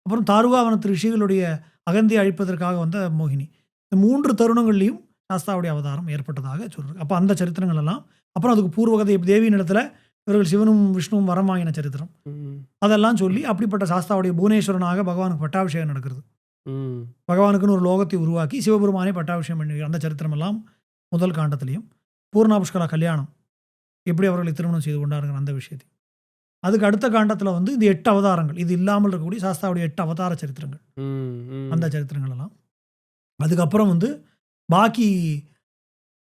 Speaker 2: அப்புறம் தாருகாவனத்து ரிஷிகளுடைய அகந்தியை அழிப்பதற்காக வந்த மோகினி. இந்த 3 தருணங்கள்லயும் சாஸ்தாவுடைய அவதாரம் ஏற்பட்டதாக சொல்றாரு. அப்ப அந்த சரித்திரங்கள் எல்லாம், அப்புறம் அதுக்கு பூர்வகதை தேவி நிலத்துல இவர்கள் சிவனும் விஷ்ணுவும் வரம் வாங்கின சரித்திரம்.
Speaker 1: ம்.
Speaker 2: அதெல்லாம் சொல்லி அப்படிப்பட்ட சாஸ்தாவுடைய புவனேஸ்வரனாக பகவானுக்கு பட்டாபிஷேகம் நடக்கிறது.
Speaker 1: ம்.
Speaker 2: பகவானுக்குன்னு ஒரு லோகத்தை உருவாக்கி சிவபெருமானை பட்டாபிஷேகம் பண்ணி அந்த சரித்திரம் எல்லாம் முதல் காண்டத்திலையும், பூர்ணா புஷ்கலா கல்யாணம் எப்படி அவர்களை திருமணம் செய்து கொண்டாருங்கிற அந்த விஷயத்தையும். அதுக்கு அடுத்த காண்டத்துல வந்து இந்த 8 அவதாரங்கள். இது இல்லாமல் இருக்கக்கூடிய சாஸ்தாவுடைய 8 அவதார சரித்திரங்கள்.
Speaker 1: ம். ம்.
Speaker 2: அந்த சரித்திரங்கள் எல்லாம். அதுக்கப்புறம் வந்து பாக்கி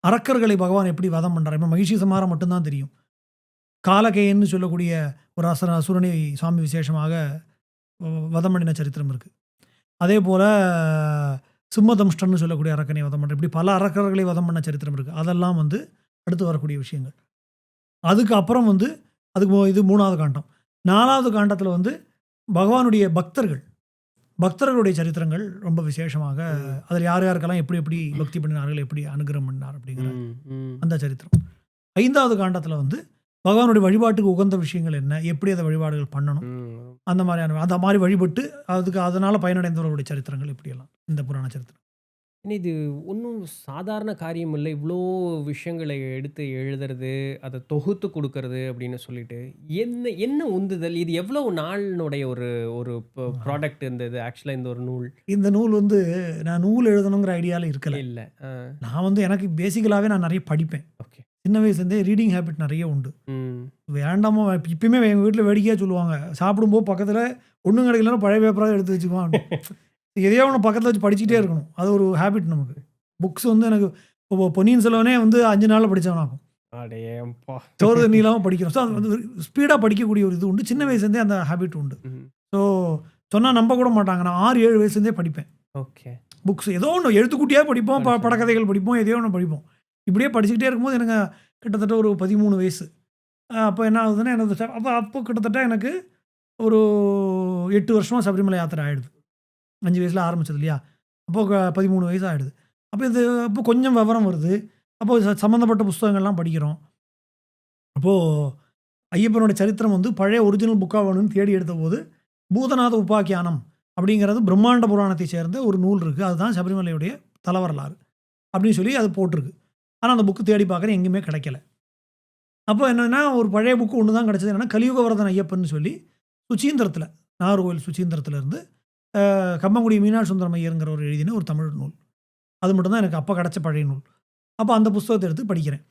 Speaker 2: அரக்கர்களை பகவான் எப்படி வதம் பண்றார். இப்ப மகிஷி சம்ஹாரம் மட்டும் தான் தெரியும். காலகேயன்னு சொல்லக்கூடிய ஒரு அசுரனை சுவாமி விசேஷமாக வதம் பண்ணின சரித்திரம் இருக்கு. அதேபோல சிம்மதம்ஷ்டன்னு சொல்லக்கூடிய அரக்கனை வதம் பண்ற இப்படி பல அரக்கர்களை வதம் பண்ண சரித்திரம் இருக்கு. அதெல்லாம் வந்து அடுத்து வரக்கூடிய விஷயங்கள். அதுக்கு அப்புறம் வந்து இது 3வது காண்டம். 4வது காண்டத்துல வந்து பகவானுடைய பக்தர்களுடைய சரித்திரங்கள் ரொம்ப விசேஷமாக
Speaker 1: ம்.
Speaker 2: அதில் யார் யாருக்கெல்லாம் எப்படி எப்படி பக்தி பண்ணினார்கள், எப்படி அனுகிரகம் பண்ணார் அப்படிங்கிற
Speaker 1: ம். ம்.
Speaker 2: அந்த சரித்திரம். 5வது காண்டத்துல வந்து பகவானுடைய வழிபாட்டுக்கு உகந்த விஷயங்கள் என்ன, எப்படி அந்த வழிபாடுகள் பண்ணணும்,
Speaker 1: ம்.
Speaker 2: அந்த மாதிரி வழிபட்டு அதனால பயனடைந்தவர்களுடைய சரித்திரங்கள் இப்படியெல்லாம் இந்த புராண சரித்திரம்.
Speaker 1: இது ஒண்ணும் சாதாரண காரியம் இல்ல. இவ்ளோ விஷயங்கள எடுத்து எழுதுறது, அத தொகுத்து குடுக்கறது அப்படின்னு சொல்லிட்டு, என்ன என்ன உந்துதல்? இது எவ்வளவு நாளினுடைய ஒரு ஒரு ப்ராடக்ட் இருந்தது ஆக்சுவலா இந்த ஒரு நூல்?
Speaker 2: இந்த நூல் வந்து நான் நூல் எழுதணுங்கிற ஐடியால இருக்கல.
Speaker 1: இல்ல.
Speaker 2: நான் வந்து எனக்கு பேசிக்கலாவே நான் நிறைய படிப்பேன்.
Speaker 1: ஓகே.
Speaker 2: சின்ன வயசுலேருந்தே ரீடிங் ஹேபிட் நிறைய உண்டு.
Speaker 1: ம்.
Speaker 2: வேண்டாமோ இப்பயுமே எங்க வீட்ல வேடிக்கையா சொல்லுவாங்க. சாப்பிடும்போது பக்கத்துல ஒண்ணும் கிடைக்கலன்னா பழைய பேப்பரா எடுத்து வச்சுக்குவான். எதையோ ஒண்ணு பக்கத்துல வச்சு படிச்சுட்டே இருக்கணும். அது ஒரு ஹேபிட் நமக்கு. புக்ஸ் வந்து எனக்கு இப்போ பொன்னியின் செல்வனே வந்து 5 நாள்ல படிச்சவனாகும்.
Speaker 1: அடேயப்பா!
Speaker 2: சோறு தண்ணி இல்லாம படிக்கிறோம். ஸோ அது வந்து ஸ்பீடா படிக்கக்கூடிய ஒரு இது உண்டு. சின்ன வயசுலேருந்தே அந்த ஹேபிட் உண்டு.
Speaker 1: ம்.
Speaker 2: ஸோ சொன்னா நம்ப கூட மாட்டாங்க. நான் 6, 7 வயசுலேருந்தே படிப்பேன்.
Speaker 1: ஓகே.
Speaker 2: புக்ஸ் ஏதோ ஒண்ணு எழுத்துக்கூட்டியா படிப்போம்.
Speaker 1: படிச்சோம்.
Speaker 2: படக்கதைகள் படிப்போம். எதையோ ஒண்ணு படிப்போம். இப்படியே படிச்சுக்கிட்டே இருக்கும்போது எனக்கு கிட்டத்தட்ட ஒரு 13 வயசு. அப்போ என்ன ஆகுதுன்னா எனக்கு அப்போ கிட்டத்தட்ட எனக்கு ஒரு 8 வருஷமா சபரிமலை யாத்திரை ஆயிடுது. 5 வயசுல ஆரம்பிச்சது இல்லையா? அப்போ 13 வயசு ஆயிடுது. அப்போ கொஞ்சம் விவரம் வருது. அப்போ சம்மந்தப்பட்ட புஸ்தகங்கள்லாம் படிக்கிறோம். அப்போ ஐயப்பனோட சரித்திரம் வந்து பழைய ஒரிஜினல் புக்கா வேணும்னு தேடி எடுத்தபோது, பூதநாத உபாக்கியானம் அப்படிங்கிறது பிரம்மாண்ட புராணத்தை சேர்ந்த ஒரு நூல் இருக்கு. அதுதான் சபரிமலையுடைய தலவரலாறு அப்படின்னு சொல்லி அது போட்டிருக்கு. ஆனா அந்த புக் தேடி பார்க்குறேன் எங்கேயுமே கிடைக்கல. அப்போ என்னன்னா ஒரு பழைய புக் ஒண்ணு தான் கிடைச்சது. என்னன்னா கலியுக வரதன் ஐயப்பன்னு சொல்லி சுசீந்திரத்தில நாகர்கோவில் சுசீந்திரத்தில இருந்து கம்மங்குடி மீனாட்சி சுந்தரம் ஐயருங்கிறவர் எழுதின ஒரு தமிழ் நூல். அது மட்டும் தான் எனக்கு அப்போ கிடைச்ச பழைய நூல். அப்போ அந்த புஸ்தகத்த எடுத்து படிக்கிறேன்.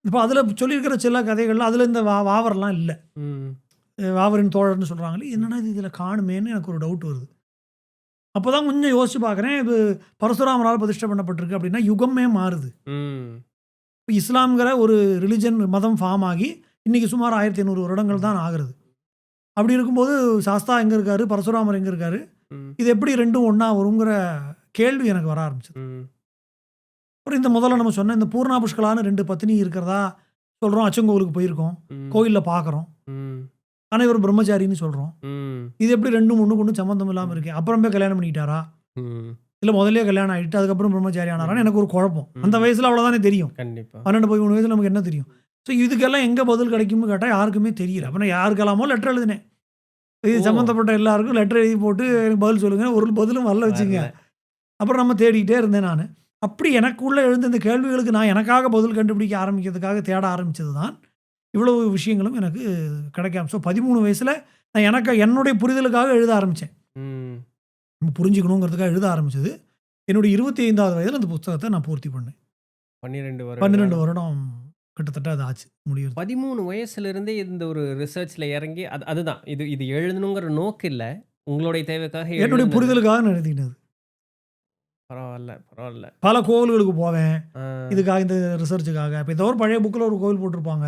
Speaker 2: இப்போ அதில சொல்லியிருக்கிற சில கதைகள்ல அதில இந்த வாவர்லாம் இல்ல.
Speaker 1: ம்.
Speaker 2: வாவரின் தோழர்ன்னு சொல்றாங்களே, என்னடா இது இதில காணுமேன்னு எனக்கு ஒரு டவுட் வருது. அப்பதான் கொஞ்சம் யோசிச்சு பார்க்குறேன். இது பரசுராமரால் பிரதிஷ்டை பண்ணப்பட்டிருக்கு அப்படின்னா யுகமே மாறுது.
Speaker 1: ம்.
Speaker 2: இப்ப இஸ்லாம்ங்கிற ஒரு ரிலிஜன் மதம் ஃபார்ம் ஆகி இன்னைக்கு சுமார் 1500 வருடங்கள் தான் ஆகுறது. அப்படி இருக்கும்போது சாஸ்தா எங்க இருக்காரு? பரசுராமர் எங்க இருக்காரு?
Speaker 1: ம்.
Speaker 2: இது எப்படி 2ம் ஒண்ணா வருங்கிற கேள்வி எனக்கு வர ஆரம்பிச்சது.
Speaker 1: ம்.
Speaker 2: அப்புறம் இந்த முதல்ல நம்ம சொன்ன இந்த பூர்ணா புஷ்கலான்னு 2 பத்தினி இருக்கிறதா சொல்றோம். அச்சங்கோவிலுக்கு போயிருக்கோம்.
Speaker 1: ம்.
Speaker 2: கோயில்ல பார்க்குறோம்.
Speaker 1: ம்.
Speaker 2: ஆனா இவர் பிரம்மச்சாரின்னு சொல்றோம்.
Speaker 1: ம்.
Speaker 2: இது எப்படி 2ம் ஒண்ணுக்கு ஒண்ணு சம்மந்தம் இல்லாம இருக்கு? அப்புறம் போய் கல்யாணம் பண்ணிக்கிட்டாரா?
Speaker 1: ம்.
Speaker 2: இல்ல முதல்லயே கல்யாணம் ஆயிட்டு அதுக்கப்புறம் பிரம்மச்சாரி ஆனாரான்னு எனக்கு ஒரு குழப்பம். அந்த
Speaker 1: ம்.
Speaker 2: வயசுல அவ்வளோதானே தெரியும்.
Speaker 1: கண்டிப்பா.
Speaker 2: 12, 13 வயசுல நமக்கு என்ன தெரியும்? ஸோ இதுக்கெல்லாம் எங்க பதில் கிடைக்கும்னு கேட்டா யாருக்குமே தெரியல. அப்ப நான் யாருக்கெல்லாமோ லெட்டர் எழுதினேன். இது
Speaker 1: ஓ!
Speaker 2: சம்மந்தப்பட்ட எல்லாருக்கும் லெட்டர் எழுதி போட்டு எனக்கு பதில் சொல்லுங்க. ஒரு பதிலும் வரல வச்சுங்க.
Speaker 1: வரல.
Speaker 2: அப்புறம் நம்ம தேடிக்கிட்டே இருந்தேன் நானு. அப்படி எனக்குள்ள எழுந்த இந்த கேள்விகளுக்கு நான் எனக்காக பதில் கண்டுபிடிக்க ஆரம்பிக்கிறதுக்காக தேட ஆரம்பிச்சது தான், இவ்வளவு விஷயங்களும் எனக்கு கிடைக்காம. ஸோ 13 வயசுல நான் என்னுடைய புரிதலுக்காக எழுத ஆரம்பிச்சேன்.
Speaker 1: ம்.
Speaker 2: நம்ம புரிஞ்சுக்கணுங்கிறதுக்காக எழுத ஆரம்பிச்சது. என்னுடைய 25வது வயதில அந்த புத்தகத்த நான் பூர்த்தி பண்ணேன்.
Speaker 1: 12 வருட
Speaker 2: 12
Speaker 1: காலம்.
Speaker 2: வருடம் கிட்டத்தட்ட அது ஆச்சு முடியுது.
Speaker 1: 13 வயசுலேருந்தே இந்த ஒரு ரிசர்ச்ல இறங்கி அதுதான். இது இது எழுதணுங்கிற நோக்கு இல்ல. உங்களுடைய தேவைக்காக
Speaker 2: என்னுடைய
Speaker 1: எழுதுனது.
Speaker 2: புரிதலுக்காக நான் எழுதிக்கிட்டது.
Speaker 1: பரவால்ல, பரவால்ல.
Speaker 2: பல கோவில்களுக்கு போவேன்.
Speaker 1: ஆ.
Speaker 2: இதுக்காக இந்த ரிசர்ச்சுக்காக. இப்ப ஏதோ ஒரு பழைய புக்ல ஒரு கோவில் போட்டிருப்பாங்க.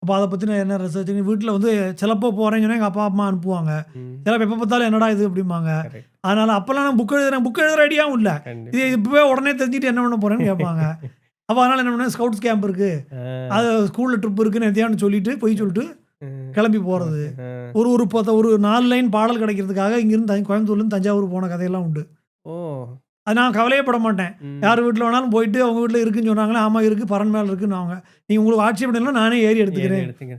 Speaker 2: அப்ப அத பத்தின என்ன ரிசர்ச்ன்னு வீட்ல வந்து சிலப்போ போறேன்னு சொன்னா எங்க அப்பா, அம்மா அனுப்புவாங்க.
Speaker 1: ம்.
Speaker 2: சிலப்போ எப்ப பார்த்தாலும் என்னடா இது அப்படிம்பாங்க.
Speaker 1: கரெக்ட்.
Speaker 2: அதனால அப்பலாம் நான் புக் எழுதுறேன். புக் எழுதுற ஐடியாவும் இல்ல. இது
Speaker 1: கண்டிப்பா.
Speaker 2: இப்பவே உடனே தெரிஞ்சுட்டு என்ன பண்ண போறேன்னு கேட்பாங்க. அப்ப அதனால என்ன பண்ணுவேன், ஸ்கவுட்ஸ் கேம்ப் இருக்கு.
Speaker 1: ஆ.
Speaker 2: அது ஸ்கூல்ல ட்ரிப் இருக்குன்னு எதையாவது சொல்லிட்டு, பொய் சொல்லிட்டு
Speaker 1: ம்.
Speaker 2: கிளம்பி போறது.
Speaker 1: ஆ.
Speaker 2: ஒரு 4 லைன் பாடல் கிடைக்கிறதுக்காக இங்கிருந்து கோயம்புத்தூர்லேருந்து தஞ்சாவூர் போன கதையெல்லாம் உண்டு.
Speaker 1: ஓ!
Speaker 2: அது நான் கவலையே பட மாட்டேன்.
Speaker 1: ம்.
Speaker 2: யார் வீட்ல வேணாலும் போயிட்டு அவங்க வீட்ல இருக்குன்னு சொன்னாங்களா, ஆமா இருக்கு பரண் மேல இருக்குன்னுவாங்க. நீங்க உங்களுக்கு ஆட்சேபணம் இல்ல நானே ஏறி
Speaker 1: ஏறி
Speaker 2: எடுத்துக்கிறேன்.
Speaker 1: எடுத்துங்க.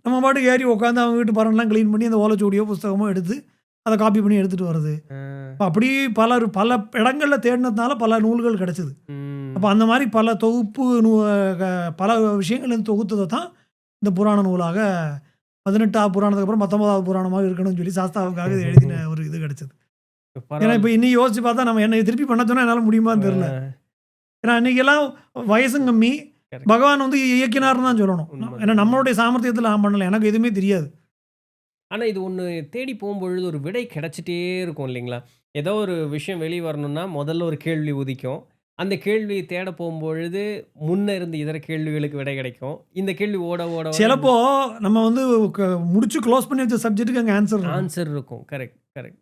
Speaker 2: நம்ம பாட்டுக்கு ஏறி உட்காந்து அவங்க வீட்டு பரன்லாம் கிளீன் பண்ணி அந்த ஓலைச்சுவடியோ, புஸ்தகமோ எடுத்து அத காப்பி பண்ணி எடுத்துட்டு வர்றது.
Speaker 1: ஆ.
Speaker 2: அப்ப அப்படி பல இடங்கள்ல தேடினதுனால பல நூல்கள் கிடைச்சது.
Speaker 1: ம்.
Speaker 2: அப்ப அந்த மாரி பல தொகுப்பு பல விஷயங்கள்லேருந்து தொகுத்தத தான் இந்த புராண நூலாக 18ஆவது புராணத்துக்கு அப்புறம் 19ஆவது புராணமாக இருக்கணும்னு சொல்லி சாஸ்தாவுக்காக இது எழுதின ஒரு இது கிடைச்சது. ஏன்னா
Speaker 1: பரவால்ல.
Speaker 2: இப்ப இன்னைக்கு யோசிச்சு பார்த்தா நம்ம என்னை திருப்பி பண்ண சொன்னா என்னால முடியுமான்னு தெரியல.
Speaker 1: ஆ.
Speaker 2: ஏன்னா அன்னைக்கெல்லாம் வயசும் கம்மி.
Speaker 1: கரெக்ட்.
Speaker 2: பகவான் வந்து இயக்கினார்னு தான் சொல்லணும்.
Speaker 1: உண்மதான்.
Speaker 2: ஏன்னா நம்மளுடைய சாமர்த்தியத்துல நான் பண்ணல. எனக்கு எதுவுமே தெரியாது.
Speaker 1: ஆனா இது ஒண்ணு தேடி போம்பொழுது ஒரு விடை கிடைச்சிட்டே இருக்கும் இல்லைங்களா? ஏதோ ஒரு விஷயம் வெளிய வரணும்னா, முதல்ல ஒரு கேள்வி உதிக்கும். அந்த கேள்வி தேட போம்பொழுது, முன்ன இருந்த இதர கேள்விகளுக்கு விடை கிடைக்கும். இந்த கேள்வி ஓட ஓட ஓட
Speaker 2: சிலப்போ நம்ம வந்து முடிச்சு க்ளோஸ் பண்ணி வச்ச சப்ஜெக்ட்டுக்கு அங்க ஆன்சர் இருக்கும்.
Speaker 1: ஆன்சர் இருக்கும். கரெக்ட், கரெக்ட்,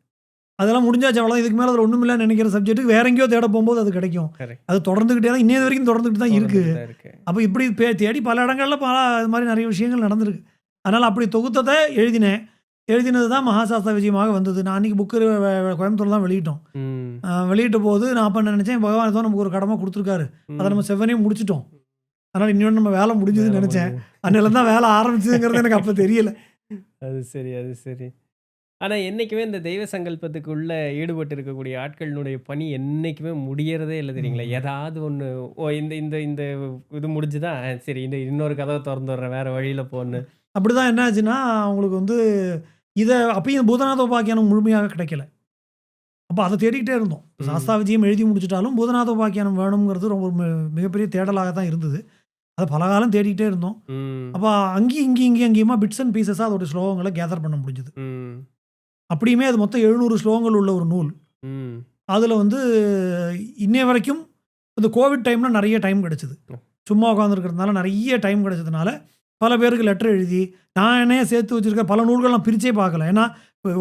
Speaker 2: அதெல்லாம் முடிஞ்சாச்சு அவ்வளோதான். இதுக்கு மேல அதுல ஒண்ணும் இல்லன்னு நினைக்கிற சப்ஜெக்ட்டுக்கு வேற எங்கேயோ தேட போம்போது அது கிடைக்கும்.
Speaker 1: கரெக்ட்.
Speaker 2: அது தொடர்ந்துகிட்டே தான் இன்னைய வரைக்கும் தொடர்ந்துகிட்டு தான் இருக்கு.
Speaker 1: தொடர்ந்துட்டு தான் இருக்கு.
Speaker 2: அப்ப இப்படி தேடி பல இடங்கள்ல இது மாரி நெறைய விஷயங்கள் நடந்திருக்கு. அதனால அப்படி தொகுத்தத எழுதினேன். எழுதினது தான் மகாசாஸ்தா விஜயமாக வந்தது. நான் அன்னைக்கு புக்கு கோயம்புத்தூர்ல தான் வெளியிட்டோம்.
Speaker 1: ம்.
Speaker 2: வெளியிட்டபோது நான் அப்ப நினைச்சேன், பகவான் ஏதோ நமக்கு ஒரு கடமை குடுத்துருக்காரு. அத
Speaker 1: ம்.
Speaker 2: நம்ம செவ்வனே முடிச்சுட்டோம். அதனால இன்னொன்னு நம்ம வேலை முடிஞ்சதுன்னு
Speaker 1: வேல
Speaker 2: நினைச்சேன்.
Speaker 1: முடிஞ்சது.
Speaker 2: அன்னையில தான் வேலை ஆரம்பிச்சதுங்கிறது எனக்கு அப்ப தெரியல.
Speaker 1: அது சரி, அது சரி. ஆனா என்னைக்குமே இந்த தெய்வ சங்கல்பத்துக்குள்ள ஈடுபட்டு இருக்கக்கூடிய ஆட்களினுடைய பணி என்னைக்குமே முடியறதே இல்ல தெரியுங்களா?
Speaker 2: ம்.
Speaker 1: ஏதாவது ஒண்ணு இந்த இந்த இந்த இது முடிஞ்சுதா? சரி இன்னொரு கதவ தொறந்துடுறேன் வேற வழியில போன்னு.
Speaker 2: அப்படிதான் என்ன ஆச்சுன்னா, அவங்களுக்கு வந்து அப்பயும் பூதநாத உபாக்கியானம் முழுமையாக கிடைக்கல. அப்ப அத தேடிக்கிட்டே இருந்தோம். சாஸ்தா
Speaker 1: ம்.
Speaker 2: விஜயம் எழுதி முடிச்சுட்டாலும், பூதநாத உபாக்கியானம் வேணும்ங்கிறது ரொம்ப மிகப்பெரிய தேடலாக தான் இருந்தது. அத பல காலம் தேடிக்கிட்டே இருந்தோம்.
Speaker 1: ம்.
Speaker 2: அப்ப இங்கேயும் அங்கேயுமா பிட்ஸ் அண்ட் பீஸஸா அதோட ஸ்லோகங்கள கேதர் பண்ண முடிஞ்சது.
Speaker 1: ம்.
Speaker 2: அப்படியுமே அது மொத்தம் 700 ஸ்லோகங்கள் உள்ள ஒரு நூல்.
Speaker 1: ம்.
Speaker 2: அதுல வந்து இன்னைய வரைக்கும் இந்த கோவிட் டைம்ல நெறைய டைம் கிடைச்சது. சும்மா உட்கார்ந்திருக்கிறதுனால நெறைய டைம் கிடைச்சதுனால, பல பேருக்கு லெட்டர் எழுதி, நானே சேர்த்து வச்சிருக்க பல நூல்கள் நான் பிரிச்சே பார்க்கல. ஏன்னா,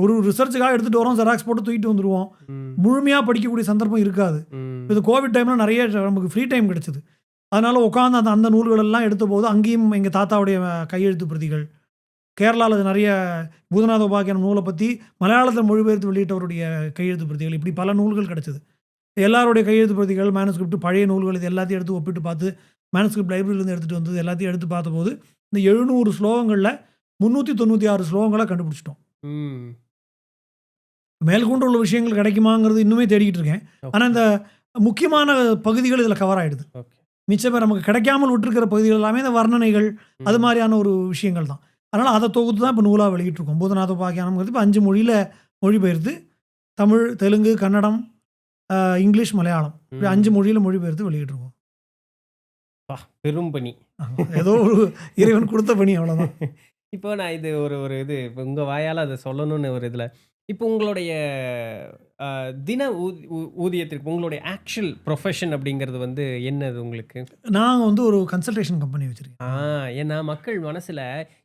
Speaker 2: ஒரு ரிசர்ச்சுக்காக எடுத்துட்டு வரோம், ஜெராக்ஸ் போட்டு தூக்கிட்டு வந்துருவோம்.
Speaker 1: ம்.
Speaker 2: முழுமையா படிக்கக்கூடிய சந்தர்ப்பம் இருக்காது.
Speaker 1: ம்.
Speaker 2: இது கோவிட் டைம்ல நெறைய நமக்கு ஃப்ரீ டைம் கிடைச்சது. அதனால உட்கார்ந்து அந்த நூல்கள் எல்லாம் எடுத்தபோது, அங்கேயும் எங்க தாத்தாவுடைய கையெழுத்து பிரதிகள், கேரளால நெறைய பூதநாத உபாக்கியானம் நூல பத்தி மலையாளத்தில மொழிபெயர்த்து வெளியிட்டவருடைய கையெழுத்து பிரதிகள், இப்படி பல நூல்கள் கிடைச்சது. எல்லாருடைய கையெழுத்து பிரதிகள், மேனுஸ்கிரிப்ட், பழைய நூல்கள் இது எல்லாத்தையும் எடுத்து ஒப்பிட்டு பார்த்து, மேனுஸ்கிரிப்ட் லைப்ரரியிலேருந்து எடுத்துட்டு வந்தது எல்லாத்தையும் எடுத்து பார்த்தபோது, இந்த 700 ஸ்லோகங்கள்ல 396 ஸ்லோகங்கள கண்டுபிடிச்சுட்டோம்.
Speaker 1: ம்.
Speaker 2: மேற்கொண்டு உள்ள விஷயங்கள் கிடைக்குமாங்கிறது இன்னுமே தேடிக்கிட்டு இருக்கேன். ஆனா,
Speaker 1: ஓகே.
Speaker 2: இந்த முக்கியமான பகுதிகள் இதில கவர் ஆயிடுது.
Speaker 1: ஓகே.
Speaker 2: மிச்சம் நமக்கு கிடைக்காமல் விட்டிருக்கிற பகுதிகள் எல்லாமே இந்த வர்ணனைகள், அது
Speaker 1: ம்.
Speaker 2: மாரியான ஒரு விஷயங்கள் தான். அதனால அத தொகுத்து தான் இப்ப நூலா வெளியிட்டுருக்கோம். பூதநாத உபாக்கியானம்ங்கிறது இப்ப 5 மொழியில மொழிபெயர்த்து, தமிழ், தெலுங்கு, கன்னடம், இங்கிலீஷ், மலையாளம். இப்படி 5
Speaker 1: ம்.
Speaker 2: மொழியில மொழிபெயர்த்து வெளியிட்டுருக்கோம்.
Speaker 1: பெரும் பணி.
Speaker 2: ஆமா. ஏதோ ஒரு இறைவன் குடுத்த பணி அவ்வளோதான்.
Speaker 1: இப்போ நான் இது ஒரு ஒரு இது இப்ப உங்க வாயால அத சொல்லணும்னு ஒரு இதுல. இப்போ உங்களுடைய அ தின ஊதியத்திற்கு உங்களுடைய ஆக்சுவல் ப்ரொஃபஷன் அப்படிங்கிறது வந்து என்னது உங்களுக்கு?
Speaker 2: நாங்க வந்து ஒரு கன்சல்டேஷன் கம்பெனி வச்சிருக்கேன்.
Speaker 1: ஆ ஏன்னா மக்கள் மனசுல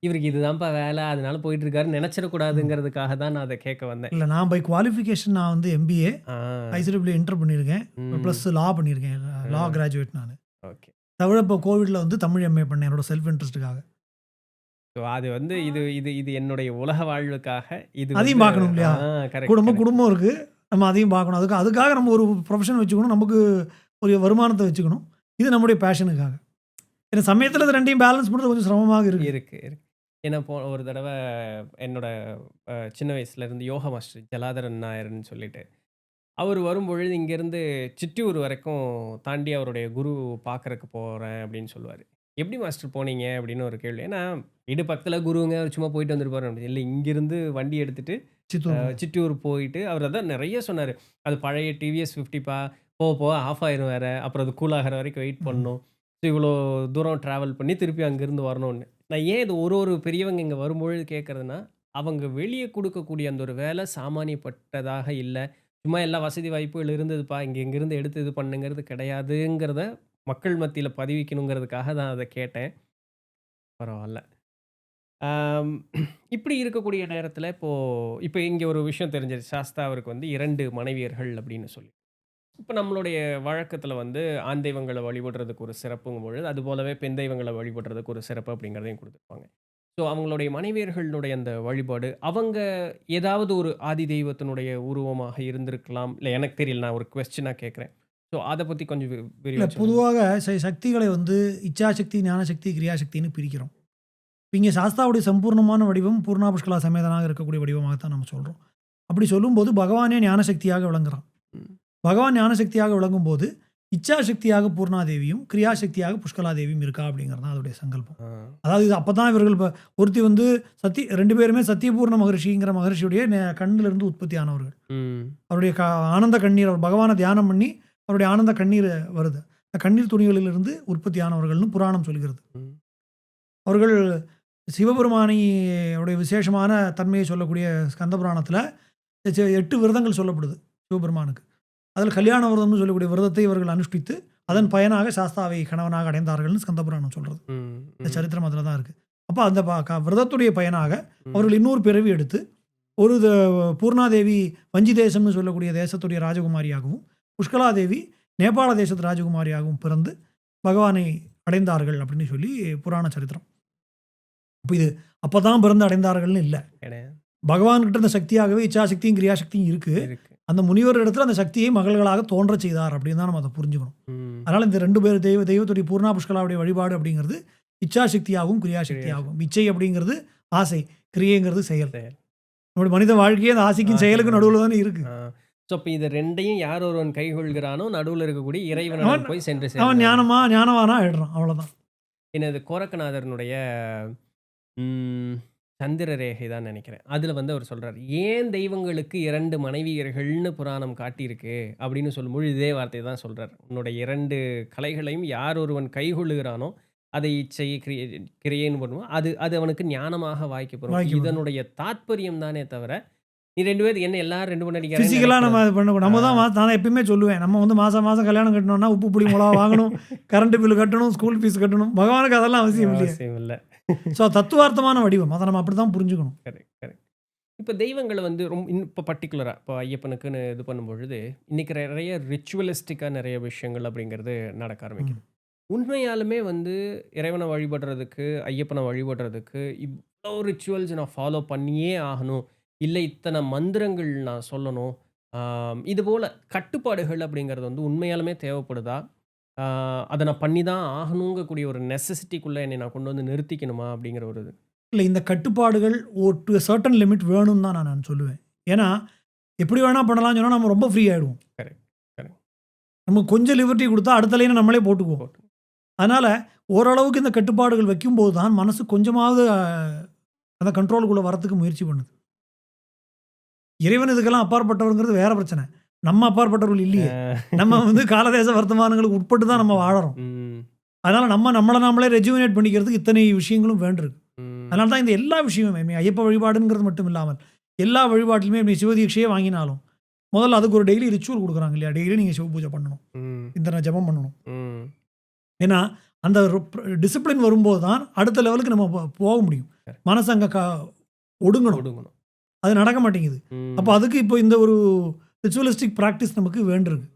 Speaker 1: இவருக்கு இதுதான்ப்பா வேலை அதனால போயிட்டு இருக்காருன்னு
Speaker 2: ம்.
Speaker 1: நினைச்சிடக்கூடாதுங்கிறதுக்காக தான் நான் அத கேட்க வந்தேன்.
Speaker 2: இல்ல நான் பை குவாலிஃபிகேஷன் நான் வந்து எம்பிஏ,
Speaker 1: ஆ.
Speaker 2: ஐசிடபிள்யூ இன்டர் பண்ணியிருக்கேன்.
Speaker 1: ம்.
Speaker 2: பிளஸ் லா பண்ணியிருக்கேன். லா
Speaker 1: ஆ.
Speaker 2: கிராஜுவேட் நானு.
Speaker 1: ஓகே.
Speaker 2: தவிர இப்போ கோவிட்ல வந்து தமிழ் எம்ஏ பண்ணேன் என்னோட செல்ஃப் இன்ட்ரெஸ்ட்டுக்காக.
Speaker 1: ஸோ அது வந்து இது இது இது என்னுடைய உலக வாழ்வுக்காக இது வந்து
Speaker 2: அதையும் பார்க்கணும் இல்லையா?
Speaker 1: கரெக்ட்,
Speaker 2: குடும்பம்
Speaker 1: கரெக்ட்.
Speaker 2: குடும்பம் இருக்கு. நம்ம அதையும் பார்க்கணும். அதுக்காக நம்ம ஒரு ப்ரொஃபஷன் வச்சுக்கணும். நமக்கு ஒரு வருமானத்த வச்சுக்கணும். இது நம்முடைய பேஷனுக்காக. ஏன்னா சமயத்தில இது 2யும் பேலன்ஸ் பண்றது கொஞ்சம் சிரமமாக இருக்கு.
Speaker 1: இருக்கு, இருக்கு. ஏன்னா ஒரு தடவ என்னோட சின்ன வயசுல இருந்து யோகா மாஸ்டர் ஜலாதரன் நாயர்ன்னு சொல்லிட்டு, அவரு வரும்பொழுது இங்கேருந்து சிற்றூர் வரைக்கும் தாண்டி அவருடைய குரு பார்க்கறக்கு போறேன் அப்படின்னு சொல்லுவாரு. "எப்படி மாஸ்டர் போனீங்க?" அப்படின்னு ஒரு கேள்வி. ஏன்னா வீடு பக்கத்துல குருங்க அவர் சும்மா போயிட்டு வந்துருப்பாரு அப்படின்னு. இல்ல இங்கிருந்து வண்டி எடுத்துட்டு
Speaker 2: சித்தூர்.
Speaker 1: சிற்றூர் போயிட்டு அவர் அதான் நெறைய சொன்னாரு. அது பழைய டிவிஎஸ் 50 போக போக ஆஃப் ஆயிரும் வேற. அப்புறம் அது கூல் ஆகுற வரைக்கும் வெயிட்
Speaker 2: ம்.
Speaker 1: பண்ணணும். ஸோ இவ்வளோ தூரம் ட்ராவல் பண்ணி திருப்பி அங்கேருந்து வரணும்னு. நான் ஏன் இது ஒரு ஒரு பெரியவங்க இங்கே வரும்பொழுது கேட்குறதுன்னா, அவங்க வெளியே கொடுக்கக்கூடிய அந்த ஒரு வேலை சாமானியப்பட்டதாக இல்ல. சும்மா எல்லா வசதி வாய்ப்புகள் இருந்ததுப்பா, இங்கேருந்து எடுத்து இது பண்ணுங்கிறது கிடையாதுங்கிறத மக்கள் மத்தியில பதிவிக்கணுங்கிறதுக்காக தான் அத கேட்டேன். பரவால்ல. ஆம், இப்படி இருக்கக்கூடிய நேரத்தில இப்போ இங்க ஒரு விஷயம் தெரிஞ்சது. சாஸ்தா அவருக்கு வந்து 2 மனைவியர்கள் அப்படின்னு சொல்லி. இப்ப நம்மளுடைய வழக்கத்துல வந்து ஆண் தெய்வங்கள வழிபடுறதுக்கு ஒரு சிறப்புங்கும் பொழுது, அதுபோலவே பெண் தெய்வங்கள வழிபடுறதுக்கு ஒரு சிறப்பு அப்படிங்கிறதையும் குடுத்துருப்பாங்க. ஸோ அவங்களுடைய மனைவியர்களுடைய அந்த வழிபாடு, அவங்க ஏதாவது ஒரு ஆதி தெய்வத்தினுடைய உருவமாக இருந்திருக்கலாம். இல்ல எனக்கு தெரியல. நான் ஒரு கொஸ்டினா கேட்கிறேன். ஸோ அத பத்தி கொஞ்சம்
Speaker 2: இல்ல
Speaker 1: விரிவா சொல்லுங்க.
Speaker 2: பொதுவாக சக்திகளை வந்து இச்சாசக்தி, ஞானசக்தி, கிரியாசக்தின்னு பிரிக்கிறோம். இங்க சாஸ்தாவுடைய சம்பூர்ணமான வடிவம் பூர்ணா புஷ்கலா சமேதனாக இருக்கக்கூடிய வடிவமாக தான் நம்ம சொல்றோம். அப்படி சொல்லும்போது பகவானே ஞானசக்தியாக விளங்குறான்.
Speaker 1: ம்.
Speaker 2: பகவான் ஞானசக்தியாக விளங்கும்போது, இச்சாசக்தியாக பூர்ணாதேவியும், கிரியாசக்தியாக புஷ்கலாதேவியும் இருக்கா அப்படிங்கிறது தான் அதோடைய சங்கல்பம்.
Speaker 1: ஆ.
Speaker 2: அதாவது இது அப்பதான் இவர்கள் ஒருத்தி வந்து 2 பேருமே சத்தியபூர்ண மகரிஷிங்கிற மகரிஷியுடைய கண்ணிலிருந்து உற்பத்தி ஆனவர்கள்.
Speaker 1: ம்.
Speaker 2: அவருடைய ஆனந்த கண்ணீர் அவர் பகவான தியானம் பண்ணி, அவருடைய ஆனந்த கண்ணீர் வருது. அந்த கண்ணீர் துணிகளிலிருந்து உற்பத்தி ஆனவர்கள்னு புராணம் சொல்கிறது.
Speaker 1: ம்.
Speaker 2: அவர்கள் சிவபெருமானி உடைய விசேஷமான தன்மையை சொல்லக்கூடிய ஸ்கந்த புராணத்தில 8 விரதங்கள் சொல்லப்படுது சிவபெருமானுக்கு. அதில் கல்யாண விரதம்னு சொல்லக்கூடிய விரதத்தை இவர்கள் அனுஷ்டித்து, அதன் பயனாக சாஸ்தாவை கணவனாக அடைந்தார்கள்னு ஸ்கந்த புராணம் சொல்றது.
Speaker 1: ம்.
Speaker 2: இந்த
Speaker 1: ம்.
Speaker 2: சரித்திரம் அதில தான் இருக்கு. அப்ப அந்த விரதத்துடைய பயனாக
Speaker 1: ம்.
Speaker 2: அவர்கள் இன்னொரு பிறவி எடுத்து, ஒரு பூர்ணாதேவி வஞ்சி தேசம்னு சொல்லக்கூடிய தேசத்துடைய ராஜகுமாரியாகவும், புஷ்கலாதேவி நேபாள தேசத்து ராஜகுமாரியாகவும் பிறந்து பகவானை அடைந்தார்கள் அப்படின்னு சொல்லி புராண சரித்திரம். அப்ப இது அப்பதான் பிறந்து அடைந்தார்கள்னு இல்ல.
Speaker 1: கிடையாது.
Speaker 2: பகவான்கிட்ட இந்த சக்தியாகவே இச்சாசக்தியும், கிரியாசக்தியும் இருக்கு.
Speaker 1: இருக்கு.
Speaker 2: அந்த முனிவர் இடத்துல அந்த சக்தியை மகள்களாக தோன்றச் செய்தார் அப்படின்னு தான் நம்ம அத புரிஞ்சுக்கணும்.
Speaker 1: ம்.
Speaker 2: அதனால இந்த 2 பேர் தெய்வத்துடைய பூர்ணா புஷ்கலாவுடைய வழிபாடு அப்படிங்கிறது இச்சாசக்தியாகவும், கிரியாசக்தியாகவும். இச்சை அப்படிங்கிறது ஆசை, கிரியைங்கிறது செயல்.
Speaker 1: செயல்.
Speaker 2: நம்முடைய மனித வாழ்க்கையே அந்த ஆசைக்கும் செயலுக்கும் நடுவுல தானே இருக்கு.
Speaker 1: ஆ. ஸோ அப்ப இது 2யும் யார் ஒருவன் கைக்கொள்கிறானோ, நடுவுல இருக்கக்கூடிய இறைவனிடம்
Speaker 2: அவன்
Speaker 1: போய் சென்று
Speaker 2: அவன்
Speaker 1: சேர்கிறான்.
Speaker 2: ஞானவானா ஆயிடுறான். அவ்வளவுதான்.
Speaker 1: என்னது கோரக்கநாதரனுடைய ம், சந்திர ரேகை தான் நினைக்கிறேன். அதுல வந்து அவர் சொல்றாரு. ஏன் தெய்வங்களுக்கு 2 மனைவியர்கள்னு புராணம் காட்டியிருக்கு அப்படின்னு சொல்லும்போது இதே வார்த்தைய தான் சொல்றாரு. உன்னுடைய 2 கலைகளையும் யார் ஒருவன் கைக்கொள்ளுகிறானோ, அதை இச்சை கிரியைன்னு பண்ணுவான். அது அது அவனுக்கு ஞானமாக வாய்க்கப்பெறும்.
Speaker 2: வாய்க்கப்படும்.
Speaker 1: இதனுடைய தாத்பரியம் தானே தவிர, நீ 2 பேத்துக்கு என்ன எல்லாரும் 2 பொண்ணு அடிக்கிறாங்கன்னு
Speaker 2: பிசிக்கலா நம்ம
Speaker 1: நினைக்கக்கூடாது.
Speaker 2: அது பண்ணக்கூடாது. நம்ம தான் நான் எப்பயுமே சொல்லுவேன். நம்ம வந்து மாசம் மாசம் கல்யாணம் கட்டணும்னா உப்பு, புளி, மிளகா வாங்கணும். கரண்ட் பில் கட்டணும். ஸ்கூல் ஃபீஸ் கட்டணும். பகவானுக்கு அதெல்லாம் அவசியம் இல்லையே.
Speaker 1: அவசியம் இல்ல.
Speaker 2: ஸோ தத்துவார்த்தமான வடிவம். அத நம்ம அப்படித்தான் புரிஞ்சுக்கணும்.
Speaker 1: Correct, correct. இப்ப தெய்வங்கள வந்து இப்ப பர்ட்டிகுலரா இப்போ ஐயப்பனுக்குன்னு இது பண்ணும்பொழுது, இன்னைக்கு நிறைய ரிச்சுவலிஸ்டிக்கா நிறைய விஷயங்கள் அப்படிங்கிறது நடக்க ஆரம்பிக்குது.
Speaker 2: ம்.
Speaker 1: உண்மையாலுமே வந்து இறைவன வழிபடுறதுக்கு, ஐயப்பன வழிபடுறதுக்கு இவ்ளோ ரிச்சுவல்ஸ் நான் ஃபாலோ பண்ணியே ஆகணும். இல்ல இத்தன மந்திரங்கள் நான் சொல்லணும். இது போல கட்டுப்பாடுகள் அப்படிங்கிறது வந்து உண்மையாலுமே தேவைப்படுதா? ஆ அத நான் பண்ணி தான் ஆகணுங்கக்கூடிய ஒரு நெசசிட்டிக்குள்ள என்னை நான் கொண்டு வந்து நிறுத்திக்கணுமா? அப்படிங்கிற ஒரு இது.
Speaker 2: இல்ல இந்த கட்டுப்பாடுகள் டு சர்டன் லிமிட் வேணும்னு தான் நான் சொல்லுவேன். ஏன்னா, எப்படி வேணா பண்ணலாம்னு சொன்னா நம்ம ரொம்ப ஃப்ரீ ஆயிடுவோம்.
Speaker 1: Correct, correct.
Speaker 2: நமக்கு கொஞ்சம் லிபர்ட்டி குடுத்தா அடுத்த லைன நம்மளே போட்டுக்குவோம்.
Speaker 1: போட்டு.
Speaker 2: அதனால ஓரளவுக்கு இந்த கட்டுப்பாடுகள் வைக்கும்போது தான் மனசு கொஞ்சமாவது அந்த கண்ட்ரோலுக்குள்ள வரதுக்கு முயற்சி பண்ணுது. இறைவன் இதுக்கெல்லாம் அப்பாற்பட்டவர்ங்கிறது வேற பிரச்சனை. நம்ம அப்பாற்பட்டவர்கள் இல்லையே. நம்ம வந்து காலதேச வர்த்தமானங்களுக்கு உட்பட்டு தான் நம்ம வாழறோம்.
Speaker 1: ம்.
Speaker 2: அதனால நம்மள நாமளே ரெஜுவினேட் பண்ணிக்கிறதுக்கு இத்தனை விஷயங்களும் வேண்டியிருக்கு.
Speaker 1: ம்.
Speaker 2: அதனால தான் இந்த எல்லா விஷயமுமே ஐயப்ப வழிபாடுங்கிறது மட்டும் இல்லாமல், எல்லா வழிபாட்டிலுமே நீ சிவதீட்சையே வாங்கினாலும், முதல்ல அதுக்கு ஒரு டெய்லி ரிச்சுவல் குடுக்குறாங்க இல்லையா? டெய்லி நீங்க சிவ பூஜை பண்ணணும்.
Speaker 1: ம்.
Speaker 2: இத்தனை ஜெபம் பண்ணணும்.
Speaker 1: ம்.
Speaker 2: ஏன்னா, அந்த டிசிப்ளின் வரும்போது தான் அடுத்த லெவலுக்கு நம்ம போக முடியும். மனசு அங்க ஒடுங்கணும்.
Speaker 1: ஒடுங்கணும்.
Speaker 2: அது நடக்க மாட்டேங்குது.
Speaker 1: ம்.
Speaker 2: அப்ப அதுக்கு இப்போ இந்த ஒரு ரிச்சுவலிஸ்டிக் பிராக்டிஸ் நமக்கு வேண்டியிருக்கு.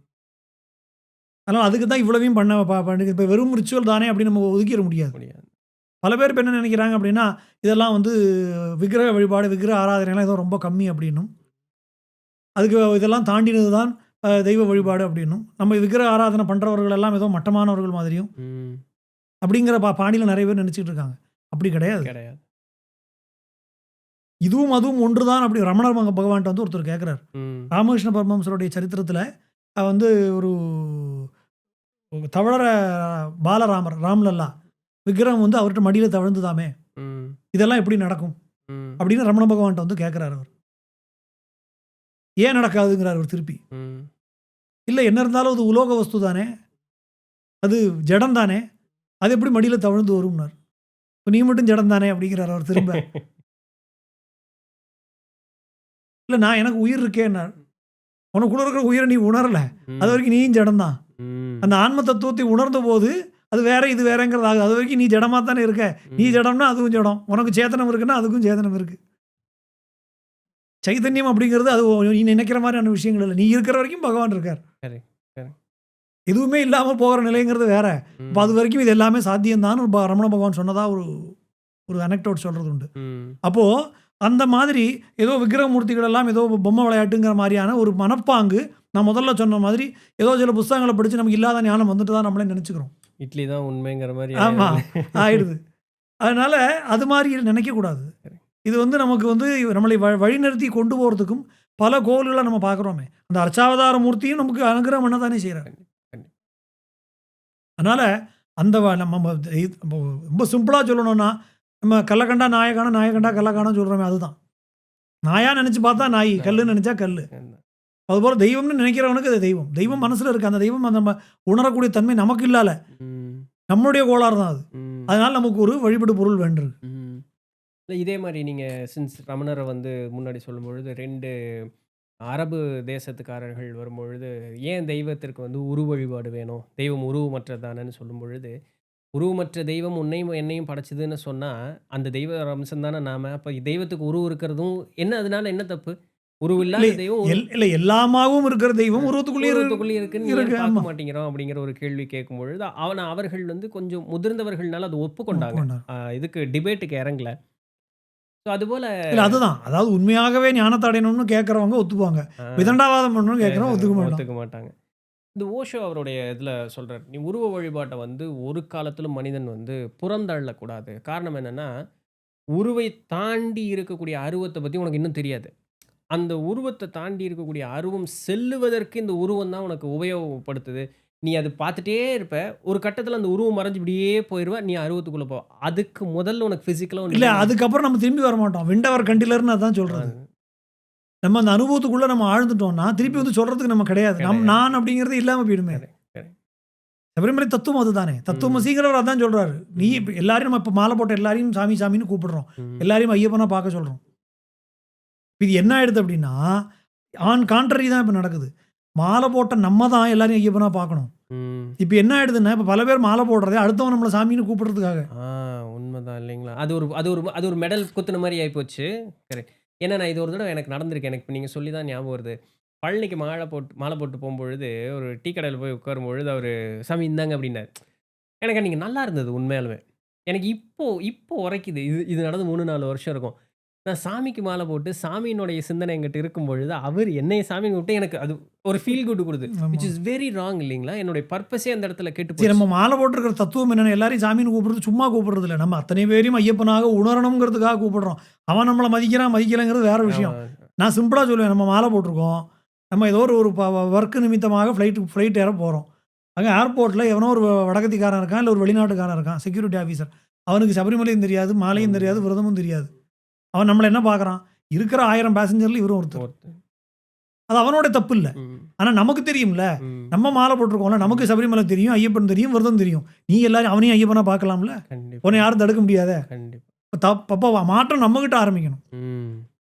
Speaker 2: அதனால அதுக்கு தான் இவ்வளவையும் பண்ணி இப்ப வெறும் ரிச்சுவல் தானே அப்படின்னு நம்ம ஒதுக்கிற முடியாது.
Speaker 1: முடியாது.
Speaker 2: பல பேர் இப்ப என்ன நினைக்கிறாங்க அப்படின்னா, இதெல்லாம் வந்து விக்கிரக வழிபாடு, விக்கிரக ஆராதனைலாம் ஏதோ ரொம்ப கம்மி அப்படின்னும், அதுக்கு இதெல்லாம் தாண்டினது தான் தெய்வ வழிபாடு அப்படின்னும், நம்ம விக்கிரக ஆராதனை பண்றவர்கள் எல்லாம் ஏதோ மட்டமானவர்கள் மாதிரியும்,
Speaker 1: ம்.
Speaker 2: அப்படிங்கிற பாணியில நிறைய பேர் நினைச்சிட்டு இருக்காங்க. அப்படி கிடையாது.
Speaker 1: கிடையாது.
Speaker 2: இதுவும் அதுவும் ஒன்றுதான் அப்படி ரமணர் பகவான்ட்ட வந்து ஒருத்தர் கேட்கிறார்.
Speaker 1: ம்.
Speaker 2: ராமகிருஷ்ண பரமஹம்சருடைய சரித்திரத்துல வந்து ஒரு தவழற பாலராமர், ராம்லல்லா விக்கிரகம் வந்து அவர்ட்ட மடியில தவழ்ந்துதாமே.
Speaker 1: ம்.
Speaker 2: இதெல்லாம் எப்படி நடக்கும்?
Speaker 1: ம்.
Speaker 2: அப்படின்னு ரமண பகவான்ட்ட வந்து கேட்கிறாரு அவர். ஏன் நடக்காதுங்கிறார் அவர் திருப்பி.
Speaker 1: ம்.
Speaker 2: இல்ல என்ன இருந்தாலும் அது உலோக வஸ்து தானே. அது ஜடம் தானே. அது எப்படி மடியில தவழ்ந்து வரும்னார். இப்ப நீ மட்டும் ஜடம் தானே அப்படிங்கிறாரு அவர் திரும்ப. இல்ல நான் எனக்கு உயிர் இருக்கேன்னார். உனக்குள்ள இருக்கிற உயிர நீ உணரல. அது
Speaker 1: ம்.
Speaker 2: வரைக்கும் நீயும் ஜடம் தான்.
Speaker 1: ம்.
Speaker 2: அந்த ஆன்ம தத்துவத்தை உணர்ந்தபோது, அது வேற இது வேறங்கிறது ஆகுது. அது வரைக்கும் நீ ஜடமா தானே இருக்க. நீ
Speaker 1: ம்.
Speaker 2: ஜடம்னா அதுவும் ஜடம். உனக்கு சேதனம் இருக்குன்னா அதுக்கும் சேதனம் இருக்கு. சைதன்யம் அப்படிங்கிறது அது நீ நினைக்கிற மாதிரியான விஷயங்கள் இல்ல. நீ இருக்கிற வரைக்கும் பகவான் இருக்கார்.
Speaker 1: கரெக்ட். கரெக்ட்.
Speaker 2: எதுவுமே இல்லாம போகிற நிலைங்கிறது வேற. அப்ப அது
Speaker 1: ம்.
Speaker 2: வரைக்கும் இது எல்லாமே சாத்தியம் தான்னு ரமண பகவான் சொன்னதா ஒரு ஒரு அனெக்டோட் சொல்றது உண்டு.
Speaker 1: ம்.
Speaker 2: அப்போ அந்த மாதிரி ஏதோ விக்கிரகமூர்த்திகள் எல்லாம் ஏதோ பொம்மை விளையாட்டுங்கிற மாதிரியான ஒரு மனப்பாங்கு நான் முதல்ல சொன்ன மாதிரி ஏதோ சில புஸ்தகங்கள படிச்சு நமக்கு இல்லாத ஞானம் வந்துட்டு தான் நம்மளே நினைச்சுக்கிறோம்.
Speaker 1: இட்லி தான் உண்மைங்கிற மாரி
Speaker 2: ஆமா.
Speaker 1: ஆயிடுது.
Speaker 2: ஆயிடுது. அதனால அது மாரி நினைக்கக்கூடாது. இது வந்து நமக்கு வந்து நம்மளை வழிநிறுத்தி கொண்டு போறதுக்கும் பல கோவில்கள நம்ம பார்க்குறோமே. அந்த அர்ச்சாவதார மூர்த்தியும் நமக்கு அனுகிரகம் பண்ண தானே செய்றாரு.
Speaker 1: கண்டிப்பா. கண்டிப்பா.
Speaker 2: அதனால அந்த நம்ம ரொம்ப சிம்பிளா சொல்லணும்னா, நம்ம கல்ல கண்டா நாய காணோம், நாய கண்டா கல்ல காணோம்னு சொல்றோமே அதுதான். நாயா நெனச்சு பார்த்தா நாய், கல்லுன்னு நெனச்சா கல்லு.
Speaker 1: ஆமா.
Speaker 2: அதுபோல தெய்வம்னு நினைக்கிறவனுக்கு அது தெய்வம். தெய்வம் மனசுல இருக்கு. அந்த தெய்வம் நம்ம உணரக்கூடிய தன்மை நமக்கு இல்லால.
Speaker 1: ம்.
Speaker 2: நம்முடைய கோளாறு தான் அது.
Speaker 1: ம்.
Speaker 2: அதனால நமக்கு ஒரு வழிபடு பொருள் வேண்டும்.
Speaker 1: ம். இல்ல இதே மாரி நீங்க சின்ஸ் ரமணர வந்து முன்னாடி சொல்லும்பொழுது 2 அரபு தேசத்துக்காரர்கள் வரும்பொழுது, ஏன் தெய்வத்திற்கு வந்து உருவ வழிபாடு வேணும்? தெய்வம் உருவமற்றது தானேன்னு சொல்லும்பொழுது, உருவமற்ற தெய்வம் உன்னையும் என்னையும் படைச்சதுன்னு சொன்னா, அந்த தெய்வ அம்சம் தானே நாம. அப்ப தெய்வத்துக்கு உருவம் இருக்கிறதும் என்ன அதனால என்ன தப்பு? உருவம்
Speaker 2: இல்ல
Speaker 1: இல்லாத தெய்வம்
Speaker 2: இல்ல எல்லாமாவும் இருக்கிற தெய்வம் உருவத்துக்குள்ளேயே
Speaker 1: உருவத்துக்குள்ளேயே இருக்குன்னு ஏன்
Speaker 2: இருக்கு.
Speaker 1: பார்க்க
Speaker 2: ஆமா.
Speaker 1: மாட்டேங்கிறோம்? அப்படிங்கிற ஒரு கேள்வி கேட்கும்பொழுது, அவர்கள் வந்து கொஞ்சம் முதிர்ந்தவர்கள்னால அத ஒப்புக்கொண்டாங்க.
Speaker 2: ஒப்புக்கொண்டார்.
Speaker 1: இதுக்கு டிபேட்டுக்கு இறங்கல. ஸோ அதுபோல
Speaker 2: இல்ல அதுதான். அதாவது உண்மையாகவே ஞானத்த அடையணும்னு கேட்கறவங்க ஒத்துப்பாங்க.
Speaker 1: அ
Speaker 2: விதண்டாவாதம் பண்ணணும்னு கேட்கறவன் ஒத்துக்க மாட்டான்.
Speaker 1: ஒத்துக்க மாட்டாங்க. இந்த ஓஷோ அவருடைய இதில சொல்றாரு. நீ உருவ வழிபாட்ட வந்து ஒரு காலத்திலும் மனிதன் வந்து புறந்தள்ளக்கூடாது. காரணம் என்னன்னா, உருவை தாண்டி இருக்கக்கூடிய அருவத்த பத்தி உனக்கு இன்னும் தெரியாது. அந்த உருவத்த தாண்டி இருக்கக்கூடிய அருவம் செல்லுவதற்கு இந்த உருவம் தான் உனக்கு உபயோகப்படுத்துது. நீ அது பார்த்துட்டே இருப்ப. ஒரு கட்டத்தில அந்த உருவம் மறைஞ்சு இப்படியே போயிருவ. நீ அருவத்துக்குள்ள போவ. அதுக்கு முதல்ல உனக்கு பிசிக்கலா
Speaker 2: இல்ல அதுக்கப்புறம் நம்ம திரும்பி வரமாட்டோம். விண்டவர் கண்டிலர்ன்னு அதான் சொல்றது. நம்ம அந்த அனுபவத்துக்குள்ள நம்ம ஆழ்ந்துட்டோம்னா, திருப்பி வந்து சொல்றதுக்கு நம்ம கிடையாது. நான் அப்படிங்கிறது இல்லாம போயிடுமே.
Speaker 1: Correct, correct.
Speaker 2: சபரிமலை தத்துவம் அதுதானே. தத்துவமசிங்கிறவர் அதான் சொல்றாரு. நீ இப்ப எல்லாரையும் நம்ம இப்ப மாலை போட்ட எல்லாரையும் சாமி சாமின்னு கூப்பிடுறோம்.
Speaker 1: ம்.
Speaker 2: எல்லாரையும் ஐயப்பனா பார்க்க சொல்றோம். இது என்ன ஆயிடுது அப்படின்னா, ஆன் கான்ட்ரரி தான் இப்ப நடக்குது. மாலை போட்ட நம்ம தான் எல்லாரையும் ஐயப்பனா பார்க்கணும்.
Speaker 1: ம்.
Speaker 2: இப்ப என்ன ஆயிடுதுன்னா, இப்ப பல பேர் மாலை போடுறதே அடுத்தவன் நம்மள சாமின்னு கூப்பிடுறதுக்காக.
Speaker 1: உண்மதான் இல்லைங்களா? அது ஒரு மெடல் குத்துன மாரி ஆயிப்போச்சு. கரெக்ட். ஏன்னா நான் இது ஒரு தடவ எனக்கு நடந்திருக்கு. எனக்கு இப்ப நீங்க சொல்லி தான் ஞாபகம் வருது. பழனிக்கு மாலை போட்டு போம்பொழுது, ஒரு டீ கடையில போய் உட்காரும்பொழுது அவரு, "சாமி இந்தாங்க" அப்படின்னாரு. எனக்கு அன்னைக்கு நல்லா இருந்தது உண்மையாலுமே. எனக்கு இப்போ இப்போ உரைக்குது. இது நடந்து 3, 4 வருஷம் இருக்கும். நான் சாமிக்கு மாலை போட்டு, சாமியினுடைய சிந்தனை என்கிட்ட இருக்கும்பொழுது, அவரு என்னைய சாமின்னு கூப்பிட்டு எனக்கு அது ஒரு ஃபீல் குட் குடுக்குது.
Speaker 2: ஆமா.
Speaker 1: விச் இஸ் வெரி ராங் இல்லைங்களா? என்னுடைய பர்ப்பஸே அந்த இடத்துல கெட்டு
Speaker 2: சரி நம்ம
Speaker 1: போச்சு.
Speaker 2: மாலை போட்டிருக்கிற தத்துவம் என்னன்னா, எல்லாரையும் சாமின்னு கூப்பிடுறது சும்மா கூப்பிடுறது இல்ல. நம்ம அத்தனை பேரையும் ஐயப்பனாக உணரணுங்கிறதுக்காக கூப்பிடுறோம். அவன் நம்மள மதிக்கிறான், மதிக்கலங்கிறது வேற விஷயம். நான் சிம்பிளா சொல்லுவேன். நம்ம மாலை போட்டிருக்கோம். நம்ம ஏதோ ஒரு வொர்க் நிமித்தமாக ஃப்ளைட் ஏற போறோம். அங்க ஏர்போர்ட்ல எவனோ ஒரு வடகத்திக்காரன் இருக்கான், இல்ல ஒரு வெளிநாட்டுக்காரன் இருக்கான். Security officer. அவனுக்கு சபரிமலையும் தெரியாது, மாலையும் தெரியாது, விரதமும் தெரியாது. அவன் நம்மள என்ன பார்க்குறான்? இருக்கிற 1000 பேசஞ்சர்ல இவரும் ஒருத்தர். அது அவனோட தப்பு இல்ல.
Speaker 1: ம்.
Speaker 2: ஆனா நமக்கு தெரியும்ல.
Speaker 1: ம்.
Speaker 2: நம்ம மாலை போட்டிருக்கோம்ல. நமக்கு சபரிமலை தெரியும், ஐயப்பன் தெரியும், விரதம் தெரியும். நீ எல்லாரும் அவனையும் ஐயப்பனா பார்க்கலாம்ல.
Speaker 1: கண்டிப்பா.
Speaker 2: உன்னை யாரும் தடுக்க முடியாதே.
Speaker 1: கண்டிப்பா.
Speaker 2: அப்ப மாற்றம் நம்மகிட்ட ஆரம்பிக்கணும்.
Speaker 1: ம்.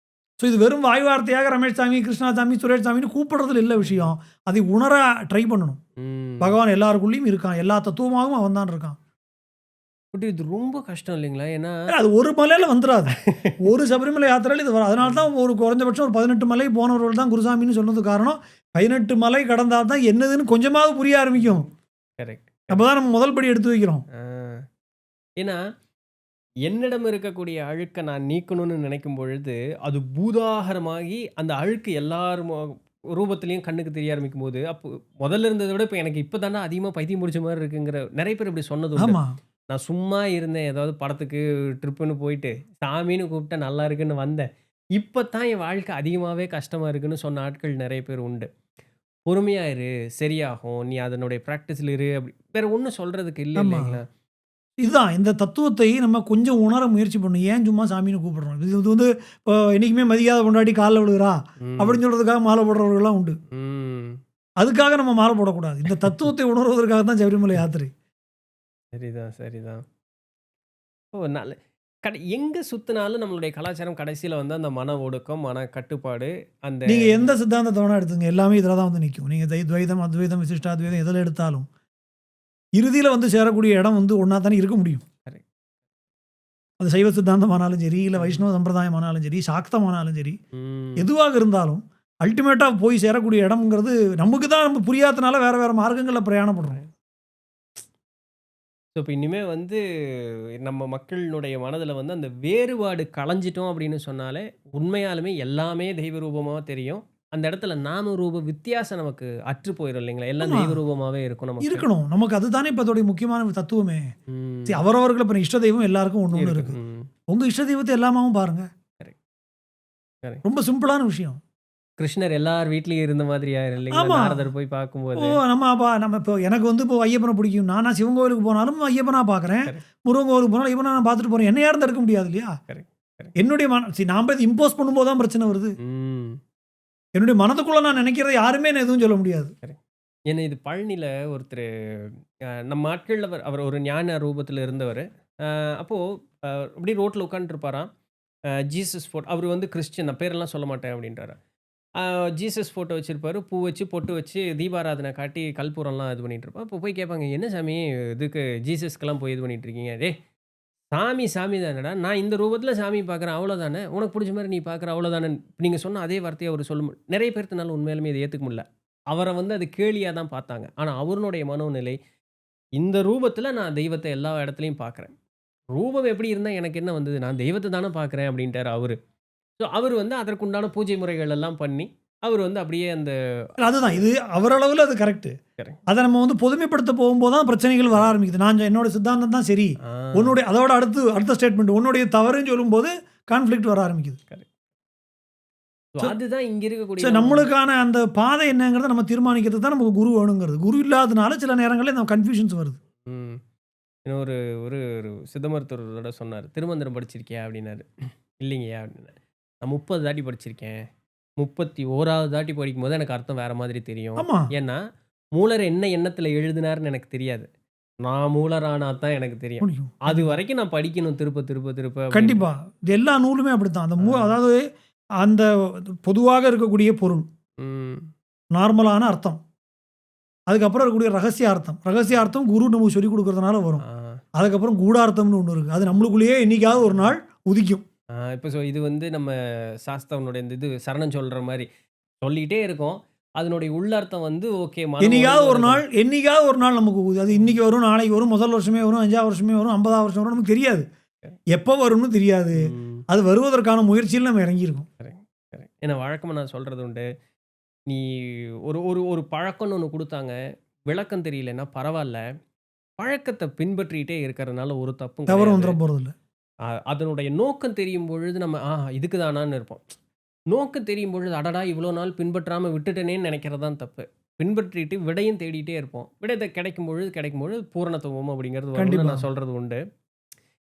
Speaker 2: ஸோ இது வெறும் வாய் வார்த்தையாக ரமேஷ் சாமி, கிருஷ்ணா சாமி, சுரேஷ் சாமின்னு கூப்பிடுறதுல இல்ல விஷயம். அதை உணர ட்ரை பண்ணணும்.
Speaker 1: ம்.
Speaker 2: பகவான் எல்லாருக்குள்ளயும் இருக்கான். எல்லா தத்துவமாகவும் அவன் தான் இருக்கான்.
Speaker 1: பட் இது ரொம்ப கஷ்டம் இல்லைங்களா? ஏன்னா
Speaker 2: அது ஒரு மலையில வந்துராது. ஒரு சபரிமலை யாத்திரையில இது வரும். அதனால தான் ஒரு குறைஞ்சபட்சம் ஒரு 18 மலை போனவர்கள் தான் குருசாமின்னு சொன்னதுக்கு காரணம், 18 மலை கடந்தா தான் என்னதுன்னு கொஞ்சமாவது புரிய ஆரம்பிக்கும்.
Speaker 1: கரெக்ட்.
Speaker 2: அப்பதான் நம்ம முதல் படி எடுத்து வைக்கிறோம்.
Speaker 1: ஆ. ஏன்னா, என்னிடம் இருக்கக்கூடிய அழுக்க நான் நீக்கணும்னு நினைக்கும் பொழுது, அது பூதாகரமாகி அந்த அழுக்கு எல்லார் ரூபத்திலயும் கண்ணுக்கு தெரிய ஆரம்பிக்கும்போது, அப்போ முதல்ல இருந்தத விட இப்ப எனக்கு இப்ப தான்டா அதிகமா பைத்தியம் பிடிச்ச மாரி இருக்குங்கிற நெறைய பேர் இப்படி சொன்னது உண்டு.
Speaker 2: ஆமா.
Speaker 1: நான் சும்மா இருந்தேன். ஏதாவது படத்துக்கு ட்ரிப்புன்னு போயிட்டு, சாமின்னு கூப்பிட்டா நல்லா இருக்குன்னு வந்தேன். இப்ப தான் என் வாழ்க்கை அதிகமாவே கஷ்டமா இருக்குன்னு சொன்ன ஆட்கள் நெறைய பேர் உண்டு. பொறுமையா இரு, சரியாகும். நீ அதனுடைய பிராக்டிஸ்ல இரு. அப்படி வேற ஒண்ணும் சொல்றதுக்கு இல்ல
Speaker 2: ஆமா.
Speaker 1: இல்லைங்களா?
Speaker 2: இதுதான் இந்த தத்துவத்தை நம்ம கொஞ்சம் உணர முயற்சி பண்ணணும். ஏன் சும்மா சாமின்னு கூப்பிடுறோம்? இது வந்து இப்போ என்னைக்குமே மதிக்காத பொண்டாட்டி கால்ல விழுகிறா
Speaker 1: ம்.
Speaker 2: அப்படின்னு சொல்றதுக்காக மாலை போடுறவர்கள்லாம் உண்டு.
Speaker 1: ம்.
Speaker 2: அதுக்காக நம்ம மாலை போடக்கூடாது. இந்த தத்துவத்தை உணர்வதற்காக தான் சபரிமலை யாத்திரை.
Speaker 1: சரிதான், சரிதான். ஓ! எங்க சுத்துனாலும் நம்மளுடைய கலாச்சாரம் கடைசியில வந்து அந்த மன ஒடுக்கம், மன கட்டுப்பாடு, அந்த
Speaker 2: நீங்க எந்த சித்தாந்தத்த வேணா எடுத்துங்க. எல்லாமே இதுல தான் வந்து நிக்கும். நீங்க துவைதம், அத்வைதம், விசிஷ்டாத்வைதம் எதுல எடுத்தாலும், இறுதியில வந்து சேரக்கூடிய இடம் வந்து ஒண்ணா தானே இருக்க முடியும்.
Speaker 1: கரெக்ட்.
Speaker 2: அது சைவ சித்தாந்தமானாலும் சரி, இல்ல
Speaker 1: ம்.
Speaker 2: வைஷ்ணவ சம்பிரதாயமானாலும் சரி, சாக்தமானாலும் சரி,
Speaker 1: ம்.
Speaker 2: எதுவாக இருந்தாலும் அல்டிமேட்டா போய் சேரக்கூடிய இடம்ங்கிறது நமக்கு தான் நம்ம புரியாதனால வேற வேற மார்க்கங்கள்ல பிரயாணப்படுறோம்.
Speaker 1: ஸோ, இப்ப இனிமே வந்து நம்ம மக்களினுடைய மனதில வந்து அந்த வேறுபாடு களைஞ்சிட்டோம் அப்படின்னு சொன்னாலே, உண்மையாலுமே எல்லாமே தெய்வ ரூபமா தெரியும். அந்த இடத்துல நாம ரூப வித்தியாசம் நமக்கு அற்று போயிரும் இல்லைங்களா? எல்லாம்
Speaker 2: ஆமா.
Speaker 1: தெய்வ ரூபமாவே இருக்கும் நமக்கு.
Speaker 2: இருக்கணும். நமக்கு அதுதானே இப்ப அதோடைய முக்கியமான தத்துவமே.
Speaker 1: ம்.
Speaker 2: அவரவர்கள் இப்ப இஷ்ட தெய்வம் எல்லாருக்கும் ஒண்ணு ஒண்ணு
Speaker 1: இருக்கு.
Speaker 2: இருக்கு.
Speaker 1: ம்.
Speaker 2: உங்க இஷ்ட தெய்வத்த எல்லாமாவும் பாருங்க.
Speaker 1: Correct, correct.
Speaker 2: ரொம்ப சிம்பிளான விஷயம்.
Speaker 1: கிருஷ்ணர் எல்லார் வீட்லயும் இருந்த மாதிரியா இல்லைங்களா?
Speaker 2: ஆமா.
Speaker 1: நாரதர் போய்
Speaker 2: ஓ!
Speaker 1: பார்க்கும்போது.
Speaker 2: நம்ம இப்போ எனக்கு வந்து இப்போ ஐயப்பன பிடிக்கும். நானா சிவன் கோவிலுக்கு போனாலும் ஐயப்பனா பார்க்குறேன்.
Speaker 1: கரெக்ட்,
Speaker 2: முருகன் கோவிலுக்கு போனாலும் ஐயப்பனா நான் பார்த்துட்டு போறேன். என்ன யாரும் தடுக்க முடியாது இல்லையா?
Speaker 1: Correct, correct.
Speaker 2: என்னுடைய நான் போய் இம்போஸ் பண்ணும்போது தான் பிரச்சனை வருது.
Speaker 1: ம்.
Speaker 2: என்னுடைய மனதுக்குள்ள நான் நினைக்கிறத யாருமே என்ன எதுவும் சொல்ல முடியாது.
Speaker 1: கரெக்ட். ஏன்னா இது பழனியில ஒருத்தரு நம்ம ஆட்கள்ல அவர் ஒரு ஞான ரூபத்தில இருந்தவரு. அ அப்போ அப்படியே ரோட்ல உட்காந்துட்டுருப்பாராம். ஜீசஸ் அவரு வந்து கிறிஸ்டியன். நான் பேரெல்லாம் சொல்ல மாட்டேன் அப்படின்றாராம். அ ஜீசஸ் ஃபோட்டோ வச்சிருப்பாரு. பூ வச்சு, பொட்டு வச்சு, தீபாராதனை காட்டி கற்பூரம்லாம் இது பண்ணிட்டு இருப்பான். அப்போ போய் கேட்பாங்க, "என்ன சாமி இதுக்கு ஜீசஸ்க்குலாம் போய் இது பண்ணிட்டு இருக்கீங்க?" "டேய் சாமி சாமி தானடா. நான் இந்த ரூபத்தில சாமி பார்க்குறேன் அவ்வளோதானே. உனக்கு புடிச்ச மாரி நீ பார்க்குற அவ்வளோதானேன்னு." நீங்க சொன்ன அதே வார்த்தைய அவரு நெறைய பேர்த்துனால உண்மையாலுமே இத ஏத்துக்க முடியல. அவர வந்து அது கேலியா தான் பார்த்தாங்க. ஆனா அவருடைய மனோநிலை, இந்த ரூபத்தில நான் தெய்வத்த எல்லா இடத்துலயும் பார்க்குறேன். ரூபம் எப்படி இருந்தா எனக்கு என்ன வந்தது? நான் தெய்வத்த தானே பார்க்குறேன் அப்படின்ட்டாரு அவரு. ஸோ அவரு வந்து அதற்குண்டான பூஜை முறைகள் எல்லாம் பண்ணி, அவரு வந்து அப்படியே அந்த
Speaker 2: அதுதான். இது அவரளவுல அது கரெக்ட்.
Speaker 1: கரெக்ட்.
Speaker 2: அத நம்ம வந்து பொதுமைப்படுத்த போகும்போது தான் பிரச்சனைகள் வர ஆரம்பிக்குது. என்னோட சித்தாந்தம் தான் சரி.
Speaker 1: ஆ
Speaker 2: அதோட அடுத்த ஸ்டேட்மெண்ட் உன்னுடைய தவறுன்னு சொல்லும்போது கான்ஃப்ளிக்ட் வர ஆரம்பிக்குது.
Speaker 1: கரெக்ட். ஸோ
Speaker 2: ஸோ
Speaker 1: அதுதான் இங்க இருக்கக்கூடிய
Speaker 2: ஸோ நம்மளுக்கான அந்த பாதை என்னங்கிறத நம்ம தீர்மானிக்கிறதுக்கு தான் நமக்கு குரு வேணுங்கிறது. குரு இல்லாதனால சில நேரங்கள்ல இந்த கன்ஃப்யூஷன்ஸ் வருது.
Speaker 1: ம். இன்னும் ஒரு ஒரு ஒரு சித்த மருத்துவர் ஒரு தடவ சொன்னாரு. "திருமந்திரம் படிச்சிருக்கியா?" அப்படின்னாரு. "இல்லைங்கய்யா" அப்படின்னேன். "நான் 30 தாட்டி படிச்சிருக்கேன். 31வது தாட்டி படிக்கும்போது எனக்கு அர்த்தம் வேற மாதிரி தெரியும்.
Speaker 2: ஆமா.
Speaker 1: ஏன்னா, மூலர் என்ன எண்ணத்தில எழுதினாருன்னு எனக்கு தெரியாது. நான் மூலர் ஆனா தான் எனக்கு தெரியும்.
Speaker 2: முடியும்.
Speaker 1: அதுவரைக்கும் நான் படிக்கணும் திருப்ப, திருப்ப, திருப்ப" அப்படின்ட்டு.
Speaker 2: கண்டிப்பா. இது எல்லா நூலுமே அப்படித்தான்.
Speaker 1: ஆ.
Speaker 2: அதாவது அந்த பொதுவாக இருக்கக்கூடிய பொருள்.
Speaker 1: ம்.
Speaker 2: நார்மலான அர்த்தம். அதுக்கப்புறம் இருக்கக்கூடிய ரகசிய அர்த்தம். ரகசிய அர்த்தம் குரு நமக்கு சொல்லிக் குடுக்கிறதுனால வரும்.
Speaker 1: ஆ.
Speaker 2: அதுக்கப்புறம் கூடார்த்தம்னு ஒண்ணு இருக்கு. அது நம்மளுக்குள்ளேயே என்னைக்காவது ஒரு நாள் உதிக்கும்.
Speaker 1: இப்ப இது வந்து நம்ம சாஸ்தாவனுடைய இந்த இது சரணம் சொல்ற மாரி சொல்லிட்டே இருக்கோம். அதனுடைய உள்ளர்த்தம் வந்து ஓகே மனம்
Speaker 2: என்னைக்காவது ஒரு நாள் நமக்கு அது இன்னைக்கு வரும், நாளைக்கு வரும், முதல் வருஷமே வரும், 5வது வருஷமே வரும், 50வது வருஷம் வரும் நமக்கு தெரியாது. எப்ப வரும்னு தெரியாது.
Speaker 1: ம்.
Speaker 2: அது வருவதற்கான முயற்சியில நம்ம இறங்கியிருக்கோம்.
Speaker 1: Correct, correct. ஏன்னா வழக்கமா நான் சொல்றது உண்டு. நீ ஒரு ஒரு ஒரு பழக்கம்னு ஒண்ணு குடுத்தாங்க. விளக்கம் தெரியலன்னா பரவால்ல. பழக்கத்த பின்பற்றிட்டே இருக்கிறதுனால ஒரு தப்பும்
Speaker 2: தவறு
Speaker 1: கிடையாது.
Speaker 2: வந்துற போறதில்ல.
Speaker 1: அதனுடைய நோக்கம் தெரியும் பொழுது நம்ம இதுக்கு தானான்னு இருப்போம். நோக்கம் தெரியும் பொழுது, அடடா! இவ்வளோ நாள் பின்பற்றாம விட்டுட்டேனேன்னு நெனைக்கிறது தான் தப்பு. பின்பற்றிட்டு விடையும் தேடிட்டே இருப்போம். விடை கிடைக்கும்பொழுது பூரணத்துவம் அப்படிங்கிறது வரும்னு
Speaker 2: கண்டிப்பா.
Speaker 1: நான் சொல்றது உண்டு.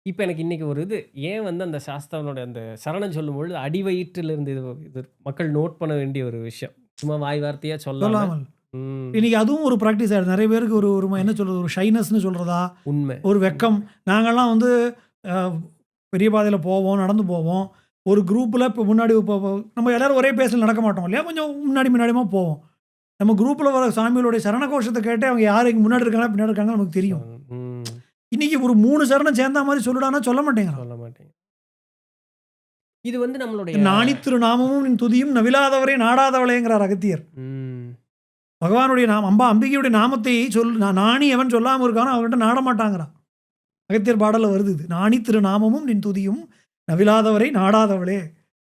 Speaker 1: இப்ப எனக்கு இன்னைக்கு ஒரு ஏன் வந்து அந்த சாஸ்தாவனுடைய அந்த சரணம் சொல்லும்பொழுது அடிவயிற்றிலிருந்து இது மக்கள் நோட் பண்ண வேண்டிய ஒரு விஷயம். சும்மா வாய் வார்த்தையா சொல்லாம.
Speaker 2: சொல்லாமல்.
Speaker 1: ம்.
Speaker 2: இன்னைக்கு அதுவும் ஒரு பிராக்டிஸ் ஆயிடுது. நெறைய பேருக்கு ஒரு என்ன சொல்றது? ஒரு ஷைனஸ்ன்னு சொல்றதா?
Speaker 1: உண்மை.
Speaker 2: ஒரு வெட்கம். நாங்கலாம் வந்து அ பெரிய பாதையில போவோம், நடந்து போவோம். ஒரு குரூப்ல இப்போ முன்னாடி நம்ம எல்லாரும் ஒரே பேஸ்ல நடக்க மாட்டோம் இல்லையா? கொஞ்சம் முன்னாடியுமா போவோம். நம்ம குரூப்ல வர சாமிகளுடைய சரண கோஷத்த கேட்டே அவங்க யாரு இங்க முன்னாடி இருக்காங்களா, பின்னாடி இருக்காங்கன்னு நமக்கு தெரியும்.
Speaker 1: ம்.
Speaker 2: இன்னைக்கு ஒரு 3 சரணம் சேர்ந்தா மாரி சொல்லுடான்னா சொல்ல மாட்டேங்கிறான்.
Speaker 1: சொல்ல மாட்டேங்க. இது வந்து நம்மளுடைய
Speaker 2: நாணி திருநாமமும் நின் துதியும் நவிலாதவரை நாடாதவளேங்கிறார் அகத்தியர்.
Speaker 1: ம்.
Speaker 2: பகவானுடைய அம்பிகையுடைய நாமத்தை நாணி எவன் சொல்லாம இருக்கானோ அவன்கிட்ட நாட மாட்டாங்கிறான். அகத்தியர் பாடல்ல வருது இது. நாணி திருநாமமும் நின் துதியும் நவிலாதவரை நாடாதவளே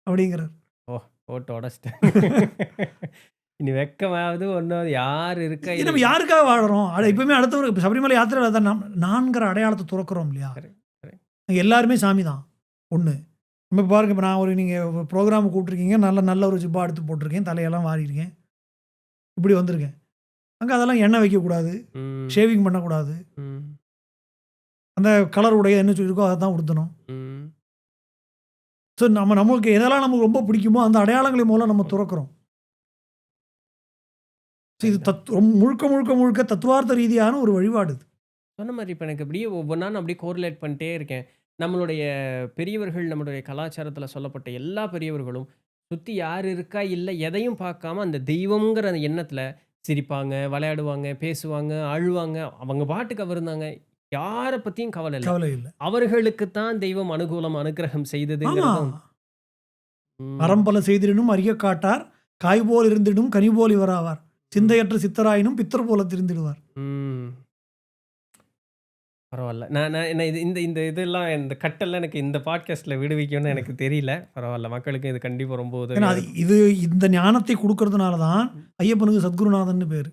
Speaker 2: அப்படிங்கிறார்.
Speaker 1: போட்டு உடைச்சிட்டேன். இனி வெட்கமாவது ஒண்ணாவது யார் இருக்கா?
Speaker 2: இது நம்ம யாருக்காக வாழறோம்? எப்பவுமே அடுத்தவருக்கு சபரிமலை யாத்திரையில அதான் நான்கிற அடையாளத்த துறக்கிறோம் இல்லையா?
Speaker 1: Correct, correct.
Speaker 2: அங்க எல்லாருமே சாமி தான். ஒண்ணு. இப்ப பாருங்க, இப்ப நான் நீங்க ப்ரோகிராம் கூப்பிட்டுருக்கீங்க. நல்ல ஒரு ஜிப்பா எடுத்து போட்டிருக்கேன். தலையெல்லாம் வாரியிருக்கேன். இப்படி வந்திருக்கேன். அங்க அதெல்லாம் எண்ணெய் வைக்கக்கூடாது.
Speaker 1: ம்.
Speaker 2: ஷேவிங் பண்ணக்கூடாது.
Speaker 1: ம்.
Speaker 2: அந்த கலர் உடைய என்ன சொல்லியிருக்கோ அதை தான் உடுத்தணும்.
Speaker 1: ம்.
Speaker 2: ஸோ நமக்கு எதெல்லாம் நமக்கு ரொம்ப பிடிக்குமோ அந்த அடையாளங்களின் மூலம் நம்ம துறக்கிறோம். ஸோ இது முழுக்க தத்துவார்த்த ரீதியான ஒரு வழிபாடு இது.
Speaker 1: சொன்ன மாரி இப்ப எனக்கு அப்படியே ஒவ்வொன்னா நான் அப்படியே கோரிலேட் பண்ணிட்டே இருக்கேன். நம்மளுடைய பெரியவர்கள், நம்மளுடைய கலாச்சாரத்தில சொல்லப்பட்ட எல்லா பெரியவர்களும், சுத்தி யார் இருக்கா, இல்ல எதையும் பார்க்காம அந்த தெய்வம்ங்கிற அந்த எண்ணத்தில சிரிப்பாங்க, விளையாடுவாங்க, பேசுவாங்க, அழுவாங்க. அவங்க பாட்டுக்கு இருந்தாங்க. யார பத்தியும் கவல இல்ல.
Speaker 2: கவலை இல்ல.
Speaker 1: அவர்களுக்கு தான் தெய்வம் அனுகூலம், அனுக்கிரகம்
Speaker 2: ஆமா.
Speaker 1: செய்ததுங்கிறதும் ம்.
Speaker 2: அறம்பல செய்திடினும் அரிய காட்டார், காய்போல் இருந்திடும் கனிபோல் இவராவார்.
Speaker 1: ம்.
Speaker 2: சிந்தையற்ற சித்தராயினும் பித்தர் போல திரிந்திடுவார்.
Speaker 1: ம். பரவால்ல. நான் நான் என்ன இது இந்த இந்த இதெல்லாம் இந்த கட்டெல்லாம் எனக்கு இந்த பாட்காஸ்ட்ல விடுவிக்கும்னு எனக்கு தெரியல. பரவால்ல. மக்களுக்கு இது கண்டிப்பா ரொம்ப
Speaker 2: ஏன்னா
Speaker 1: உதவியா
Speaker 2: அது
Speaker 1: இருக்கும்.
Speaker 2: இது இந்த ஞானத்தை குடுக்கறதுனால தான்
Speaker 1: ம்.
Speaker 2: ஐயப்பனுக்கு சத்குருநாதன்னு பேரு.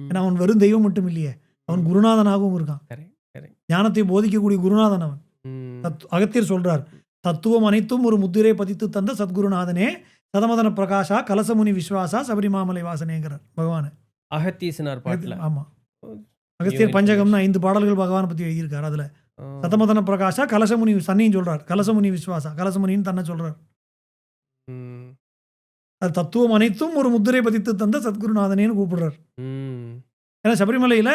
Speaker 2: ஏன்னா
Speaker 1: ம்.
Speaker 2: அவன் வெறும் தெய்வம் மட்டும் இல்லையே. அவன்
Speaker 1: ம்.
Speaker 2: குருநாதனாகவும் இருக்கான்.
Speaker 1: Correct, correct.
Speaker 2: ஞானத்தை போதிக்கக்கூடிய குருநாதன் அவன்.
Speaker 1: ம்.
Speaker 2: அகத்தியர் சொல்றார். தத்துவம் அனைத்தும் ஒரு முத்திரை பதித்து தந்த சத்குருநாதனே சதமதன பிரகாஷா கலசமுனி விஸ்வாசா சபரிமாமலை வாசனேங்கிறார் பகவான்.
Speaker 1: அகத்தீசனார் பாட்டுல.
Speaker 2: ஆமா.
Speaker 1: ஓ,
Speaker 2: அகஸ்தியர்
Speaker 1: நியூ
Speaker 2: பஞ்சகம்னு
Speaker 1: இன்ஃபர்மேஷன்.
Speaker 2: 5 பாடல்கள் பகவானை பத்தி எழுதியிருக்காரு. அதுல
Speaker 1: ஓ.
Speaker 2: சதமதன பிரகாஷா கலசமுனி தன்னையும் சொல்றார். கலசமுனி விஸ்வாசா கலசமுனின்னு தன்னை சொல்றார்.
Speaker 1: ம்.
Speaker 2: அது தத்துவம் அனைத்தும் ஒரு முத்திரை பதித்து தந்த சத்குருநாதனேன்னு கூப்பிடுறார்.
Speaker 1: ம்.
Speaker 2: ஏன்னா சபரிமலையில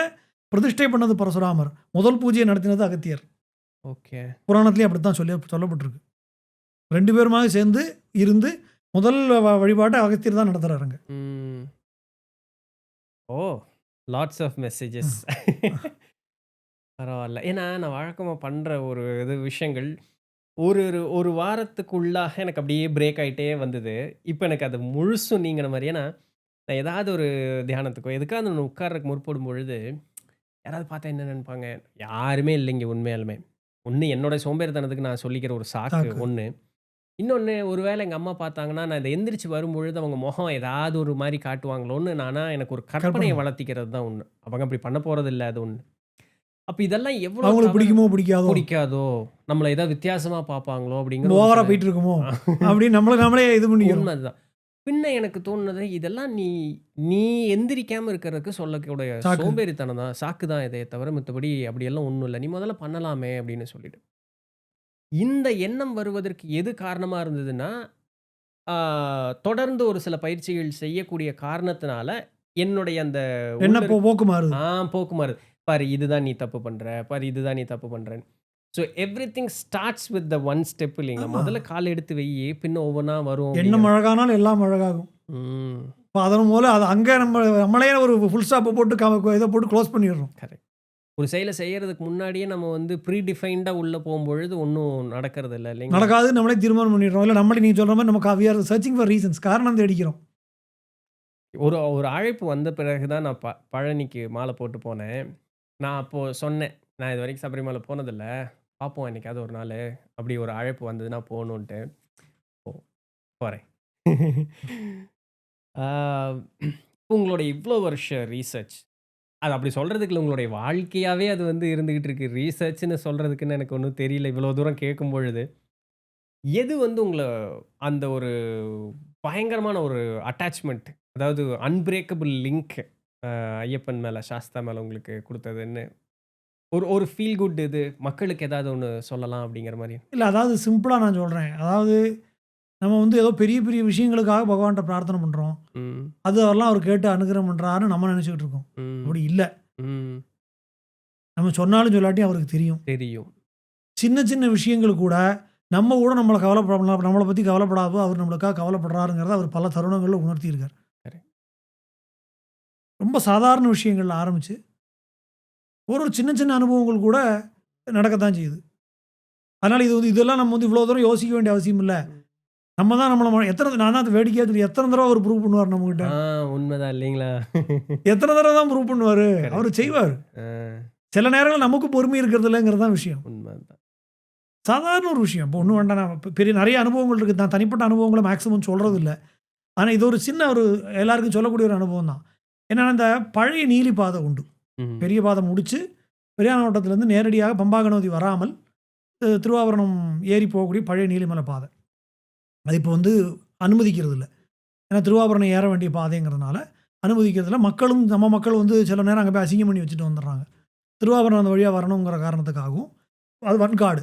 Speaker 2: பிரதிஷ்டை பண்ணது பரசுராமர். முதல் பூஜையை நடத்தினது அகத்தியர்.
Speaker 1: ஓகே.
Speaker 2: புராணத்திலேயே அப்படித்தான் சொல்லப்பட்டிருக்கு. 2 பேருமாக சேர்ந்து இருந்து முதல் வழிபாட்டை அகத்தியர் தான் நடத்துறாருங்க.
Speaker 1: ம். ஓ! Lots of messages. பரவால்ல. ஏன்னா, நான் வழக்கமா பண்ற ஒரு விஷயங்கள், ஒரு ஒரு ஒரு வாரத்துக்குள்ளாக எனக்கு அப்படியே பிரேக் ஆயிட்டே வந்தது. இப்ப எனக்கு அது முழுசும் நீங்கின மாரி. ஏன்னா, நான் ஏதாவது ஒரு தியானத்துக்கோ, எதுக்காவது ஒண்ணு உட்கார்றதுக்கு முற்படும் பொழுது, யாராவது பார்த்தா என்ன நெனைப்பாங்க? யாருமே இல்லைங்க உண்மையாலுமே. ஒண்ணு என்னோட சோம்பேறித்தனத்துக்கு நான் சொல்லிக்கிற ஒரு சாக்கு
Speaker 2: சாக்கு.
Speaker 1: ஒண்ணு. இன்னொன்னு ஒருவேளை எங்க அம்மா பார்த்தாங்கன்னா, நான் இத எந்திரிச்சு வரும்பொழுது அவங்க முகம் ஏதாவது ஒரு மாரி காட்டுவாங்களோன்னு, நானா எனக்கு ஒரு கற்பனைய
Speaker 2: கற்பனை.
Speaker 1: வளர்த்திக்கிறது தான் ஒண்ணு. அவங்க அப்படி பண்ண போறதில்ல அது ஒண்ணு. அப்ப இதெல்லாம் எவ்வளோ
Speaker 2: அவங்களுக்கு
Speaker 1: தவறு
Speaker 2: பிடிக்குமோ பிடிக்காதோ,
Speaker 1: பிடிக்காதோ, நம்மள ஏதாவது வித்தியாசமா பார்ப்பாங்களோ அப்படிங்கிற ஒரு
Speaker 2: ஓவரா
Speaker 1: சில
Speaker 2: போயிட்டு இருக்குமோ அப்படின்னு நம்மளே இது பண்ணிக்கிறோம்.
Speaker 1: உண்ம அதுதான். பின்ன எனக்கு தோணுனது, இதெல்லாம் நீ நீ எந்திரிக்காம இருக்கிறதுக்கு சொல்லக்கூடிய
Speaker 2: சாக்கு.
Speaker 1: சோம்பேறித்தனம் தான், சாக்கு தான் இதே தவிர மத்தபடி அப்படியெல்லாம் ஒண்ணும் இல்ல. நீ முதல்ல பண்ணலாமே அப்படின்னு சொல்லிட்டு. இந்த எண்ணம் வருவதற்கு எது காரணமா இருந்ததுன்னா, ஆ தொடர்ந்து ஒரு சில பயிற்சிகள் செய்யக்கூடிய காரணத்தினால, என்னுடைய அந்த
Speaker 2: என்ன
Speaker 1: உள்ள இருக்க
Speaker 2: போக்கு மாறுது.
Speaker 1: போக்கு மாறுது. பாரு இதுதான் நீ தப்பு பண்ற. பாரு இதுதான் நீ தப்பு பண்றன்னு. So everything starts with the one step இல்லைங்களா?
Speaker 2: ஆமா.
Speaker 1: முதல்ல கால் எடுத்து வையி, பின்ன ஒவ்வொன்னா வரும்
Speaker 2: எண்ணம்
Speaker 1: அப்படிங்கிறது.
Speaker 2: அழகானால் எல்லாம் அழகாகும்.
Speaker 1: ம்.
Speaker 2: இப்போ அதன் மூலம் அது அங்கே நம்மளே ஒரு ஃபுல் ஸ்டாப்பை போட்டு இதை போட்டு க்ளோஸ் பண்ணிடுறோம்.
Speaker 1: கரெக்ட். ஒரு செயல செய்யறதுக்கு முன்னாடியே நம்ம வந்து ப்ரீ டிஃபைன்டா உள்ள போம்பொழுது ஒண்ணும் நடக்கிறது இல்ல இல்லைங்களா?
Speaker 2: நடக்காது நம்மளே தீர்மானம் பண்ணிடுறோம். இல்லை நம்மளே நீங்கள் சொல்கிற மாதிரி நம்ம we are searching for reasons, காரணம் தேடிக்கிறோம்.
Speaker 1: ஒரு ஒரு அழைப்பு வந்த பிறகு தான் நான் பழனிக்கு மாலை போட்டு போனேன். நான் அப்போ சொன்னேன், "நான் இதுவரைக்கும் சபரிமலை போனதில்ல. பார்ப்போம் என்னைக்காவது ஒரு நாளு. அப்படி ஒரு அழைப்பு வந்ததுன்னா போணுன்ட்டு." போ போறேன். ஆ உங்களுடைய இவ்ளோ வருஷ ரிசர்ச், அது அப்படி சொல்றதுக்கு இல்ல. உங்களுடைய வாழ்க்கையாவே அது வந்து இருந்துகிட்டு இருக்கு. ரிசர்ச்ன்னு சொல்றதுக்குன்னு எனக்கு ஒண்ணும் தெரியல. இவ்வளோ தூரம் கேட்கும்பொழுது. எது வந்து உங்கள அந்த ஒரு பயங்கரமான ஒரு அட்டாச்மென்ட், அதாவது அன்பிரேக்கபிள் லிங்க் ஐயப்பன் மேல, சாஸ்தா மேல உங்களுக்கு குடுத்ததுன்னு, ஒரு ஒரு ஃபீல் குட் இது மக்களுக்கு ஏதாவது ஒண்ணு சொல்லலாம் அப்படிங்கிற மாரி?
Speaker 2: இல்லை அதாவது சிம்பிளாக நான் சொல்கிறேன். அதாவது நம்ம வந்து ஏதோ பெரிய பெரிய விஷயங்களுக்காக பகவான்கிட்ட பிரார்த்தனை பண்ணுறோம்.
Speaker 1: ம்.
Speaker 2: அதெல்லாம் அவர் கேட்டு அனுகிரகம் பண்ணுறாருன்னு நம்ம நினச்சிக்கிட்டு இருக்கோம்.
Speaker 1: ம்.
Speaker 2: அப்படி இல்லை.
Speaker 1: ம்.
Speaker 2: நம்ம சொன்னாலும் சொல்லாட்டியும் அவருக்கு தெரியும்.
Speaker 1: தெரியும்.
Speaker 2: சின்ன சின்ன விஷயங்கள் கூட நம்ம கூட நம்மளை பற்றி கவலைப்படாதோ அவர் நம்மளுக்காக கவலைப்படுறாருங்கிறத அவர் பல தருணங்களில் உணர்த்தியிருக்கார்.
Speaker 1: கரெக்ட்.
Speaker 2: ரொம்ப சாதாரண விஷயங்கள்ல ஆரம்பிச்சு ஒரு ஒரு சின்ன சின்ன அனுபவங்கள் கூட நடக்கத்தான் செய்யுது. அதனால் இதெல்லாம் நம்ம வந்து இவ்வளோ தூரம் யோசிக்க வேண்டிய அவசியம் இல்லை.
Speaker 1: ம்.
Speaker 2: நம்ம தான் நான் தான் அது வேடிக்கையாக சொல்லி எத்தனை தடவை அவர் ப்ரூவ் பண்ணுவார் நம்மகிட்ட.
Speaker 1: உண்மைதான் இல்லைங்களா?
Speaker 2: எத்தனை தடவை தான் ப்ரூவ் பண்ணுவார்.
Speaker 1: கரெக்ட்.
Speaker 2: அவர் செய்வார்.
Speaker 1: ஆ,
Speaker 2: சில நேரங்களில் நமக்கு பொறுமை இருக்கிறது இல்லைங்கிறது தான் விஷயம்.
Speaker 1: உண்மைதான்.
Speaker 2: சாதாரண ஒரு விஷயம். இப்போ ஒன்றும் வேண்டாம். நான் பெரிய நிறைய அனுபவங்கள் இருக்குது. நான் தனிப்பட்ட அனுபவங்களை மேக்ஸிமம் சொல்கிறது இல்லை. ஆனால் இது ஒரு சின்ன எல்லாருக்கும் சொல்லக்கூடிய ஒரு அனுபவம் தான். என்னன்னா இந்த பழைய நீலி பாதை உண்டு.
Speaker 1: ம்.
Speaker 2: பெரிய பாதை முடித்து பெரியானவட்டத்திலேருந்து நேரடியாக பம்பா கணபதி வராமல் திருவாபரணம் ஏறி போகக்கூடிய பழைய நீலிமலை பாதை. அது இப்போ வந்து அனுமதிக்கிறது இல்லை. ஏன்னா திருவாபரணம் ஏற வேண்டிய பாதைங்கிறதுனால அனுமதிக்கிறதுல மக்களும் நம்ம மக்கள் வந்து சில நேரம் அங்கே போய் அசிங்கம் பண்ணி வச்சுட்டு வந்துடுறாங்க. திருவாபரணம் அந்த வழியாக வரணுங்கிற காரணத்துக்காகவும் அது வன்காடு.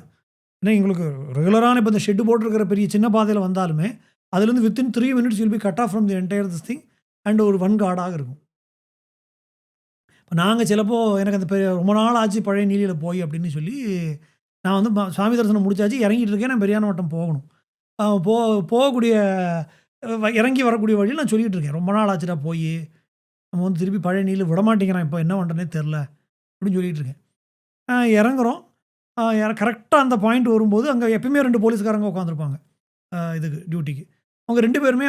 Speaker 2: ஏன்னா எங்களுக்கு ரெகுலரான இப்போ இந்த ஷெட்டு போட்டிருக்கிற பெரிய சின்ன பாதையில் வந்தாலுமே அதுலேருந்து within 3 minutes will be cut off from the entire this thing and ஒரு வன்காடாக இருக்கும். இப்போ நாங்கள் சிலப்போ எனக்கு அந்த ரொம்ப நாள் ஆச்சு பழைய நீலியில் போய் அப்படின்னு சொல்லி நான் வந்து சுவாமி தரிசனம் முடிச்சாச்சு, இறங்கிட்டு இருக்கேன். நான் பெரியான வட்டம் போகணும். போ போகக்கூடிய இறங்கி வரக்கூடிய வழியில் நான் சொல்லிகிட்டு இருக்கேன், ரொம்ப நாள் ஆச்சுடா போய், நம்ம வந்து திருப்பி பழைய நீலில் விடமாட்டேங்கிறான், இப்போ என்ன பண்ணுறேனே தெரில அப்படின்னு சொல்லிகிட்டு இருக்கேன். இறங்குறோம். கரெக்டாக அந்த பாயிண்ட் வரும்போது அங்கே எப்பயுமே 2 போலீஸ்காரங்க உட்காந்துருப்பாங்க இதுக்கு டியூட்டிக்கு. அவங்க 2 பேருமே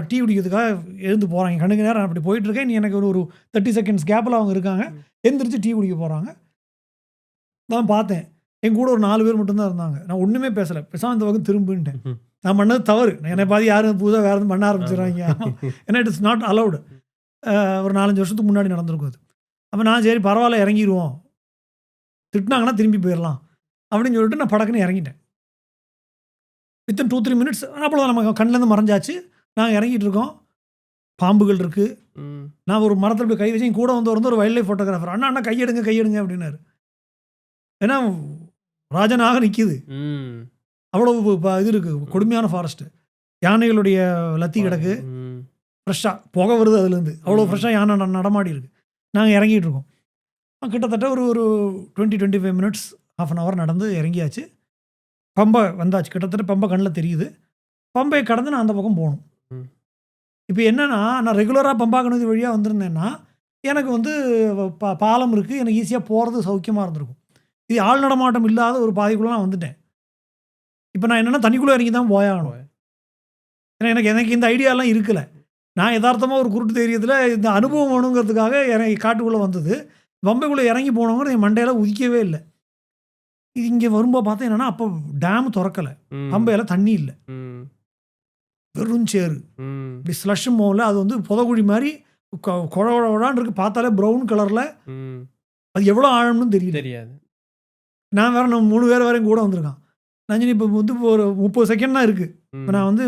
Speaker 2: டீ குடிக்கிறதுக்காக எழுந்து போகிறாங்க. கண்ணுக்கு நேரம் அப்படி போயிட்டுருக்கேன். நீ எனக்கு ஒரு 30 செகண்ட்ஸ் கேப்பில் அவங்க இருக்காங்க. எந்திரிச்சு டீ குடிக்க போகிறாங்க. நான் பார்த்தேன். என் கூட ஒரு 4 பேர் மட்டும் தான் இருந்தாங்க. நான் ஒன்றுமே பேசலை. பேசாமல் இந்த பக்கம் திரும்புன்ட்டேன். நான் பண்ணது தவறு. என்னை பாதி யாரும் புதுசாக வேறு எதுவும் பண்ண ஆரம்பிச்சிடுறாங்க. ஏன்னா இட் இஸ் நாட் அலவுடு. ஒரு 4-5 வருஷத்துக்கு முன்னாடி நடந்திருக்கும் அது. அப்போ நான் சரி பரவாயில்ல இறங்கிடுவோம், திட்டினாங்கன்னா திரும்பி போயிடலாம் அப்படின்னு சொல்லிட்டு நான் படக்குன்னு இறங்கிட்டேன். வித்தின் 2-3 மினிட்ஸ் அவ்வளோதான், நம்ம கண்ணிலேருந்து மறைஞ்சாச்சு. நாங்கள் இறங்கிட்டு இருக்கோம். பாம்புகள் இருக்குது. நான் ஒரு மரத்தில் போய் கை வச்சு கூட வந்து ஒரு வைல்ட் லைஃப் ஃபோட்டோகிராஃபர், அண்ணா அண்ணா கையெடுங்க கையெடுங்க அப்படின்னாரு. ஏன்னா ராஜனாக நிற்கிது. அவ்வளவு இது இருக்குது, கொடுமையான ஃபாரஸ்ட்டு. யானைகளுடைய லத்தி கிடக்கு, ஃப்ரெஷ்ஷாக புகை வருது அதுலேருந்து. அவ்வளோ ஃப்ரெஷ்ஷாக யானை நடமாடி இருக்குது. நாங்கள் இறங்கிட்டு இருக்கோம். கிட்டத்தட்ட ஒரு 20-25 மினிட்ஸ், ½ அன் ஹவர் நடந்து இறங்கியாச்சு. பம்பை வந்தாச்சு. கிட்டத்தட்ட பம்பை கண்ணில் தெரியுது. பம்பை கடந்து நான் அந்த பக்கம் போகணும். இப்போ என்னென்னா, நான் ரெகுலராக பம்பாக்கணதி வழியாக வந்திருந்தேன்னா எனக்கு வந்து பாலம் இருக்குது, எனக்கு ஈஸியாக போகிறது சௌக்கியமாக இருந்திருக்கும். இது ஆள் நடமாட்டம் இல்லாத ஒரு பாதைக்குள்ளே நான் வந்துட்டேன். இப்போ நான் என்னென்னா தண்ணிக்குள்ளே இறங்கி தான் போயாகணும். ஏன்னா எனக்கு இந்த ஐடியாலாம் இருக்கலை. நான் யதார்த்தமாக ஒரு குருட்டு தைரியத்தில் இந்த அனுபவம் வேணுங்கிறதுக்காக எனக்கு காட்டுக்குள்ளே வந்தது. பம்பைக்குள்ளே இறங்கி போனவங்க என் மண்டையில் உதிக்கவே இல்லை. இது இங்கே வரும்போது பார்த்தா என்னென்னா, அப்போ டேம் திறக்கலை, பம்பையில் தண்ணி இல்லை, வெறும் சேரு. இப்படி ஸ்லஷ் மோவில் அது வந்து புதகுழி மாதிரி குழகுழான்னு இருக்குது. பார்த்தாலே ப்ரௌன் கலரில். அது எவ்வளோ ஆழம்னு தெரியாது. நான் வேறு நம்ம 3 பேர் வேறு கூட வந்திருக்கான். நான் இப்போ வந்து ஒரு 30 செகண்ட் தான் இருக்குது. இப்போ நான் வந்து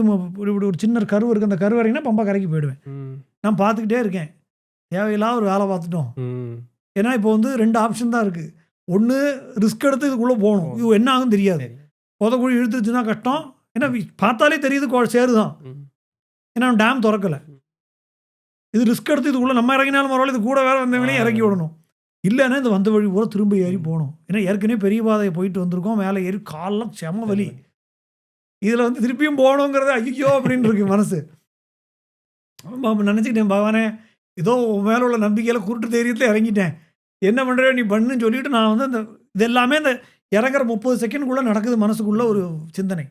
Speaker 2: ஒரு சின்ன கருவு இருக்குது, அந்த கரு வரைங்கன்னா பம்பா கரைக்கு போயிடுவேன். நான் பார்த்துக்கிட்டே இருக்கேன். தேவையில்லாத ஒரு வேலை பார்த்துட்டோம். ஏன்னா இப்போ வந்து 2 ஆப்ஷன் தான் இருக்குது. ஒன்று ரிஸ்க் எடுத்து இதுக்குள்ளே போகணும், இது என்ன ஆகும் தெரியாது. புதக்குழி இழுத்துச்சுன்னா கஷ்டம். ஏன்னா பார்த்தாலே தெரியுது சேரு தான். ஏன்னா டேம் திறக்கலை. இது ரிஸ்க் எடுத்து இதுக்குள்ளே நம்ம இறங்கினாலும் பரவாயில்ல, இது கூட வேறு வந்தவங்களையும் இறக்கி விடணும். இல்லைன்னா இந்த வந்த வழி கூட திரும்ப ஏறி போகணும். ஏன்னா ஏற்கனவே பெரிய பாதையை போயிட்டு வந்திருக்கோம். மேலே ஏறி காலெலாம் செம வலி. இதில் வந்து திருப்பியும் போகணுங்கிறது ஐயோ அப்படின்னு இருக்கு மனசு. நினச்சிக்கிட்டேன், பகவானே ஏதோ மேலே உள்ள நம்பிக்கையில் குருட்டு தைரியத்தில் இறங்கிட்டேன், என்ன பண்ணுற நீ பண்ணுன்னு சொல்லிவிட்டு நான் வந்து இந்த இது எல்லாமே இந்த இறங்குற 30 செகண்டுக்குள்ளே நடக்குது மனசுக்குள்ளே ஒரு சிந்தனை.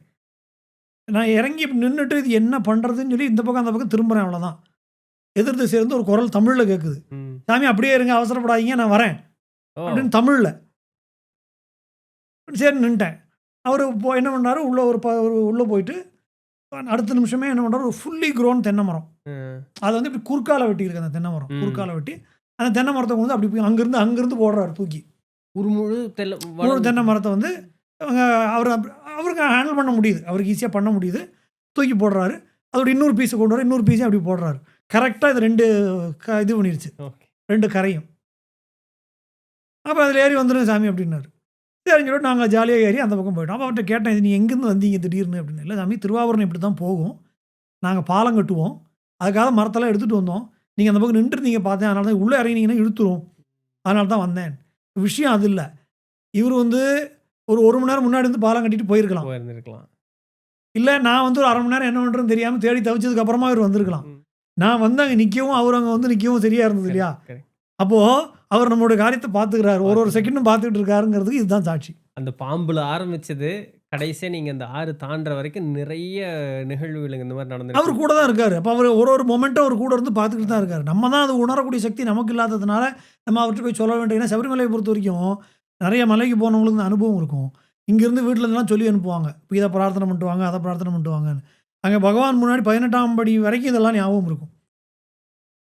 Speaker 2: நான் இறங்கி நின்றுட்டு இது என்ன பண்ணுறதுன்னு சொல்லி இந்த பக்கம் அந்த பக்கம் திரும்புகிறேன். அவ்வளோதான். எதிர்த்து சேர்ந்து ஒரு குரல் தமிழில் கேட்குது, சாமி அப்படியே இருங்க, அவசரப்படாதீங்க, நான் வரேன் அப்படின்னு தமிழில். சரி நின்ட்டேன். அவர் என்ன பண்ணார், உள்ளே போயிட்டு அடுத்த நிமிஷமே என்ன பண்ணுறாரு, ஒரு ஃபுல்லி க்ரோன் தென்னை மரம். அதை வந்து இப்படி குறுக்கால வெட்டியிருக்கு. அந்த தென்னை மரம் குறுக்கால வெட்டி அந்த தென்னை மரத்தை வந்து அப்படி போய் அங்கேருந்து போடுறாரு தூக்கி.
Speaker 1: ஒரு முழு
Speaker 2: தென்னை மரத்தை வந்து அவருக்கு ஹேண்டில் பண்ண முடியுது, அவருக்கு ஈஸியாக பண்ண முடியுது. தூக்கி போடுறாரு. அதோட இன்னொரு பீஸை கொண்டு வர, இன்னொரு பீஸையும் அப்படி போடுறாரு. கரெக்டாக இது 2 இது பண்ணிடுச்சு, 2 கரையும். அப்போ அதில் ஏறி வந்துடும் சாமி அப்படின்னாரு. சரின்னு சொல்லிட்டு நாங்கள் ஜாலியாக ஏறி அந்த பக்கம் போயிட்டோம். அப்போ அவர்கிட்ட கேட்டேன், இது நீ எங்கேருந்து வந்தீங்க திடீர்னு அப்படின்னு. இல்லை சாமி, திருவாபுரம் இப்படி தான் போகும், நாங்கள் பாலம் கட்டுவோம், அதுக்காக மரத்தெல்லாம் எடுத்துகிட்டு வந்தோம், நீங்கள் அந்த பக்கம் நின்றுருந்தீங்க பார்த்தேன், அதனால தான் உள்ளே இறங்கினீங்கன்னா இழுத்துரும், அதனால தான் வந்தேன். விஷயம் அது இல்லை. இவர் வந்து ஒரு 1 மணி நேரம் முன்னாடி வந்து பாலம் கட்டிட்டு போயிருக்கலாம். இல்லை நான் வந்து ஒரு 1/2 மணி நேரம் என்ன பண்ணுறதுன்னு தெரியாமல் தேடி தவிச்சதுக்கு அப்புறமா இவர் வந்திருக்கலாம். நான் வந்து அங்கே நிற்கவும் அவர் அங்கே வந்து நிற்கவும் சரியாக இருந்தது இல்லையா? அப்போது அவர் நம்மளுடைய காரியத்தை பார்த்துக்கிறாரு, ஒரு செகண்டும் பார்த்துக்கிட்டு இருக்காருங்கிறதுக்கு இதுதான் சாட்சி.
Speaker 1: அந்த பாம்பில் ஆரம்பிச்சது கடைசியாக நீங்கள் அந்த ஆறு தாண்டுற வரைக்கும் நிறைய நிகழ்வுகள் இந்த மாதிரி நடந்து
Speaker 2: அவர் கூட தான் இருக்கார். அப்போ அவர் ஒரு மொமெண்ட்டை அவர் கூட இருந்து பார்த்துக்கிட்டு தான் இருக்கார். நம்ம தான் அது உணரக்கூடிய சக்தி நமக்கு இல்லாததுனால நம்ம அவர்கிட்ட போய் சொல்ல வேண்டிய. ஏன்னா சபரிமலையை பொறுத்த வரைக்கும் நிறைய மலைக்கு போனவங்களுக்கு இந்த அனுபவம் இருக்கும். இங்கேருந்து வீட்டிலலாம் சொல்லி அனுப்புவாங்க, இப்போ இதை பிரார்த்தனை பண்ணிட்டு வாங்க, அதை பிரார்த்தனை பண்ணிட்டு வாங்கன்னு. அங்கே பகவான் முன்னாடி 18ஆம் படி வரைக்கும் இதெல்லாம் ஞாபகம் இருக்கும்.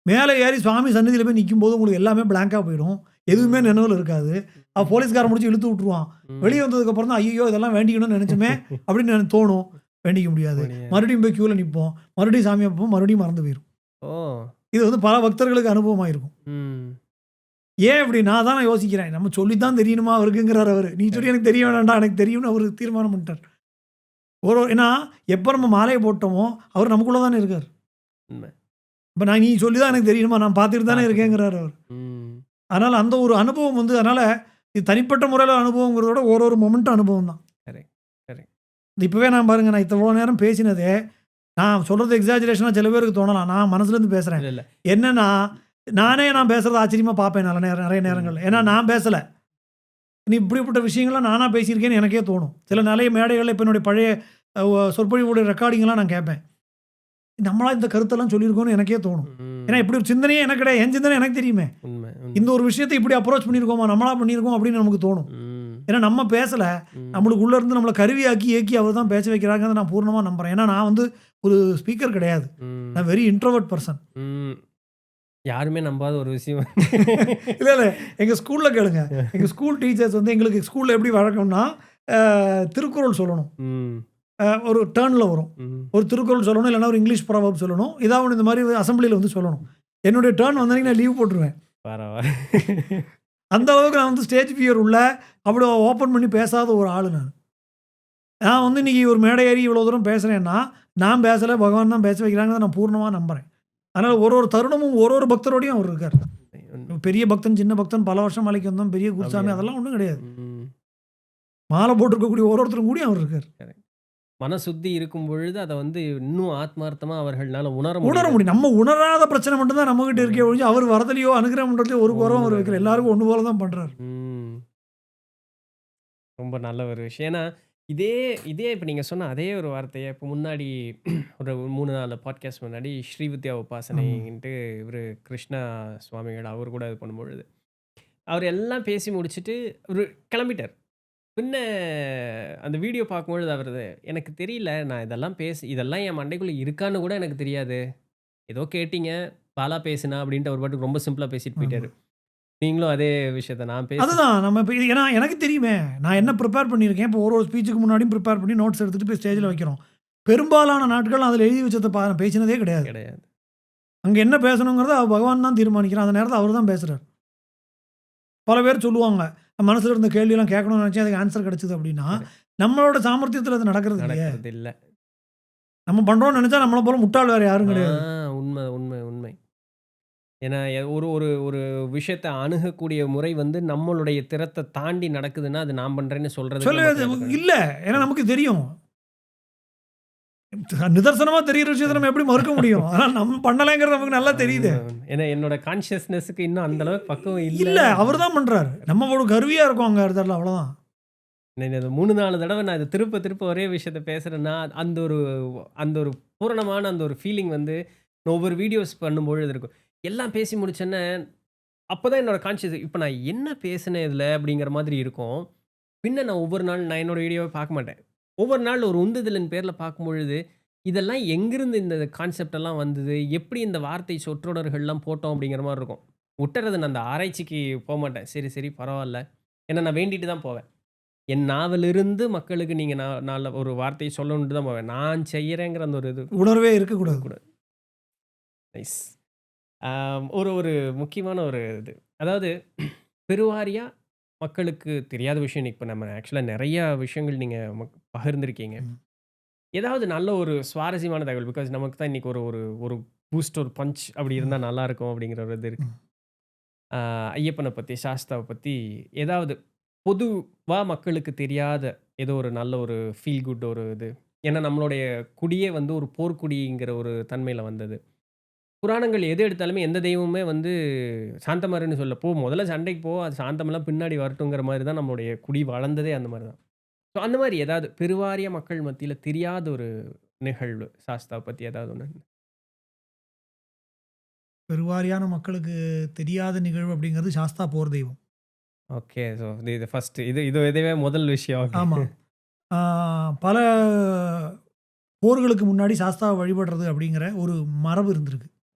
Speaker 2: மேலே ஏறி சுவாமி சன்னதியில் போய் நிற்கும் போது உங்களுக்கு எல்லாமே பிளாங்காக போயிடும், எதுவுமே நினைவில் இருக்காது. அவள் போலீஸ்காரன் முடிச்சு இழுத்து விட்டுருவான். வெளியே வந்ததுக்கப்புறம் தான் ஐயோ இதெல்லாம் வேண்டிக்கணும்னு நினச்சோமே அப்படின்னு எனக்கு தோணும். வேண்டிக்க முடியாது. மறுபடியும் போய் க்யூவில் நிற்போம், மறுபடியும் சாமியை பார்ப்போம், மறுபடியும் மறந்து போயிடும். இது வந்து பல பக்தர்களுக்கு அனுபவமாக இருக்கும். ஏன் இப்படி நான் தான் யோசிக்கிறேன், நம்ம சொல்லி தான் தெரியணுமா அவருக்குங்கிறார் அவர். நீ சொல்லி எனக்கு தெரிய வேண்டாம், எனக்கு தெரியும்னு அவர் தீர்மானம் பண்ணிட்டார். ஏன்னா எப்போ நம்ம மாலையை போட்டோமோ அவர் நமக்குள்ளே தானே இருக்கார். இப்போ நான் நீ சொல்லி தான் எனக்கு தெரியணுமா, நான் பார்த்துட்டு தானே இருக்கேங்கிறார் அவர். அதனால அந்த ஒரு அனுபவம் வந்து அதனால இது தனிப்பட்ட முறையில அனுபவங்கிறத விட ஒரு மொமெண்ட்டும் அனுபவம் தான்.
Speaker 1: Correct, correct.
Speaker 2: இப்பவே நான் பாருங்க, நான் இவ்வளோ நேரம் பேசினதே, நான் சொல்றது எக்ஸாஜரேஷனா சில பேருக்கு தோணலாம். நான் மனசுலேருந்து பேசுறேன்.
Speaker 1: இல்ல, இல்ல.
Speaker 2: என்னன்னா, நான் பேசுறத ஆச்சரியமா பார்ப்பேன் நிறைய நேரங்கள்ல. ஏன்னா நான் பேசல. நீ இப்படிப்பட்ட விஷயங்கள்லாம் நானா பேசியிருக்கேன்னு எனக்கே தோணும். சில நிறைய மேடைகள்ல இப்ப என்னுடைய பழைய சொற்பொழிவுடைய ரெக்கார்டிங்லாம் நான் கேட்பேன். நம்மளா இந்த கருத்தெல்லாம் சொல்லியிருக்கோம்னு எனக்கே தோணும். ஏன்னா இப்படி ஒரு சிந்தனையே எனக்கு கிடையாது. என் சிந்தனை எனக்கு தெரியுமே.
Speaker 1: உண்மை,
Speaker 2: இந்த ஒரு விஷயத்தை இப்படி அப்ரோச் பண்ணியிருக்கோமா, நம்மளா பண்ணியிருக்கோம் அப்படின்னு நமக்கு தோணும். ஏன்னா நம்ம பேசல. நம்மளுக்கு உள்ள இருந்து நம்மளை கருவியாக்கி இயக்கி அவர் தான் பேச வைக்கிறாங்கன்னு நான் பூர்ணமா நம்புறேன். ஏன்னா நான் வந்து ஒரு ஸ்பீக்கர் கிடையாது. நான் வெரி இன்ட்ரோவர்ட் பர்சன்.
Speaker 1: யாருமே நம்பாத ஒரு விஷயம்.
Speaker 2: இல்ல எங்க ஸ்கூல்ல கேளுங்க. எங்க ஸ்கூல் டீச்சர்ஸ் வந்து எங்களுக்கு ஸ்கூல்ல எப்படி வழக்கம்னா, திருக்குறள் சொல்லணும். ஒரு டர்ன்ல வரும். ஒரு திருக்குறள் சொல்லணும், இல்லைன்னா ஒரு இங்கிலீஷ் ப்ராவர்ப் சொல்லணும். இதாவது இந்த மாதிரி அசம்பிளியில் வந்து சொல்லணும். என்னுடைய டர்ன் வந்தா நான் லீவ் போட்டுருவேன்.
Speaker 1: பரவாயில்ல.
Speaker 2: அந்த அளவுக்கு நான் வந்து ஸ்டேஜ் ஃபியர் உள்ள அவ்வளோ ஓப்பன் பண்ணி பேசாத ஒரு ஆளு நான். நான் வந்து இன்னைக்கு ஒரு மேடை ஏறி இவ்வளோ தூரம் பேசுறேன்னா, நான் பேசல, பகவான் தான் பேச வைக்கிறாங்கன்னு நான் பூர்ணமா நம்புறேன். அதனால ஒரு தருணமும் ஒரு பக்தரோடையும் அவர் இருக்கார். பெரிய பக்தன், சின்ன பக்தன், பல வருஷம் மலைக்கு வந்தோம், பெரிய குருசாமி, அதெல்லாம் ஒன்றும் கிடையாது. மாலை போட்டிருக்கக்கூடிய ஒருத்தரும் கூட அவர் இருக்கார்.
Speaker 1: மனசுத்தி இருக்கும் பொழுது அதை வந்து இன்னும் ஆத்மார்த்தமா அவர்களால உணர
Speaker 2: முடியும். நம்ம உணராத பிரச்சனை மட்டும் தான் நம்ம கிட்ட இருக்கே ஒழிஞ்சு, அவர் வரதுலையோ அனுகிரகம் பண்றதுலையோ ஒரு குறவும் அவர் வைக்கல. எல்லாருக்கும் ஒன்று போல தான் பண்றாரு.
Speaker 1: ரொம்ப நல்ல ஒரு விஷயம். ஏன்னா இதே இப்போ நீங்கள் சொன்ன அதே ஒரு வார்த்தையை இப்போ முன்னாடி ஒரு 3-4 பாட்காஸ்ட் முன்னாடி ஸ்ரீவித்யா உபாசனைன்ட்டு இவர் கிருஷ்ணா சுவாமிகள் அவர் கூட இது பண்ணும்பொழுது அவர் எல்லாம் பேசி முடிச்சுட்டு ஒரு கிளம்பிட்டார். பின்ன அந்த வீடியோ பார்க்கும்பொழுது அவர் எனக்கு தெரியல, நான் இதெல்லாம் என் மண்டைக்குள்ளே இருக்கான்னு கூட எனக்கு தெரியாது, ஏதோ கேட்டீங்க பாலா பேசுனா அப்படின்ட்டு அவர் பாட்டுக்கு ரொம்ப சிம்பிளாக பேசிட்டு போயிட்டாரு. நீங்களும் அதே விஷயத்த நான்
Speaker 2: அதுதான் நம்ம இப்போ ஏன்னா எனக்கு தெரியுமே, நான் என்ன ப்ரிப்பேர் பண்ணியிருக்கேன். இப்போ ஒரு ஸ்பீச்சுக்கு முன்னாடியும் ப்ரிப்பேர் பண்ணி நோட்ஸ் எடுத்துகிட்டு போய் ஸ்டேஜில் வைக்கிறோம். பெரும்பாலான நாட்கள் அதில் எழுதி வச்சதை பேசினதே கிடையாது. அங்கே என்ன பேசணுங்கிறத பகவான் தான் தீர்மானிக்கிறான். அந்த நேரத்தில் அவர் தான் பேசுகிறார். பல பேர் சொல்லுவாங்க, மனசில் இருந்த கேள்வியெல்லாம் கேட்கணும்னு நினச்சி அதுக்கு ஆன்சர் கிடைச்சிது அப்படின்னா, நம்மளோட சாமர்த்தியத்தில் அது நடக்கிறது இல்லை. நம்ம பண்ணுறோம்னு நினச்சா நம்மளை போல முட்டாள் வேறு யாரும் கிடையாது.
Speaker 1: உண்மை உண்மை உண்மை. ஏன்னா ஒரு ஒரு ஒரு விஷயத்தை அணுகக்கூடிய முறை வந்து நம்மளுடைய திறத்தை தாண்டி நடக்குதுன்னா அது நான் பண்ணுறேன்னு சொல்கிறது
Speaker 2: இல்லை. ஏன்னா நமக்கு தெரியும், நிதர்சனமா தெரியுற விஷயத்தை நம்ம எப்படி மறுக்க முடியும்? ஆனால் நம்ம பண்ணலைங்கிறது நமக்கு நல்லா தெரியுது.
Speaker 1: ஏன்னா என்னோட கான்ஷியஸ்னஸுக்கு இன்னும் அந்த அளவுக்கு பக்கம்
Speaker 2: இல்லை. அவர் தான் பண்ணுறாரு. நம்ம ஒரு கருவியாக இருக்கும் அங்கே இடத்துல, அவ்வளோதான்.
Speaker 1: 3-4 தடவை நான் இதை திருப்ப ஒரே விஷயத்த பேசுகிறேன்னா அந்த ஒரு பூரணமான அந்த ஒரு ஃபீலிங் வந்து ஒவ்வொரு வீடியோஸ் பண்ணும்பொழுது இருக்கும். எல்லாம் பேசி முடிச்சேன்னே அப்போ தான் என்னோட கான்ஷியஸ் இப்போ நான் என்ன பேசினேன் இதில் அப்படிங்கிற மாதிரி இருக்கும். பின்ன நான் ஒவ்வொரு நாள் நான் என்னோடய வீடியோவை பார்க்க மாட்டேன். ஒவ்வொரு நாள் ஒரு உந்துதலின் பேரில் பார்க்கும்பொழுது இதெல்லாம் எங்கிருந்து இந்த கான்செப்ட் எல்லாம் வந்தது, எப்படி இந்த வார்த்தை சொற்றொடர்கள்லாம் போட்டோம் அப்படிங்கிற மாதிரி இருக்கும். விட்டுறது நான் அந்த ஆராய்ச்சிக்கு போக மாட்டேன். சரி பரவாயில்ல, ஏன்னா நான் வேண்டிட்டு தான் போவேன். என் நாவலிருந்து மக்களுக்கு நீங்கள் நான் ஒரு வார்த்தையை சொல்லணுன்ட்டு தான் போவேன். நான் செய்கிறேங்கிற அந்த ஒரு இது
Speaker 2: உணர்வே இருக்கக்கூடாது.
Speaker 1: நைஸ். ஒரு முக்கியமான ஒரு இது, அதாவது பெருவாரியா மக்களுக்கு தெரியாத விஷயம். இப்போ நம்ம ஆக்சுவலாக நிறையா விஷயங்கள் நீங்கள் பகிர்ந்துருக்கீங்க. ஏதாவது நல்ல ஒரு சுவாரஸ்யமான தகவல், பிகாஸ் நமக்கு தான் இன்றைக்கி ஒரு பூஸ்ட், ஒரு பஞ்ச் அப்படி இருந்தால் நல்லாயிருக்கும் அப்படிங்கிற ஒரு இது இருக்குது. ஐயப்பனை பற்றி, சாஸ்தாவை பற்றி ஏதாவது பொதுவாக மக்களுக்கு தெரியாத ஏதோ ஒரு நல்ல ஒரு ஃபீல் குட் ஒரு இது. ஏன்னா நம்மளுடைய குடியே வந்து ஒரு போர்க்குடிங்கிற ஒரு தன்மையில் வந்தது. புராணங்கள் எது எடுத்தாலுமே எந்த தெய்வமுமே வந்து சாந்தமாருன்னு சொல்ல, முதல்ல சண்டைக்கு அது சாந்தமெல்லாம் பின்னாடி வரட்டுங்கிற மாதிரி தான் நம்மளுடைய குடி வளர்ந்ததே அந்த மாதிரி தான். ஸோ அந்த மாதிரி ஏதாவது பெருவாரிய மக்கள் மத்தியில் தெரியாத ஒரு நிகழ்வு சாஸ்தாவை பற்றி ஏதாவது ஒன்று?
Speaker 2: பெருவாரியான மக்களுக்கு தெரியாத நிகழ்வு அப்படிங்கிறது சாஸ்தா போர் தெய்வம்.
Speaker 1: ஓகே. ஸோ இது ஃபஸ்ட்டு இதுவே முதல் விஷயம்.
Speaker 2: ஆமாம். பல போர்களுக்கு முன்னாடி சாஸ்தாவை வழிபடுறது அப்படிங்கிற ஒரு மரபு இருந்திருக்கு.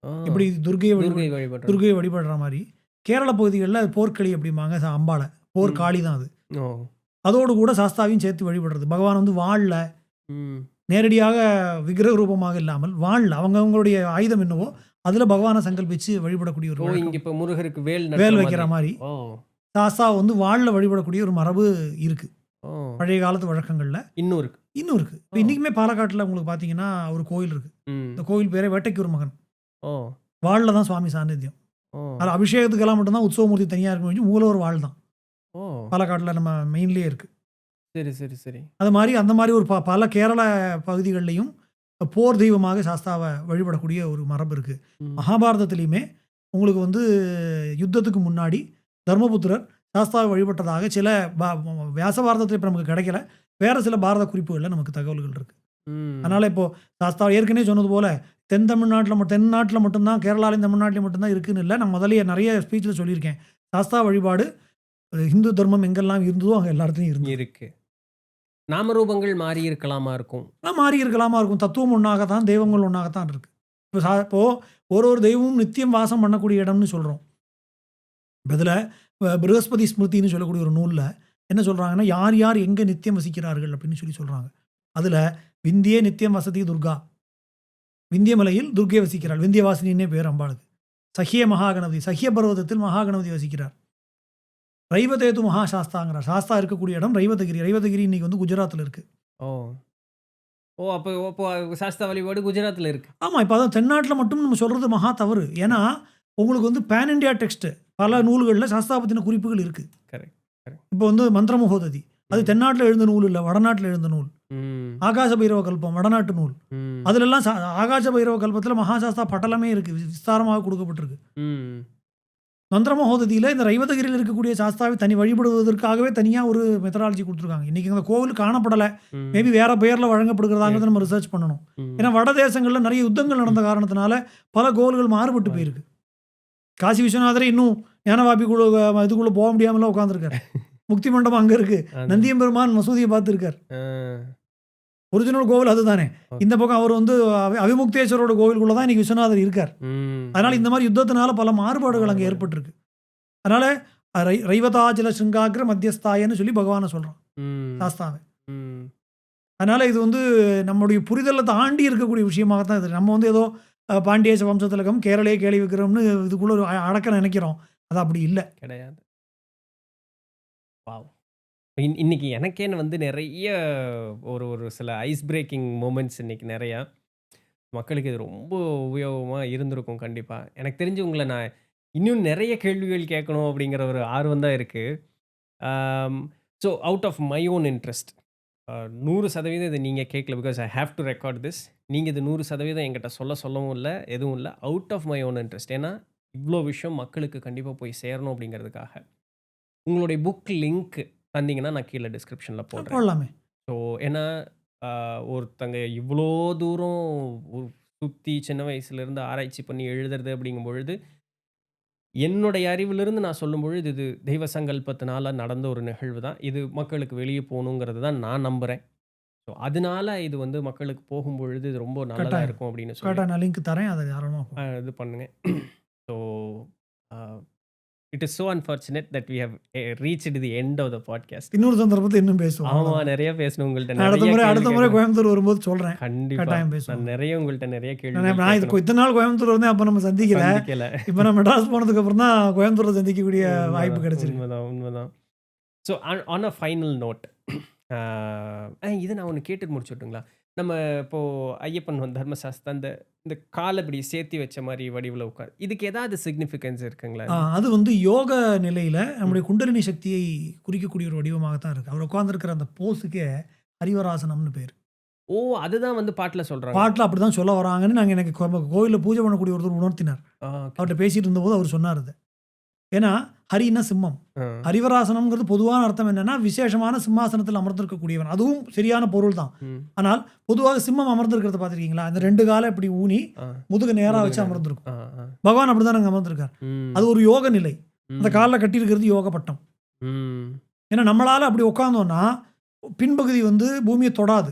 Speaker 2: இப்படி துர்கையை வழிபடுற மாதிரி கேரள பகுதிகளில் போர்க்களி அப்படிம்பாங்க அம்பாளை. போர்க்காளி தான் அது. அதோடு கூட சாஸ்தாவையும் சேர்த்து வழிபடுறது. பகவான் வந்து வாளில் நேரடியாக விக்கிரக ரூபமாக இல்லாமல் வாளில் அவங்கவுங்களுடைய ஆயுதம் என்னவோ அதில் பகவானை சங்கல்பிச்சு வழிபடக்கூடிய ஒரு
Speaker 1: இப்போ முருகருக்கு
Speaker 2: வேல் வைக்கிற மாதிரி சாஸ்தா வந்து வாளில் வழிபடக்கூடிய ஒரு மரபு இருக்கு பழைய காலத்து வழக்கங்களில். இன்னும் இருக்கு. இப்போ இன்றைக்குமே பாலக்காட்டில் உங்களுக்கு பார்த்தீங்கன்னா ஒரு கோயில் இருக்கு. இந்த கோயில் பேரே வேட்டைக்கூர் மகன். வாளில் தான் சுவாமி சாநித்தியம்.
Speaker 1: ஓ!
Speaker 2: அது அபிஷேகத்துக்கெல்லாம் மட்டும் தான் உற்சவமூர்த்தி தனியா இருக்கும் ஒழிஞ்சு மூலவர் வாழ் தான்.
Speaker 1: ஓ!
Speaker 2: பாலக்காட்ல நம்ம மெயின்லயே இருக்கு.
Speaker 1: சரி, சரி, சரி.
Speaker 2: அது மாரி அந்த மாரி ஒரு பல கேரள பகுதிகள்லயும் போர் தெய்வமாக சாஸ்தாவ வழிபடக்கூடிய ஒரு மரபு இருக்கு.
Speaker 1: ம்.
Speaker 2: மகாபாரதத்திலயுமே உங்களுக்கு வந்து யுத்தத்துக்கு முன்னாடி தர்மபுத்திரர் சாஸ்தாவை வழிபட்டதாக சில வியாச பாரதத்துல இப்ப நமக்கு கிடைக்கல. வேற சில பாரத குறிப்புகள்ல நமக்கு தகவல்கள் இருக்கு.
Speaker 1: ம்.
Speaker 2: அதனால இப்போ சாஸ்தா ஏற்கனவே சொன்னது போல தென்னாட்டுல மட்டும் தான் கேரளாலயும் தமிழ்நாட்டிலயும் மட்டும் தான் இருக்குன்னு இல்ல. நான் முதல்லயே நெறைய ஸ்பீச்ல சொல்லியிருக்கேன். சாஸ்தா வழிபாடு இந்து தர்மம் எங்கெல்லாம் இருந்ததோ அங்க எல்லா இடத்துலயும் இருந்தது.
Speaker 1: இருக்கு. நாமரூபங்கள் மாறி இருக்கலாமா இருக்கும்.
Speaker 2: மாறி இருக்கலாமா இருக்கும். தத்துவம் ஒண்ணாக தான், தெய்வங்கள் ஒண்ணாக தான் இருக்கு. இப்போ ஒரு தெய்வமும் நித்தியம் வாசம் பண்ணக்கூடிய இடம்னு சொல்றோம். இதுல பிருகஸ்பதி ஸ்மிருதின்னு சொல்லக்கூடிய ஒரு நூல்ல என்ன சொல்றாங்கன்னா, யார் யார் எங்க நித்தியம் வசிக்கிறார்கள் அப்படின்னு சொல்றாங்க. அதுல விந்தியே நித்தியம் வசதி துர்கா. விந்திய மலையில் துர்க்கை வசிக்கிறாள். விந்தியவாசினின்னே பேர் அம்பாளுக்கு. சஹ்ய மகாகணபதி. சஹ்ய பர்வதத்தில் மகாகணபதி வசிக்கிறார். ரைவதேது மகாசாஸ்தாங்கிறார். சாஸ்தா இருக்கக்கூடிய இடம் ரைவதகிரி. ரைவதகிரி இன்னைக்கு வந்து குஜராத்ல இருக்கு.
Speaker 1: ஓ! ஓ! அப்போ சாஸ்தா வழிபாடு குஜராத்ல இருக்கு.
Speaker 2: ஆமா. இப்ப அதான் தென்னாட்டுல மட்டும் நம்ம சொல்றது மகா தவறு. ஏன்னா, உங்களுக்கு வந்து பேன் இண்டியா டெக்ஸ்ட் பல நூல்கள்ல சாஸ்தா பத்தின குறிப்புகள் இருக்கு.
Speaker 1: Correct, correct.
Speaker 2: இப்போ வந்து மந்திரமஹோததி. அது தென்னாட்டுல எழுந்த நூல் இல்ல. வடநாட்டுல எழுந்த நூல்.
Speaker 1: ம்.
Speaker 2: ஆகாச பைரவ கல்பம் வடநாட்டு நூல்.
Speaker 1: ம்.
Speaker 2: அதுலலாம் ஆகாச பைரவ கல்பத்துல மகாசாஸ்தா பட்டலமே இருக்கு. விஸ்தாரமாக கொடுக்கப்பட்டிருக்கு.
Speaker 1: ம்.
Speaker 2: மந்திரமஹோததியில இந்த ரைவதகிரியில் இருக்கக்கூடிய சாஸ்தாவை தனி வழிபடுவதற்காகவே தனியா ஒரு மெத்தடாலஜி குடுத்துருக்காங்க. இன்னைக்கு அந்த கோவில் காணப்படல.
Speaker 1: ம்.
Speaker 2: மேபி வேற பெயர்ல வழங்கப்படுகிறதாங்கிறத நம்ம ரிசர்ச் பண்ணணும்.
Speaker 1: ம்.
Speaker 2: ஏன்னா வட தேசங்கள்ல நெறைய யுத்தங்கள் நடந்த காரணத்தினால பல கோவில்கள் மாறுபட்டு போயிருக்கு. காசி விஸ்வநாதரே இன்னும் ஞானவாபி இதுக்குள்ள போக முடியாமல உட்கார்ந்திருக்காரு. முக்தி மண்டபம் அங்க இருக்கு.
Speaker 1: அதான்.
Speaker 2: நந்தியம்பெருமான் மசூதிய பார்த்திருக்கார்.
Speaker 1: ஆ.
Speaker 2: ஒரிஜினல் கோவில் அதுதானே.
Speaker 1: ஓகே.
Speaker 2: இந்த பக்கம் அவர் வந்து அவிமுக்தேஸ்வரோட கோவிலுக்குள்ள தான் இன்னைக்கு விஸ்வநாதர் இருக்கார்.
Speaker 1: ம்.
Speaker 2: அதனால இந்த மாரி யுத்தத்தினால பல மாறுபாடுகள் அங்க ஏற்பட்டிருக்கு. அதனால ரைவதாச்சல சிருங்காகிர மத்தியஸ்தாயன்னு சொல்லி பகவான சொல்றான்.
Speaker 1: ம்.
Speaker 2: சாஸ்தாவை.
Speaker 1: ம்.
Speaker 2: அதனால இது வந்து நம்முடைய புரிதல தாண்டி இருக்கக்கூடிய விஷயமாக தான் இது. நம்ம வந்து ஏதோ பாண்டிய வம்சத்திலகம், கேரளே கேலி விக்கிரம்னு இதுக்குள்ள ஒரு அடக்க நினைக்கிறோம். அது அப்படி இல்ல.
Speaker 1: கிடையாது. வாவ்! இன்னைக்கு எனக்கேன்னு வந்து நெறைய ஒரு சில ஐஸ் பிரேக்கிங் மொமெண்ட்ஸ் இன்னைக்கு நெறையா. மக்களுக்கு இது ரொம்ப உபயோகமா இருந்திருக்கும் கண்டிப்பா. எனக்கு தெரிஞ்சு உங்கள நான் இன்னும் நெறைய கேள்விகள் கேட்கணும் அப்படிங்கிற ஒரு ஆர்வம் தான் இருக்கு. So out of my own interest 100% இத நீங்க கேட்கல. Because I have to record this. நீங்க இது 100% என்கிட்ட சொல்லவும் இல்ல. எதுவும் இல்ல. Out of my own interest. ஏன்னா, இவ்ளோ விஷயம் மக்களுக்கு கண்டிப்பா போய் சேரணும் அப்படிங்கிறதுக்காக. உங்களுடைய புக் லிங்க் தந்தீங்கன்னா, நான் கீழ டிஸ்கிரிப்ஷன்ல போடுறேன்.
Speaker 2: போடலாமே.
Speaker 1: ஸோ ஏன்னா, ஒருத்தங்க இவ்ளோ தூரம் சுத்தி சின்ன வயசுலேருந்து ஆராய்ச்சி பண்ணி எழுதுறது அப்படிங்கும் பொழுது, என்னுடைய அறிவிலிருந்து நான் சொல்லும்பொழுது, இது தெய்வ சங்கல்பத்தினால நடந்த ஒரு நிகழ்வு தான். இது மக்களுக்கு வெளிய போணுங்கிறது தான் நான் நம்புறேன். ஸோ அதனால இது வந்து மக்களுக்கு போகும்பொழுது இது ரொம்ப நல்லதா
Speaker 2: கட்டாயம்.
Speaker 1: இருக்கும் அப்படின்னு சொல்லி
Speaker 2: கரெக்ட்டா நான் லிங்க் தரேன். அத தாராளமா
Speaker 1: இது பண்ணுங்க. So it is so unfortunate that we have reached the end of the podcast.
Speaker 2: இன்னொரு சந்தர்ப்பத்துல இன்னும் பேசுவோம்.
Speaker 1: ஆமா,
Speaker 2: அவ்வளவுதான்.
Speaker 1: நெறைய பேசணும் உங்கள்ட்ட.
Speaker 2: நான் அடுத்த முறை
Speaker 1: கேள்வி
Speaker 2: கோயம்புத்தூர் வரும்போது சொல்றேன்.
Speaker 1: கண்டிப்பா.
Speaker 2: கட்டாயம்
Speaker 1: நான்
Speaker 2: பேசுவோம்.
Speaker 1: நெறைய உங்கள்ட்ட நெறைய
Speaker 2: நான்
Speaker 1: கேள்விகள்
Speaker 2: நான்
Speaker 1: கேட்கணும்.
Speaker 2: இத்தன நாள் கோயம்புத்தூர் இருந்தேன். அப்ப நம்ம சந்திக்கல.
Speaker 1: சந்திக்கல.
Speaker 2: இப்ப நான் மெட்ராஸ் போனதுக்கு அப்புறம் தான் கோயம்புத்தூர்ல சந்திக்கக்கூடிய வாய்ப்பு
Speaker 1: உண்மதான்,
Speaker 2: கிடைச்சிருக்கு.
Speaker 1: உண்மதான், உண்மதான். So on a final note இத நான் ஒண்ணு கேட்டுட்டு முடிச்சுட்டுங்களா? நம்ம இப்போ ஐயப்பன் தர்மசாஸ்தா இந்த கால இப்படி சேர்த்தி வச்ச மாரி வடிவுல உட்கார். இதுக்கு ஏதாவது சிக்னிஃபிகன்ஸ் இருக்குங்களா?
Speaker 2: அது வந்து யோக நிலையில நம்முடைய குண்டலினி சக்தியை குறிக்கக்கூடிய ஒரு வடிவமாக தான் இருக்கு. அவர் உட்கார்ந்திருக்கிற அந்த போஸுக்கே ஹரிவராசனம்னு பேரு.
Speaker 1: ஓ! அதுதான் வந்து பாட்டுல சொல்றாங்க.
Speaker 2: பாட்டுல அப்படிதான் சொல்ல வராங்கன்னு எனக்கு கோயில்ல பூஜை பண்ணக்கூடிய ஒருத்தர் உணர்த்தினார்.
Speaker 1: ஓகே.
Speaker 2: அவர்ட்ட பேசிட்டு இருந்தபோது அவர் சொன்னார் அத. ஏன்னா ஹரின்னா சிம்மம். ஹரிவராசனம்ங்கிறது பொதுவான அர்த்தம் என்னன்னா, விசேஷமான சிம்மாசனத்தில் அமர்ந்திருக்கக்கூடியவன். அதுவும் சரியான பொருள் தான்.
Speaker 1: ம்.
Speaker 2: ஆனால் பொதுவாக சிம்மம் அமர்ந்திருக்கிறத பார்த்திருக்கீங்களா? அந்த 2 கால இப்படி ஊனி முதுகு நேரா வச்சு அமர்ந்திருக்கும். பகவான் அப்படிதான் அங்க அமர்ந்திருக்கார். அது ஒரு யோக நிலை. அந்த கால்ல கட்டியிருக்கிறது யோக பட்டம். ஏன்னா நம்மளால அப்படி உட்கார்ந்தோம்னா பின்பகுதி வந்து பூமியை தொடாது.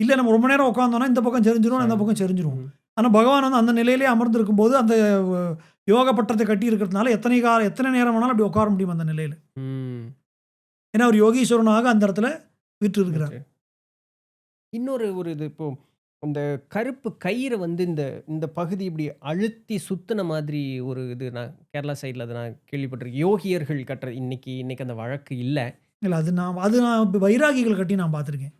Speaker 2: இல்ல நம்ம ரொம்ப நேரம் உட்கார்ந்தோம்னா இந்த பக்கம் செரிஞ்சிரும், இந்த பக்கம் செரிஞ்சிரும். ஆனா பகவான் வந்து அந்த நிலையிலே அமர்ந்திருக்கும் போது அந்த யோக பட்டத்தை கட்டி இருக்கிறதுனால எத்தனை நேரம் வேணாலும் அப்படி உட்கார முடியும் அந்த நிலையில. ஏன்னா அவர் யோகீஸ்வரனாக அந்த இடத்துல விற்று இருக்கிறார்.
Speaker 1: இன்னொரு இது இப்போ அந்த கருப்பு கயிறு வந்து இந்த பகுதி இப்படி அழுத்தி சுத்தின மாதிரி ஒரு இது நான் கேரளா சைடில் அதை நான் கேள்விப்பட்டிருக்கேன். யோகியர்கள் கட்டுறது இன்னைக்கு அந்த வழக்கு இல்லை.
Speaker 2: இல்லை அது நான் வைராகிகள் கட்டி நான் பார்த்துருக்கேன்.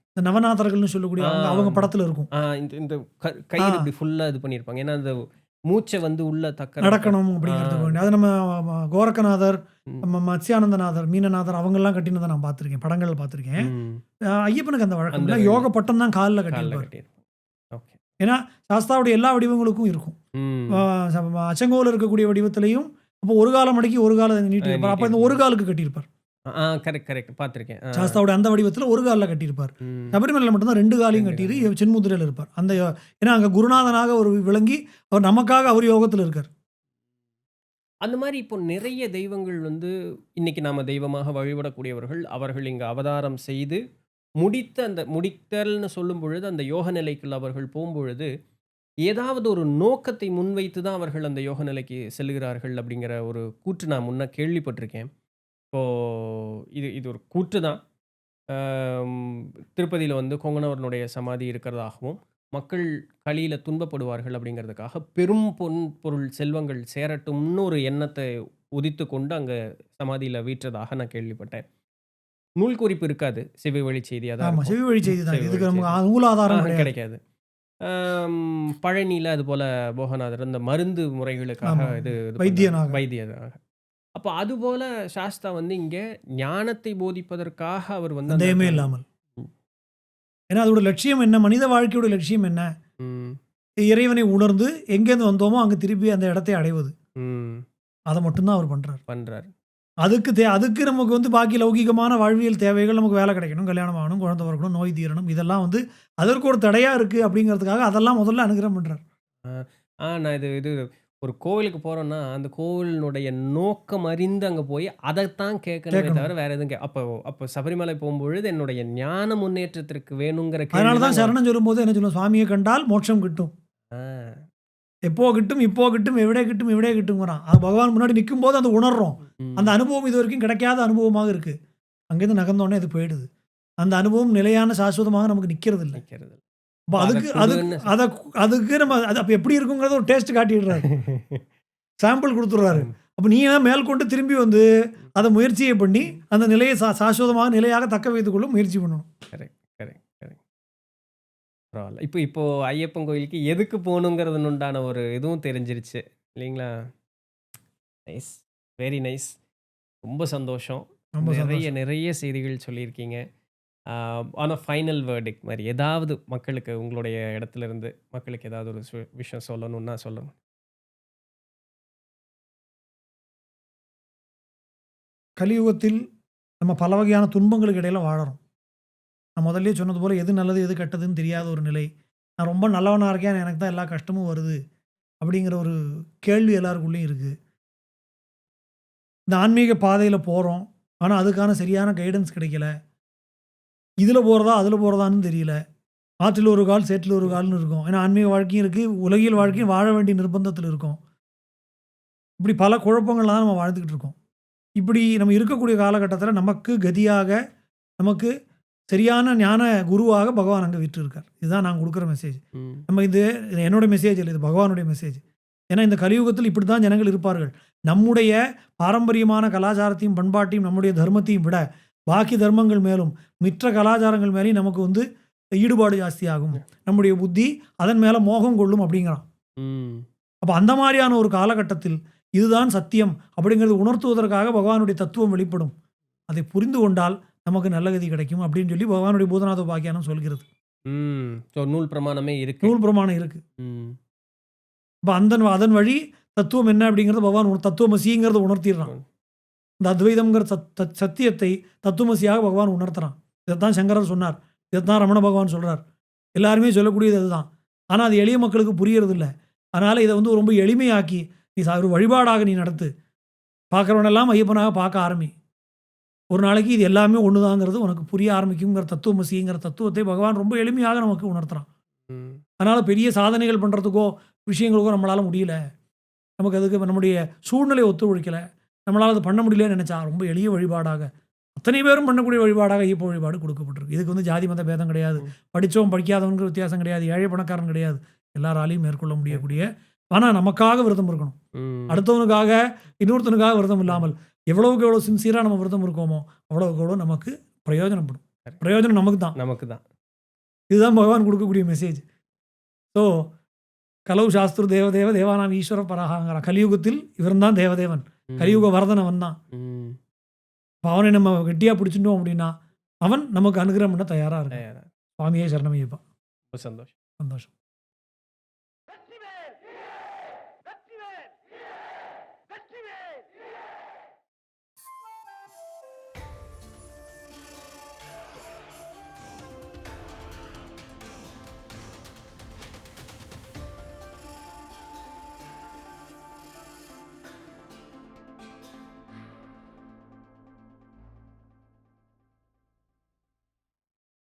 Speaker 2: இந்த நவநாதர்கள்னு சொல்லக்கூடிய அவங்க படத்துல இருக்கும்.
Speaker 1: இந்த கயிறு இப்படி ஃபுல்லா இது பண்ணியிருப்பாங்க. ஏன்னா அந்த மூச்சை வந்து உள்ள தக்கறதுக்கு.
Speaker 2: நடக்கணும்
Speaker 1: ஆ.
Speaker 2: அப்படிங்கிறதுக்கு வேண்டி. அது நம்ம கோரக்கநாதர்,
Speaker 1: ம்.
Speaker 2: நம்ம மத்ஸ்யானந்தநாதர், மீனநாதர் அவங்கெல்லாம் கட்டினதை நான் பார்த்துருக்கேன். படங்கள்ல பார்த்துருக்கேன்.
Speaker 1: ம்.
Speaker 2: ஐயப்பனுக்கு அந்த வழக்கம்
Speaker 1: அந்த
Speaker 2: இல்ல. யோக பட்டம் தான் கால்ல
Speaker 1: கால்ல
Speaker 2: கட்டியிருப்பார்.
Speaker 1: கட்டியிருப்பாங்க. ஓகே.
Speaker 2: ஏன்னா, சாஸ்தாவுடைய எல்லா வடிவங்களுக்கும் இருக்கும்.
Speaker 1: ம்.
Speaker 2: அச்சங்கோல இருக்கக்கூடிய வடிவத்திலையும், அப்போ ஒரு கால மடக்கி ஒரு கால நீட்டியிருப்பார். அப்போ இந்த ஒரு
Speaker 1: நீட்டியிருப்பாங்க.
Speaker 2: காலுக்கு கட்டியிருப்பார்.
Speaker 1: Correct, correct. பார்த்துருக்கேன்.
Speaker 2: சாஸ்தாவுடைய அந்த வடிவத்துல ஒரு கால்ல கட்டியிருப்பார்.
Speaker 1: ம்.
Speaker 2: சபரிமலையில மட்டும் தான் 2 காலையும்
Speaker 1: 2
Speaker 2: கட்டிட்டு
Speaker 1: காலையும்.
Speaker 2: சின்முத்திரையில இருப்பார். அந்த ஏன்னா அங்க குருநாதனாக ஒரு விளங்கி, அவர் நமக்காக அவர் யோகத்துல இருக்கார்.
Speaker 1: அந்த மாரி இப்போ நிறைய தெய்வங்கள் வந்து இன்னைக்கு நாம தெய்வமாக வழிபடக்கூடியவர்கள், அவர்கள் இங்க அவதாரம் செய்து அந்த முடித்தல்னு சொல்லும் பொழுது, அந்த யோக நிலைக்குள் அவர்கள் போம்பொழுது, ஏதாவது ஒரு நோக்கத்தை முன்வைத்து தான் அவர்கள் அந்த யோக நிலைக்கு செல்லுகிறார்கள் அப்படிங்கிற ஒரு கூற்று நான் முன்ன கேள்விப்பட்டிருக்கேன். இப்போ இது இது ஒரு கூற்று தான். அம் திருப்பதியில வந்து கொங்கணவர்னுடைய சமாதி இருக்கிறதாகவும், மக்கள் கலியில துன்பப்படுவார்கள் அப்படிங்கிறதுக்காக, பெரும் பொருள் செல்வங்கள் சேரட்டும்னு ஒரு எண்ணத்தை உதித்துக்கொண்டு அங்க சமாதியில வீற்றதாக நான் கேள்விப்பட்டேன். நூல் குறிப்பு இருக்காது. செவி வழி செய்தியா தான்
Speaker 2: ஆமா.
Speaker 1: இருக்கும்.
Speaker 2: செவி வழி செய்தி தான்.
Speaker 1: செவி
Speaker 2: இதுக்கு
Speaker 1: வழி
Speaker 2: நமக்கு
Speaker 1: செய்தி.
Speaker 2: நூல் ஆதாரம் கிடையாது.
Speaker 1: கிடைக்காது. பழனியில அதுபோல போகநாதர் இந்த மருந்து முறைகளுக்காக
Speaker 2: ஆமா.
Speaker 1: இது இது
Speaker 2: வைத்தியனாக.
Speaker 1: வைத்தியராக. அப்ப அதுபோல சாஸ்தா வந்து இங்க ஞானத்தை போதிப்பதற்காக அவர் வந்து அந்த
Speaker 2: சந்தேகமே
Speaker 1: இடத்துல
Speaker 2: இல்லாமல்.
Speaker 1: ம்.
Speaker 2: ஏன்னா அதோட லட்சியம் என்ன? மனித வாழ்க்கையோட லட்சியம் என்ன?
Speaker 1: ம்.
Speaker 2: இறைவனை உணர்ந்து எங்கேருந்து வந்தோமோ அங்க திருப்பி அந்த இடத்தை அடைவது.
Speaker 1: ம்.
Speaker 2: அத மட்டும் தான் அவர் பண்றார்.
Speaker 1: பண்றாரு.
Speaker 2: அதுக்கு நமக்கு வந்து பாக்கி லௌகிகமான வாழ்வியல் தேவைகள், நமக்கு வேலை கிடைக்கணும், கல்யாணம் ஆகணும், குழந்தை பிறக்கணும், நோய் தீரணும், இதெல்லாம் வந்து அதற்கு ஒரு தடையா இருக்கு அப்படிங்கிறதுக்காக அதெல்லாம் முதல்ல அனுகிரகம் பண்றார்.
Speaker 1: நான் இது ஒரு கோவிலுக்கு போறோம்னா, அந்த கோவிலினுடைய நோக்கம் அறிந்து அங்க போய் அதத்தான் கேட்கணுமே
Speaker 2: கேட்கணும்.
Speaker 1: தவிர வேற எதுவும் அப்போ சபரிமலை போம்பொழுது என்னுடைய ஞான முன்னேற்றத்திற்கு வேணுங்கிற
Speaker 2: அதனால
Speaker 1: கேள்வி
Speaker 2: தான்
Speaker 1: தான்
Speaker 2: சரணம் சொல்லும்போது என்ன சொல்லுவோம்? சுவாமியை கண்டால் மோட்சம் கிட்டும்.
Speaker 1: ஆ.
Speaker 2: எப்போ கிட்டும், இப்போ கிட்டும், எவிடே கிட்டும், எவிடே கிட்டும்ங்கிறான். அது பகவான் முன்னாடி நிக்கும்போது அதை உணர்றோம்.
Speaker 1: ம்.
Speaker 2: அந்த அனுபவம் இதுவரைக்கும் கிடைக்காத அனுபவமாக இருக்கு. அங்கேருந்து நகர்ந்தோனே அது போயிடுது. அந்த அனுபவம் நிலையான சாஸ்வதமாக நமக்கு நிக்கிறது இல்ல.
Speaker 1: நிக்கிறது.
Speaker 2: அப்ப அதுக்கு
Speaker 1: கொடுன்னு
Speaker 2: அதுக்கு நம்ம அது அப்ப எப்படி இருக்குங்கிறத ஒரு டேஸ்ட் காட்டிடுறாரு. சாம்பிள் குடுத்துடுறாரு.
Speaker 1: ம்.
Speaker 2: அப்ப நீ ஏன் மேற்கொண்டு திரும்பி வந்து அத முயற்சியை பண்ணி அந்த நிலையை சாஸ்வதமாக நிலையாக தக்க வைத்துக் கொள்ள முயற்சி பண்ணணும்.
Speaker 1: Correct, correct, correct. பரவால்ல. இப்போ ஐயப்பன் கோயிலுக்கு எதுக்கு போகணுங்கிறதுன்னு உண்டான ஒரு இதுவும் தெரிஞ்சிருச்சு. இல்லைங்களா? நைஸ். Very nice. ரொம்ப சந்தோஷம்.
Speaker 2: ரொம்ப சந்தோஷம்.
Speaker 1: நிறைய செய்திகள் சொல்லியிருக்கீங்க. ஆனா ஃபைனல் வேர்டிக்ட் மாரி ஏதாவது மக்களுக்கு உங்களுடைய இடத்துல இருந்து மக்களுக்கு ஏதாவது ஒரு விஷயம் சொல்லணும்னா சொல்லுங்க.
Speaker 2: கலியுகத்தில் நம்ம பல வகையான துன்பங்களுக்கு இடையில வாழறோம். நான் முதல்லயே சொன்னது போல எது நல்லது, எது கெட்டதுன்னு தெரியாத ஒரு நிலை. நான் ரொம்ப நல்லவனா இருக்கேன். எனக்கு தான் எல்லா கஷ்டமும் வருது. அப்படிங்கிற ஒரு கேள்வி எல்லாருக்குள்ளயும் இருக்கு. இந்த ஆன்மீக பாதையில போறோம். ஆனா அதுக்கான சரியான கைடன்ஸ் கிடைக்கல. இதுல போறதா, அதுல போறதான்னு தெரியல. ஆற்றில் ஒரு கால், சேற்றில் ஒரு கால்னு இருக்கும். ஏன்னா ஆன்மீக வாழ்க்கையும் இருக்கு. உலகியல் வாழ்க்கையும் வாழ வேண்டிய நிர்பந்தத்துல இருக்கோம். இப்படி பல குழப்பங்கள்ல தான் நம்ம வாழ்ந்துகிட்டு இருக்கோம். இப்படி நம்ம இருக்கக்கூடிய காலகட்டத்தில நமக்கு கதியாக, நமக்கு சரியான ஞான குருவாக பகவான் அங்க விற்றிருக்கார். இதுதான் நான் குடுக்குற மெசேஜ்.
Speaker 1: ம்.
Speaker 2: நம்ம இது என்னோட மெசேஜ் இல்ல. இது பகவானுடைய மெசேஜ். ஏன்னா இந்த கலியுகத்தில் இப்படித்தான் ஜனங்கள் இருப்பார்கள். நம்முடைய பாரம்பரியமான கலாச்சாரத்தையும், பண்பாட்டையும், நம்முடைய தர்மத்தையும் விட பாக்கி தர்மங்கள் மேலும், மிற்ற கலாச்சாரங்கள் மேலேயும் நமக்கு வந்து ஈடுபாடு ஜாஸ்தியாகும். நம்முடைய புத்தி அதன் மேல மோகம் கொள்ளும் அப்படிங்கிறான்.
Speaker 1: ம்.
Speaker 2: அப்ப அந்த மாரியான ஒரு காலகட்டத்தில் இதுதான் சத்தியம் அப்படிங்கிறத உணர்த்துவதற்காக பகவானுடைய தத்துவம் வெளிப்படும். அதை புரிந்து கொண்டால் நமக்கு நல்ல கதி கிடைக்கும் அப்படின்னு சொல்லி பகவானுடைய பூதநாத உபாக்கியானம் சொல்கிறது.
Speaker 1: ம். நூல் பிரமாணமே இருக்கு.
Speaker 2: நூல் பிரமாணம் இருக்கு.
Speaker 1: ம்.
Speaker 2: அப்ப அதன் வழி தத்துவம் என்ன அப்படிங்கிறத பகவான் தத்துவமசிங்கிறத உணர்த்திடுறான். இந்த அத்வைதம்ங்கிற சத்தியத்தை தத்துவமசியாக பகவான் உணர்த்துறான். இதைத்தான் சங்கரர் சொன்னார். இதைத்தான் ரமண பகவான் சொல்றார். எல்லாருமே சொல்லக்கூடியது அதுதான். ஆனா அது எளிய மக்களுக்கு புரியறது இல்ல. அதனால இதை வந்து ரொம்ப எளிமையாக்கி நீ ஒரு வழிபாடாக நீ நடத்து. பார்க்குறவனெல்லாம் ஐயப்பனாக பார்க்க ஆரம்பி. ஒரு நாளைக்கு இது எல்லாமே ஒண்ணுதாங்கிறது உனக்கு புரிய ஆரம்பிக்குங்கிற தத்துவமசிங்கிற தத்துவத்தை பகவான் ரொம்ப எளிமையாக நமக்கு உணர்த்துறான்.
Speaker 1: ம்.
Speaker 2: அதனால பெரிய சாதனைகள் பண்றதுக்கோ, விஷயங்களுக்கோ நம்மளால முடியல. நமக்கு அதுக்கு நம்முடைய சூழ்நிலை ஒத்துழைக்கல. நம்மளால அது பண்ண முடியலன்னு நினைச்சா ரொம்ப எளிய வழிபாடாக, அத்தனை பேரும் பண்ணக்கூடிய வழிபாடாக ஐயப்ப வழிபாடு கொடுக்கப்பட்டிருக்கு. இதுக்கு வந்து ஜாதி மத பேதம் கிடையாது. படிச்சவன் படிக்காதவனுக்கு வித்தியாசம் கிடையாது. ஏழை பணக்காரன் கிடையாது. எல்லாராலையும் மேற்கொள்ள முடியக்கூடிய, ஆனா நமக்காக விரதம் இருக்கணும்.
Speaker 1: ம்.
Speaker 2: அடுத்தவனுக்காக, இன்னொருத்தனுக்காக விரதம் இல்லாமல் எவ்வளவுக்கு எவ்வளவு சின்சியரா நம்ம விரதம் இருக்கோமோ, அவ்வளவுக்கு எவ்வளவு நமக்கு பிரயோஜனப்படும். பிரயோஜனம் நமக்கு தான்.
Speaker 1: நமக்கு தான்.
Speaker 2: இதுதான் பகவான் கொடுக்கக்கூடிய மெசேஜ். ஸோ கலவு சாஸ்திரு தேவதேவ தேவானாம் ஈஸ்வர பரகாங்கிறான். கலியுகத்தில் இவன் தான் தேவதேவன். கலியுக வரதன் அவன் தான்.
Speaker 1: ம்.
Speaker 2: அப்ப அவனை நம்ம கெட்டியா பிடிச்சிட்டோம் அப்படின்னா, அவன் நமக்கு அனுகிரகம் பண்ண தயாரா இருக்கான்.
Speaker 1: தயாரா.
Speaker 2: சுவாமியே சரணமையப்பா.
Speaker 1: ரொம்ப சந்தோஷம்.
Speaker 2: சந்தோஷம்.